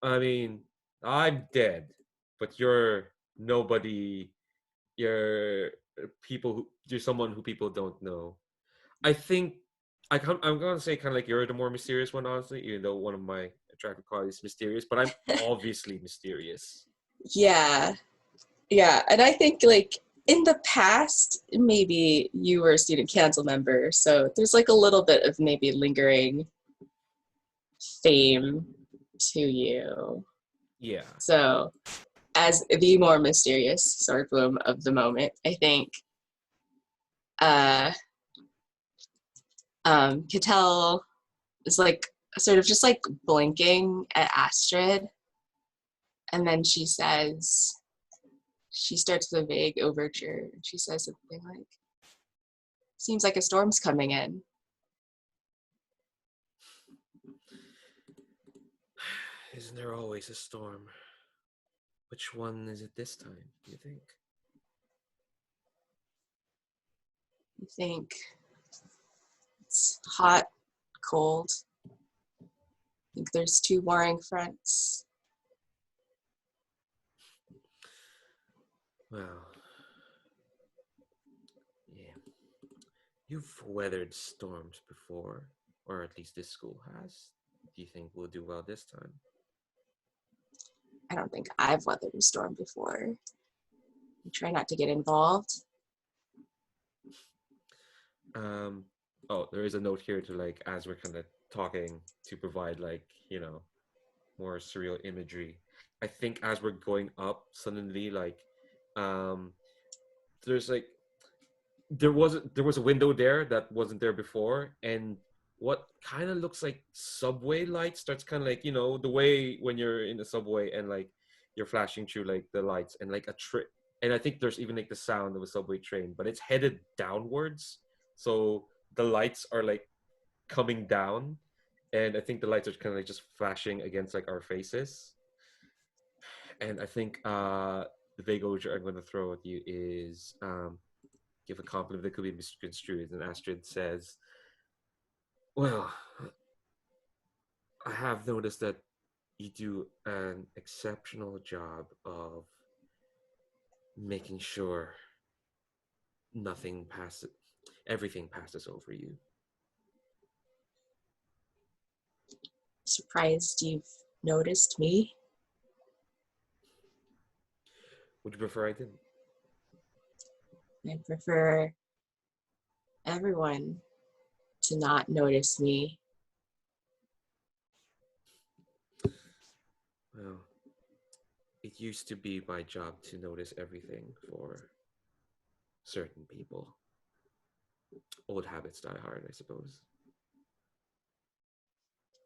I mean, I'm dead, but you're nobody. You're you're someone who people don't know. I think I'm gonna say kind of like you're the more mysterious one, honestly. Even though one of my attractive qualities is mysterious, but I'm obviously mysterious. Yeah, and I think like in the past, maybe you were a student council member, so there's like a little bit of maybe lingering fame to you. Yeah. So, as the more mysterious swordbloom of the moment, I think Katell is like sort of just like blinking at Astrid, and then she says, she starts with a vague overture, and she says something like, "Seems like a storm's coming in." Isn't there always a storm? Which one is it this time, do you think? You think it's hot, cold. I think there's two warring fronts. Well, yeah. You've weathered storms before, or at least this school has. Do you think we'll do well this time? I don't think I've weathered a storm before. I try not to get involved. Oh, there is a note here to like, as we're kind of talking, to provide like, more surreal imagery. I think as we're going up, suddenly like, there's like, there was a window there that wasn't there before, and what kind of looks like subway lights starts kind of like, the way when you're in the subway and like you're flashing through like the lights, and like a trip, and I think there's even like the sound of a subway train, but it's headed downwards, so the lights are like coming down, and I think the lights are kind of like just flashing against like our faces. And I think the vague overture I'm going to throw at you is give a compliment that could be misconstrued. And Astrid says, "Well, I have noticed that you do an exceptional job of making sure everything passes over you." Surprised you've noticed me. Would you prefer I didn't? I prefer everyone to not notice me. Well, it used to be my job to notice everything for certain people. Old habits die hard, I suppose.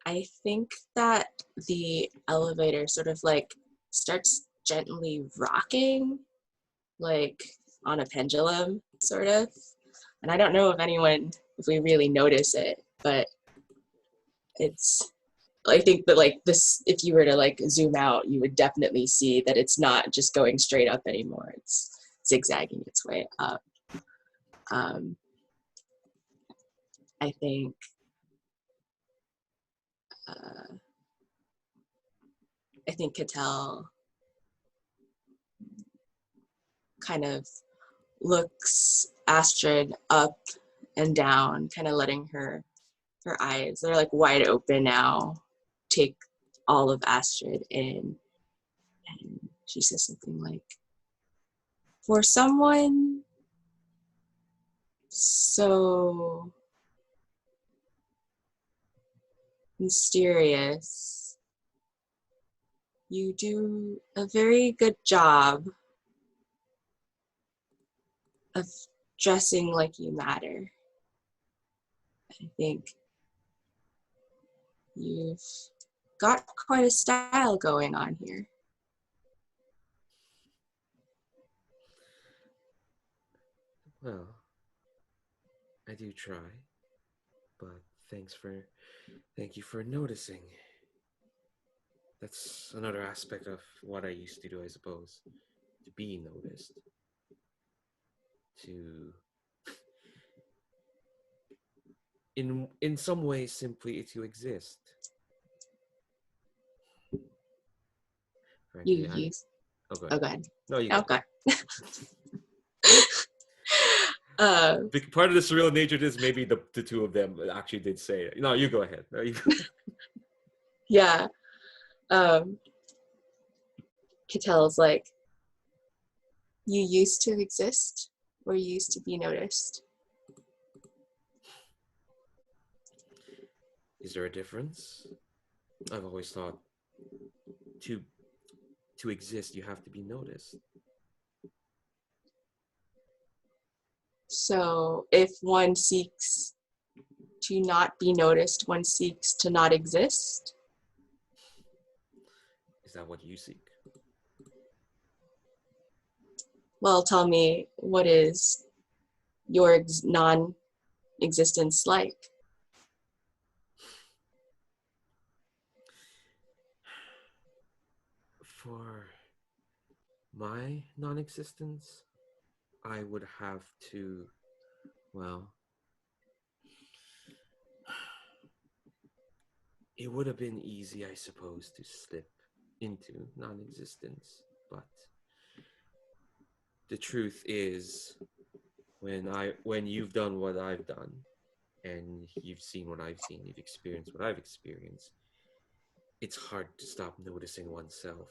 I think that the elevator sort of like starts gently rocking, like on a pendulum, sort of. And I don't know if we really notice it, but I think that like this, if you were to like zoom out, you would definitely see that it's not just going straight up anymore. It's zigzagging its way up. Um, I think Katell kind of looks Astrid up and down, kind of letting her eyes, they're like wide open now, take all of Astrid in. And she says something like, "For someone so mysterious, you do a very good job of dressing like you matter. I think you've got quite a style going on here." Well, I do try, but thank you for noticing. That's another aspect of what I used to do, I suppose. To be noticed. To in some ways simply to exist. Frankly, Oh, go go ahead. ahead. No, you go. Okay. Part of the surreal nature is maybe the two of them actually did say it. No, you go ahead. No, you go. Yeah. Katell's like, You used to exist, or you used to be noticed? Is there a difference? I've always thought to exist, you have to be noticed. So if one seeks to not be noticed, one seeks to not exist? Is that what you seek? Well, tell me, what is your non-existence like? For my non-existence, I would have to, well, it would have been easy, I suppose, to slip into non-existence, but the truth is, when you've done what I've done, and you've seen what I've seen, you've experienced what I've experienced, it's hard to stop noticing oneself.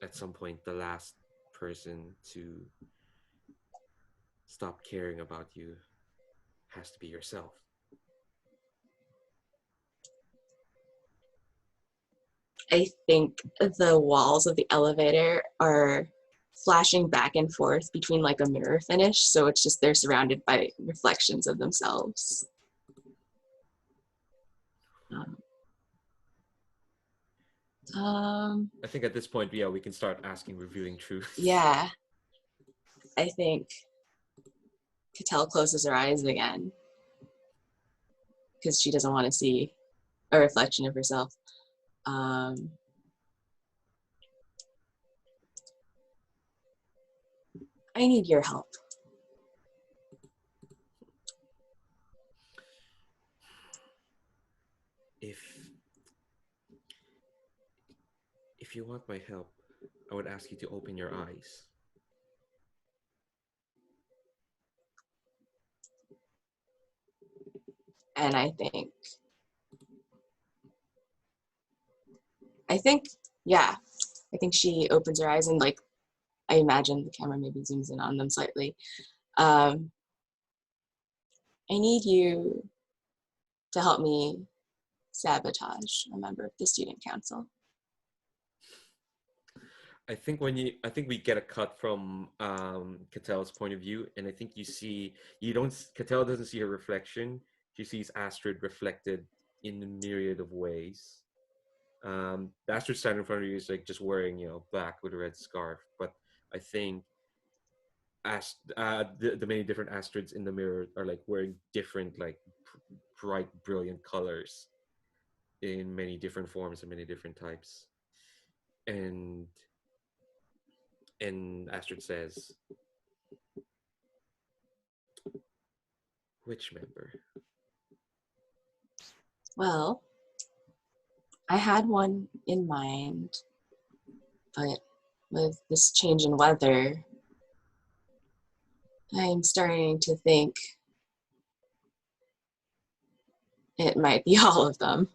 At some point, the last person to stop caring about you has to be yourself. I think the walls of the elevator are flashing back and forth between like a mirror finish, so it's just they're surrounded by reflections of themselves. I think at this point, yeah, we can start asking revealing truths. Yeah, I think Katell closes her eyes again because she doesn't want to see a reflection of herself. I need your help. If you want my help, I would ask you to open your eyes. And I think, yeah, I think she opens her eyes and like, I imagine the camera maybe zooms in on them slightly. I need you to help me sabotage a member of the student council. I think we get a cut from Katell's point of view, and I think Katell doesn't see her reflection. She sees Astrid reflected in a myriad of ways. The Astrid standing in front of you is like just wearing, black with a red scarf, but I think the many different Astrids in the mirror are like wearing different, like bright, brilliant colors in many different forms and many different types. And Astrid says, "Which member?" Well, I had one in mind, but with this change in weather, I'm starting to think it might be all of them.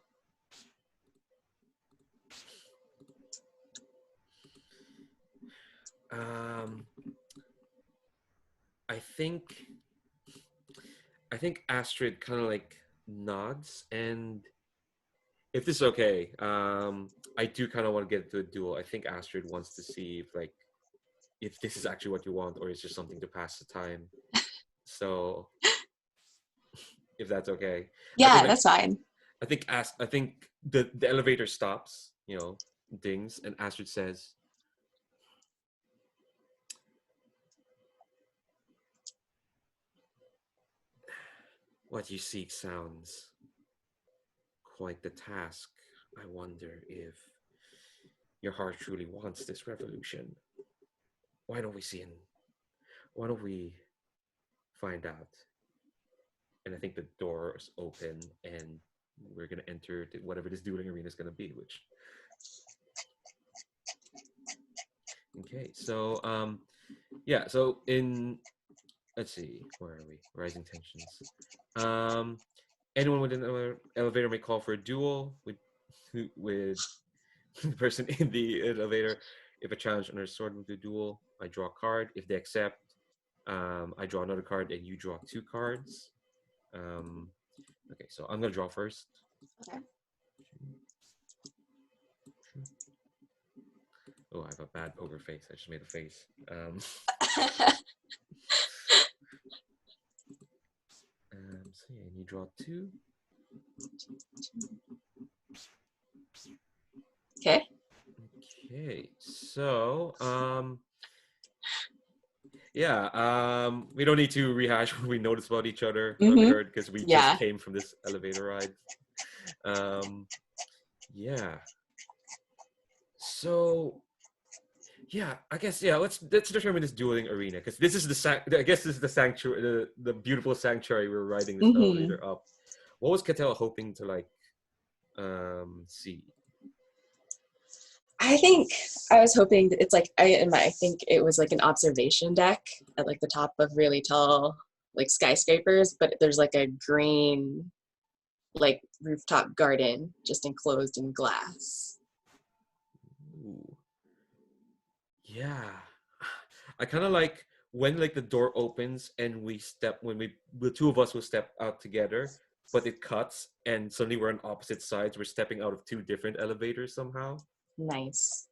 I think Astrid kind of like nods, and if this is okay, I do kind of want to get into a duel. I think Astrid wants to see if this is actually what you want, or it's just something to pass the time. So, if that's okay, Yeah, that's fine. I think the elevator stops, dings, and Astrid says, "What you seek sounds quite the task. I wonder if your heart truly wants this revolution. Why don't we find out?" And I think the doors open, and we're gonna enter whatever this dueling arena is gonna be. Okay, so yeah. So let's see, where are we? Rising tensions. Anyone with an elevator may call for a duel with the person in the elevator. If a challenge under sword move to duel, I draw a card. If they accept, I draw another card, and you draw 2 cards. Okay, so I'm gonna draw first. Okay. Oh, I have a bad poker face. I just made a face. So yeah, and you draw 2. Okay. Okay, so we don't need to rehash what we noticed about each other, what we heard, because we Yeah. just came from this elevator ride. Yeah. So yeah, I guess let's determine this dueling arena, because this is I guess this is the sanctuary, the beautiful sanctuary we're riding this elevator up. What was Katell hoping to like see? I think I was hoping that it's like I think it was like an observation deck at like the top of really tall like skyscrapers, but there's like a green like rooftop garden just enclosed in glass. Ooh. Yeah, I kind of like when like the door opens and the 2 of us will step out together, but it cuts and suddenly we're on opposite sides. We're stepping out of 2 different elevators somehow. Nice.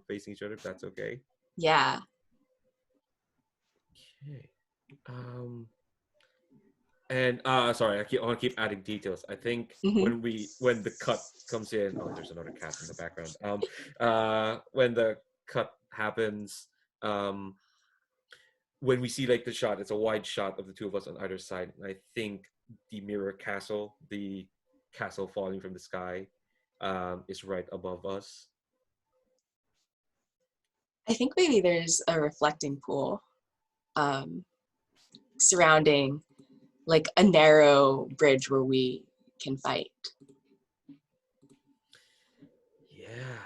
Facing each other, if that's okay. Yeah. Okay. And sorry, I want to keep adding details. I think when the cut comes in, oh, there's another cat in the background. When the cut happens, when we see like the shot, it's a wide shot of the 2 of us on either side. And I think the mirror castle, the castle falling from the sky, is right above us. I think maybe there's a reflecting pool surrounding like a narrow bridge where we can fight. Yeah.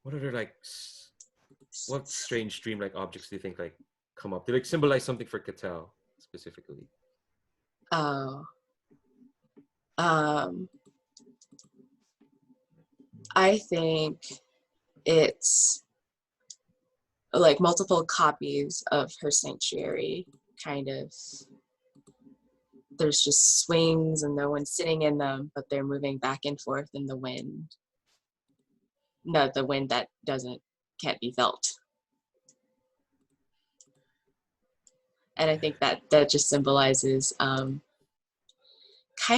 What other like what strange dream-like objects do you think like come up? They like symbolize something for Katell specifically. Oh. I think it's like multiple copies of her sanctuary, kind of. There's just swings and no one's sitting in them, but they're moving back and forth in the wind. No, the wind that can't be felt. And I think that just symbolizes kind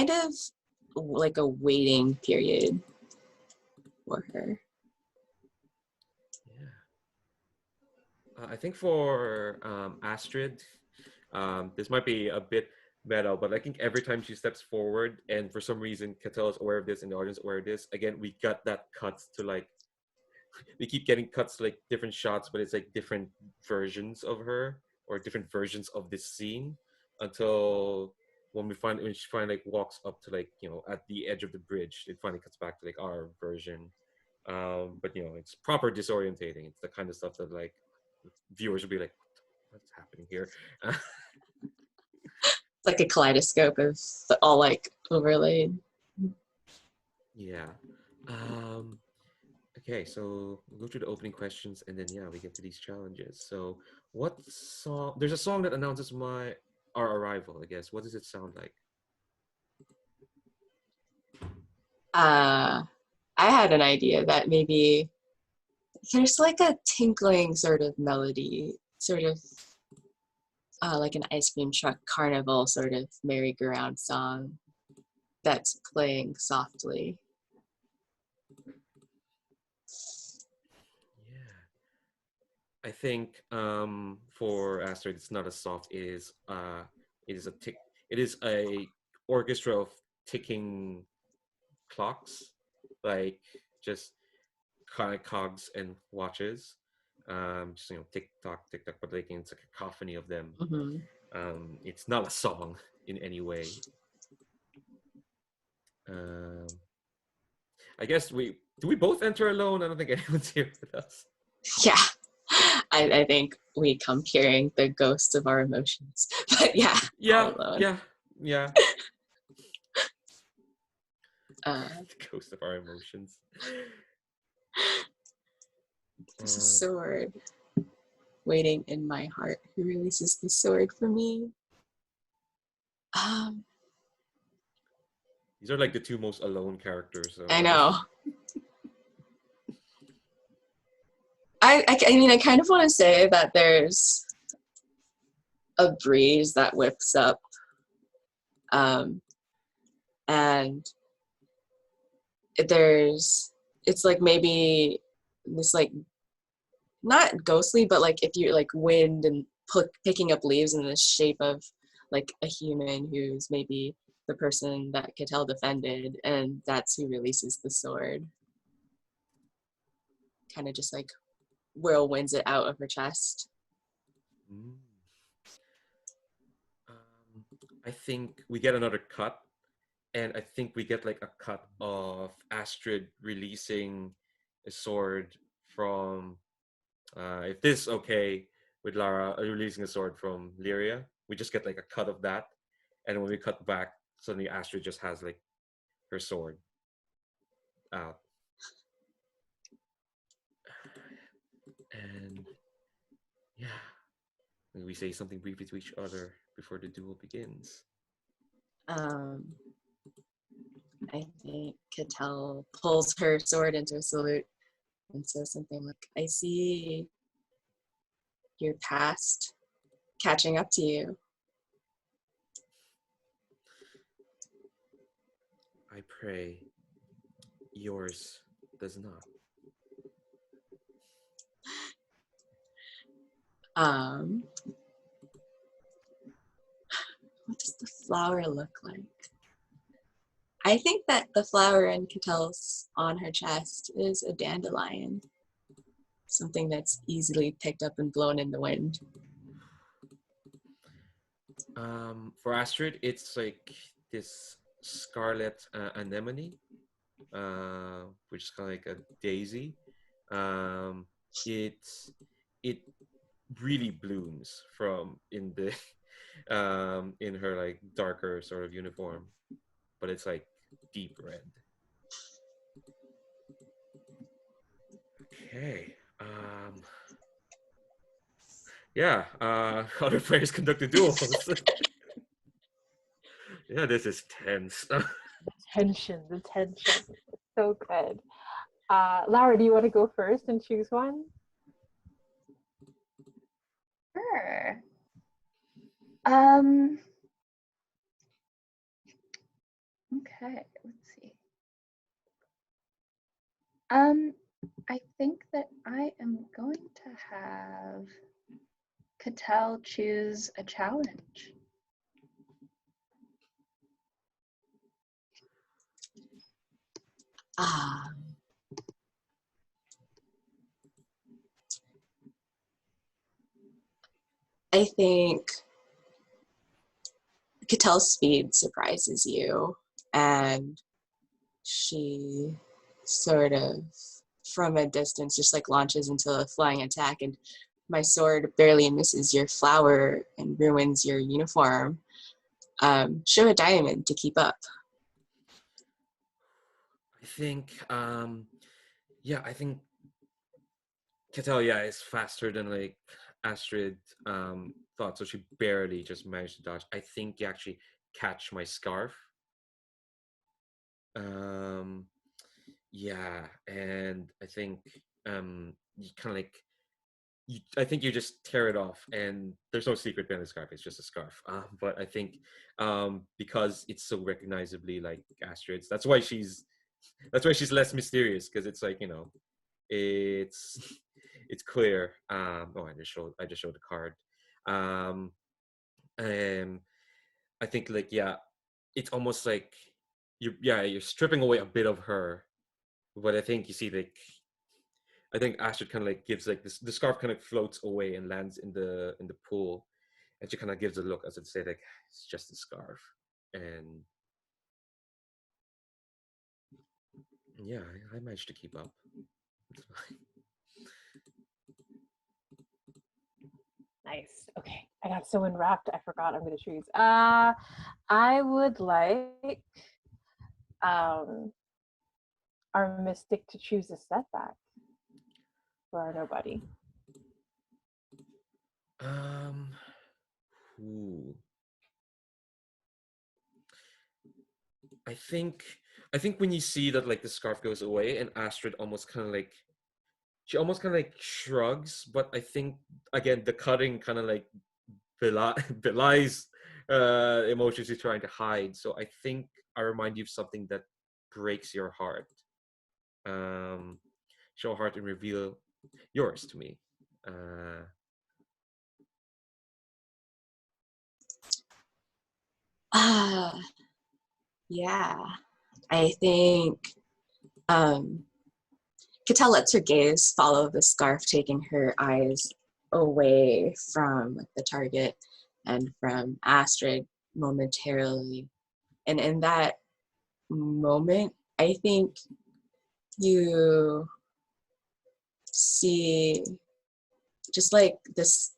of like a waiting period for her. Yeah. I think for Astrid, this might be a bit meta, but I think every time she steps forward, and for some reason Katell is aware of this and the audience is aware of this, again, we got that cuts to like, we keep getting cuts to like different shots, but it's like different versions of her or different versions of this scene until when she finally like walks up to like, at the edge of the bridge, it finally cuts back to like our version. But it's proper disorientating. It's the kind of stuff that like viewers will be like, what's happening here? It's like a kaleidoscope of all like overlaid. Yeah. Okay, so we'll go through the opening questions and then we get to these challenges. So what song, there's a song that announces our arrival, I guess. What does it sound like? I had an idea that maybe there's like a tinkling sort of melody, sort of like an ice cream truck carnival sort of merry-go-round song that's playing softly. I think for Astrid, it's not as soft. It is a orchestra of ticking clocks, like just kind of cogs and watches. Just tick tock, but like it's a cacophony of them. It's not a song in any way. I guess we both enter alone? I don't think anyone's here with us. Yeah. I think we come carrying the ghosts of our emotions. But yeah. The ghost of our emotions. There's a Um, sword waiting in my heart. Who releases the sword for me? Um, these are like the two most alone characters. I So know. I mean, I kind of want to say that there's a breeze that whips up, and it's like maybe this like not ghostly, but like if you're like wind and picking up leaves in the shape of like a human who's maybe the person that Katell defended, and that's who releases the sword. Kind of just like whirlwinds it out of her chest. mm, I think we get another cut, and I think we get like a cut of Astrid releasing a sword from. If this is okay with Lara releasing a sword from Leeria, we just get like a cut of that, and when we cut back, suddenly Astrid just has like her sword out, and yeah, we say something briefly to each other before the duel begins. Um, I think Katell pulls her sword into a salute and says something like, I see your past catching up to you. I pray yours does not. What does the flower look like? I think that the flower in Katell's on her chest is a dandelion, something that's easily picked up and blown in the wind. For Astrid, it's like this scarlet anemone, which is kind of like a daisy. Um, it's it really blooms from in the in her like darker sort of uniform, but it's like deep red. Okay. Yeah. Other players conducted duels. Yeah, this is tense. The tension. It's so good. Laura, do you want to go first and choose one? Sure. Okay, let's see. I think that I am going to have Katell choose a challenge. I think Katell's speed surprises you, and she sort of, from a distance, just like launches into a flying attack, and my sword barely misses your flower and ruins your uniform. Show a diamond to keep up. I think, yeah, I think Katell, yeah, is faster than like Astrid thought, so she barely just managed to dodge. I think you actually catch my scarf. Um, yeah, and I think you kind of like I think you just tear it off, and there's no secret behind the scarf. It's just a scarf. But I think because it's so recognizably like Astrid's, that's why she's less mysterious, because it's like, it's it's clear. Oh, I just showed the card. Um, and I think like, yeah, it's almost like you're stripping away a bit of her, but I think you see like I think Astrid kind of like gives like this, the scarf kind of floats away and lands in the pool, and she kind of gives a look as it say like it's just a scarf, and yeah, I managed to keep up. It's fine. Nice. Okay. I got so enwrapped, I forgot I'm going to choose. I would like um, our mystic to choose a setback. for our nobody? Ooh. I think I think when you see that like the scarf goes away and Astrid almost kind of like she almost kind of like shrugs, but I think again the cutting kind of like belies emotions you're trying to hide. So I think I remind you of something that breaks your heart. Um, Show a heart and reveal yours to me. Uh, Ah, yeah. I think um, Katell lets her gaze follow the scarf, taking her eyes away from the target and from Astrid momentarily. And in that moment, I think you see just like this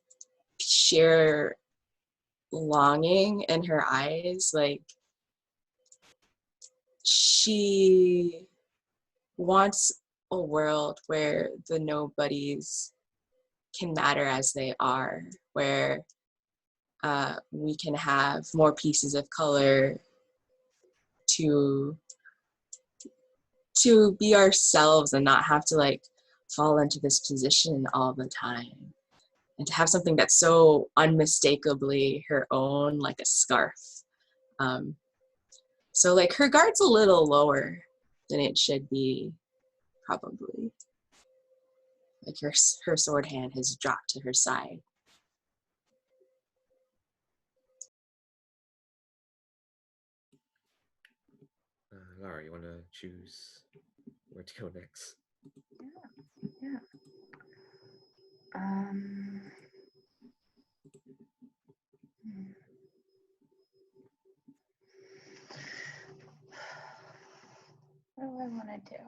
sheer longing in her eyes. Like she wants a world where the nobodies can matter as they are, where we can have more pieces of color to be ourselves and not have to like fall into this position all the time, and to have something that's so unmistakably her own, like a scarf. um, so like her guard's a little lower than it should be, probably. Like her sword hand has dropped to her side. Lara, you want to choose where to go next? Yeah. Um, hmm. What do I want to do?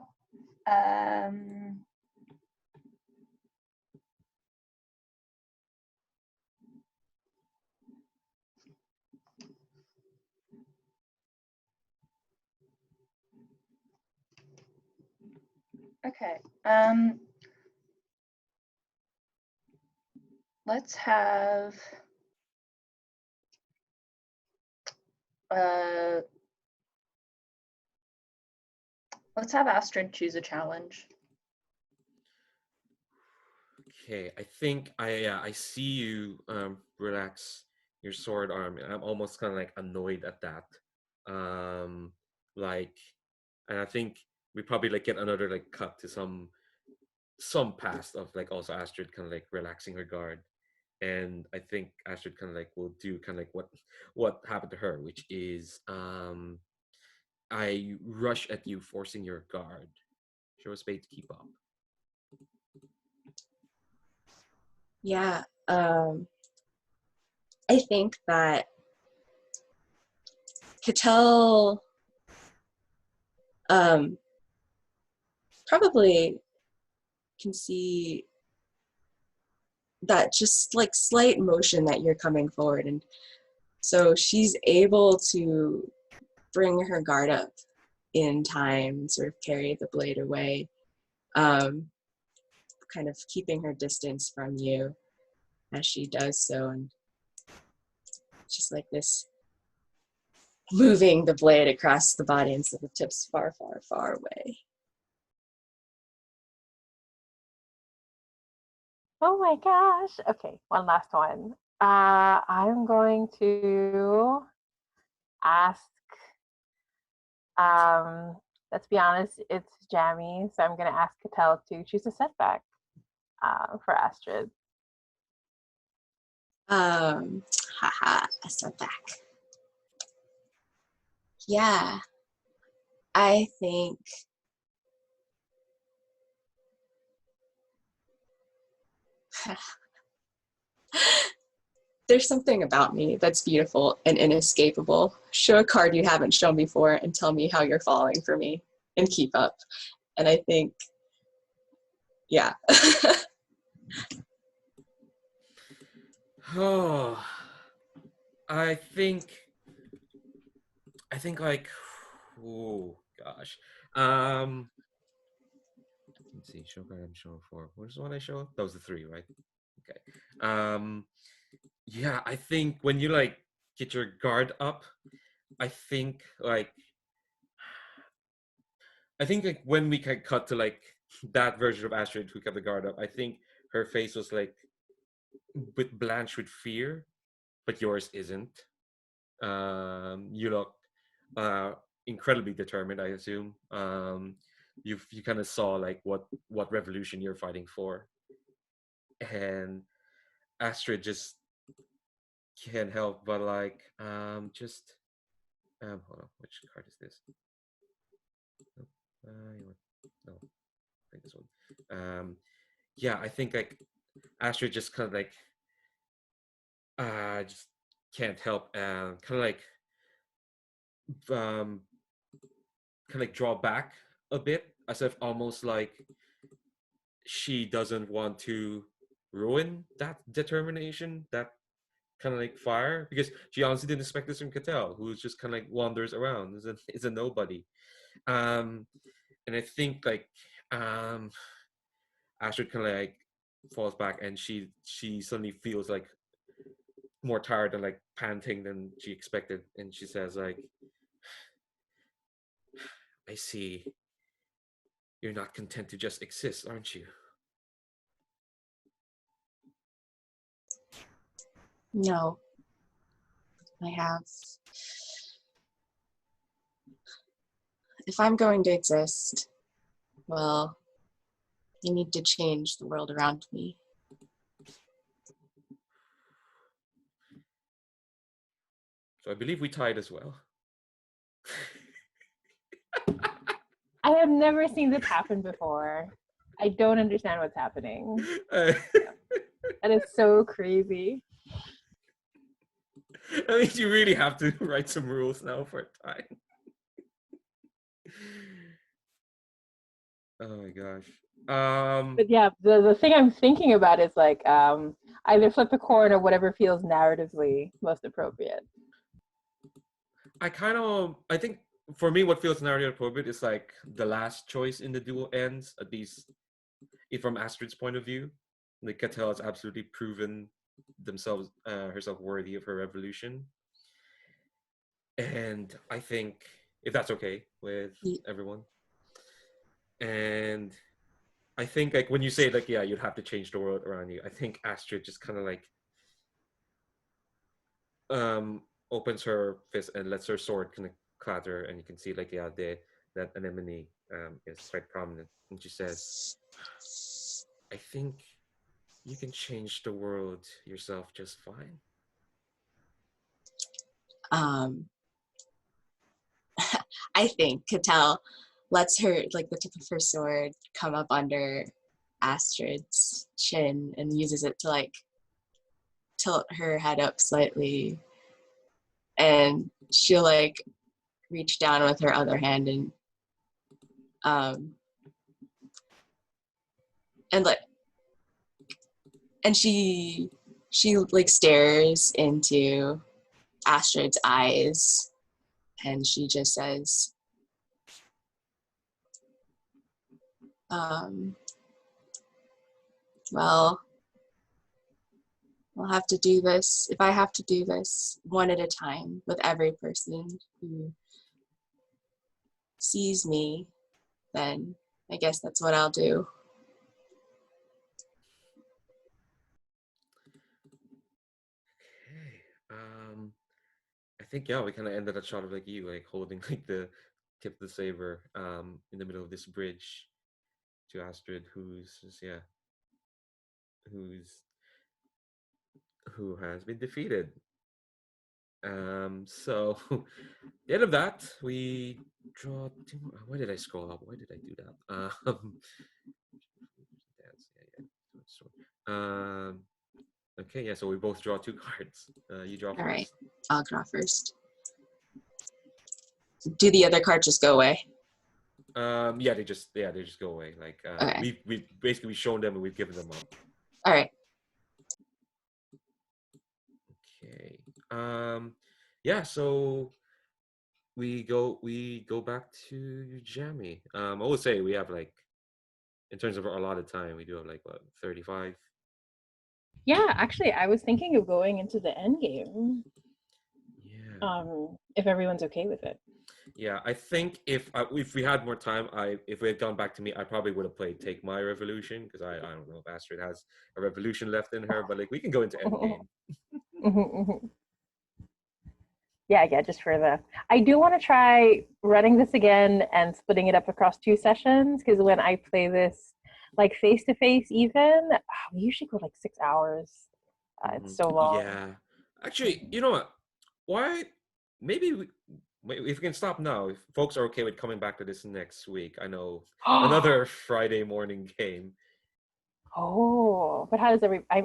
Okay. Let's have uh, let's have Astrid choose a challenge. Okay, I think I see you relax your sword arm, and I'm almost kind of like annoyed at that. Um, like, and I think we probably like get another like cut to some past of like also Astrid kind of like relaxing her guard, and I think Astrid kind of like will do kind of like what happened to her, which is I rush at you, forcing your guard. Show a spade to keep up. Yeah, I think that Cattell probably can see that just like slight motion that you're coming forward, and so she's able to bring her guard up in time, sort of carry the blade away, um, kind of keeping her distance from you as she does so, and just like this, moving the blade across the body until the tip's far, far, far away. Oh my gosh. Okay, one last one. I'm going to ask, um, let's be honest, it's Jammy, so I'm going to ask Katell to choose a setback for Astrid. Haha, a setback. Yeah, I think there's something about me that's beautiful and inescapable. Show a card you haven't shown before and tell me how you're falling for me, and keep up. And I think, yeah. Oh, I think I think like oh gosh. Um let's see. Show card I'm showing for. What is the one I showed? That was the 3, right? Okay. Yeah, I think when you like get your guard up, I think like when we can cut to like that version of Astrid who kept the guard up, I think her face was like with blanched with fear, but yours isn't. You look uh, incredibly determined, I assume. You kind of saw like what revolution you're fighting for, and Astrid just can't help but like just hold on, which card is this? You want, no, I think this one. Yeah, I think like Astrid just kind of like just can't help kind of like um kind of like draw back a bit, as if almost like she doesn't want to ruin that determination, that kind of like fire, because she honestly didn't expect this from Katell, who's just kind of like wanders around, is a nobody. Um, and I think like um, Astrid kind of like falls back, and she suddenly feels like more tired and like panting than she expected, and she says like, "I see. You're not content to just exist, aren't you?" No, I have. If I'm going to exist, well, I need to change the world around me. So I believe we tied as well. I have never seen this happen before. I don't understand what's happening. That is so crazy. I mean, you really have to write some rules now for time. Oh my gosh. But yeah, the thing I'm thinking about is like either flip a coin or whatever feels narratively most appropriate. I think for me, what feels narrative appropriate is like the last choice in the duel ends, at least if from Astrid's point of view. Like Katell has absolutely proven herself worthy of her revolution. And I think if that's okay with everyone. And I think like when you say like, yeah, you'd have to change the world around you, I think Astrid just kind of like opens her fist and lets her sword kind of clatter, and you can see like, yeah, that anemone is quite prominent, and she says, "I think you can change the world yourself just fine." Um, I think Katell lets her, like the tip of her sword, come up under Astrid's chin and uses it to like tilt her head up slightly, and she'll like reach down with her other hand um and like and she like stares into Astrid's eyes, and she just says, well, I'll have to do this. If I have to do this one at a time with every person who sees me, then I guess that's what I'll do. Okay. I think yeah, we kind of ended a shot of like you like holding like the tip of the saber in the middle of this bridge to Astrid, who's just, yeah, who's who has been defeated. So the end of that, we draw two more. Why did I scroll up? Why did I do that? Um, okay, yeah. So we both draw 2 cards. You draw All right, first. I'll draw first. Do the other cards just go away? Yeah, they just go away. Like Okay. we've basically shown them and we've given them up. All right. Okay. Yeah. So we go back to Jamie. I would say we have like in terms of our allotted time, we do have like what 35. Yeah, actually, I was thinking of going into the end game. Yeah. If everyone's okay with it. Yeah, I think if we had more time, if we had gone back to me, I probably would have played Take My Revolution because I don't know if Astrid has a revolution left in her, but like we can go into Endgame. Yeah, just for the. I do want to try running this again and splitting it up across 2 sessions because when I play this, like face to face, even we usually go like 6 hours. It's so long. Yeah, actually, you know what? Why? Maybe if we can stop now, if folks are okay with coming back to this next week. I know another Friday morning game. Oh, but how does I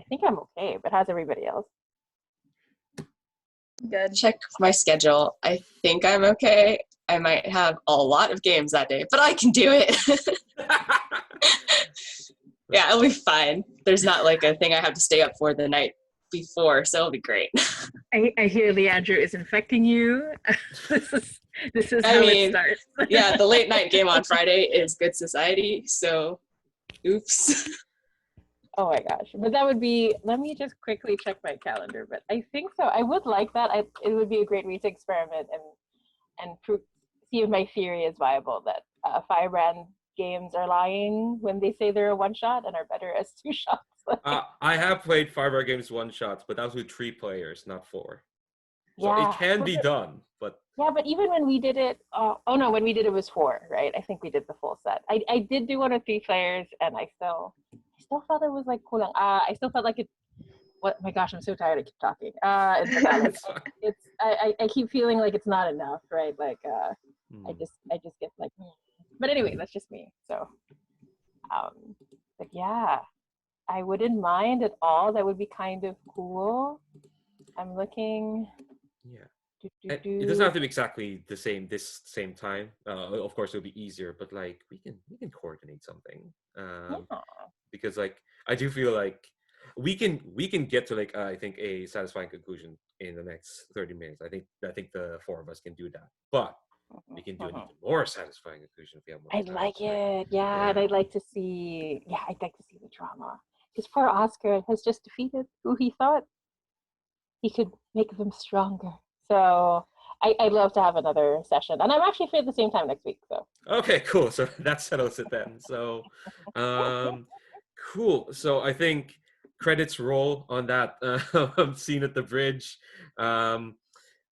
think I'm okay, but how's everybody else? Good. Check my schedule. I think I'm okay. I might have a lot of games that day, but I can do it. Yeah, it'll be fine. There's not like a thing I have to stay up for the night before, so it'll be great. I hear Leandro is infecting you. this is I how mean, it starts. Yeah, the late night game on Friday is Good Society, so oops. Oh my gosh. But that would be, let me just quickly check my calendar. But I think so. I would like that. It would be a great way to experiment and prove, see if my theory is viable that Firebrand games are lying when they say they're a one shot and are better as 2 shots. I have played Firebar games one shots, but that was with 3 players, not 4. So it Yeah. can be done, but Yeah, but even when we did it, oh no, when we did it was 4, right? I think we did the full set. I did do one of 3 players, and I still felt it was like cool. I still felt like it. What? My gosh, I'm so tired. I keep talking. It's valid. it's fine. It's I keep feeling like it's not enough, right? Like I Hmm. just get like, but anyway, that's just me. So, but yeah, I wouldn't mind at all. That would be kind of cool. I'm looking. Yeah. Do, do, It doesn't do. have to be exactly this same time. Of course, it'll be easier, but like we can coordinate something. Yeah. Because like I do feel like we can get to like I think a satisfying conclusion in the next 30 minutes. I think the 4 of us can do that, but we can do an even more satisfying conclusion if we have more I'd time, like right? it. Yeah, and Yeah. I'd like to see. Yeah, I'd like to see the drama. Because poor Oscar has just defeated who he thought he could make them stronger. So I'd love to have another session, and I'm actually free at the same time next week. So Okay, cool. So that settles it then. So, um, cool. So I think credits roll on that scene at the bridge. Um,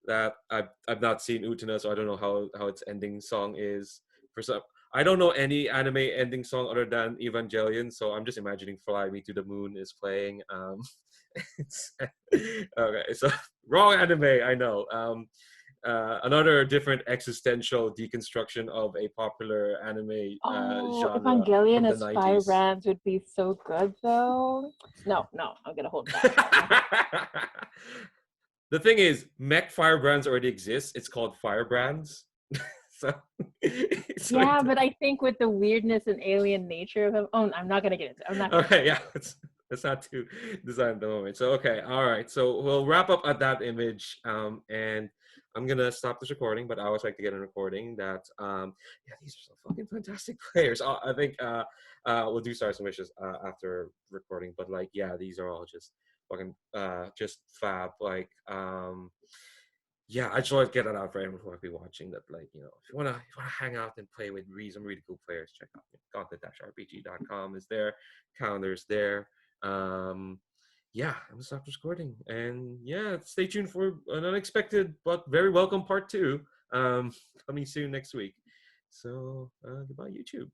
that I've not seen Utena, so I don't know how its ending song is. For some, I don't know any anime ending song other than Evangelion, so I'm just imagining "Fly Me to the Moon" is playing. It's, okay, so wrong anime. I know. Another different existential deconstruction of a popular anime oh, genre Evangelion from the as 90s. Firebrands would be so good, though. No, I'm gonna hold back. I'm gonna The thing is, mech firebrands already exists. It's called firebrands. so, so Yeah, but I think with the weirdness and alien nature of him. Oh, I'm not gonna get into. I'm not gonna. okay, yeah, it's not too designed at the moment. So okay, all right. So we'll wrap up at that image. And I'm gonna stop this recording, but I always like to get a recording that yeah, these are some fucking fantastic players. I think we'll do stars and wishes after recording, but like yeah, these are all just fucking just fab. Like yeah, I just want to get that out for everyone who might be watching. That like if you wanna hang out and play with some really cool players, check out gauntlet-rpg.com is there, calendar's there. Yeah, I'm gonna stop recording, and yeah, stay tuned for an unexpected but very welcome part 2 coming soon next week. So goodbye, YouTube.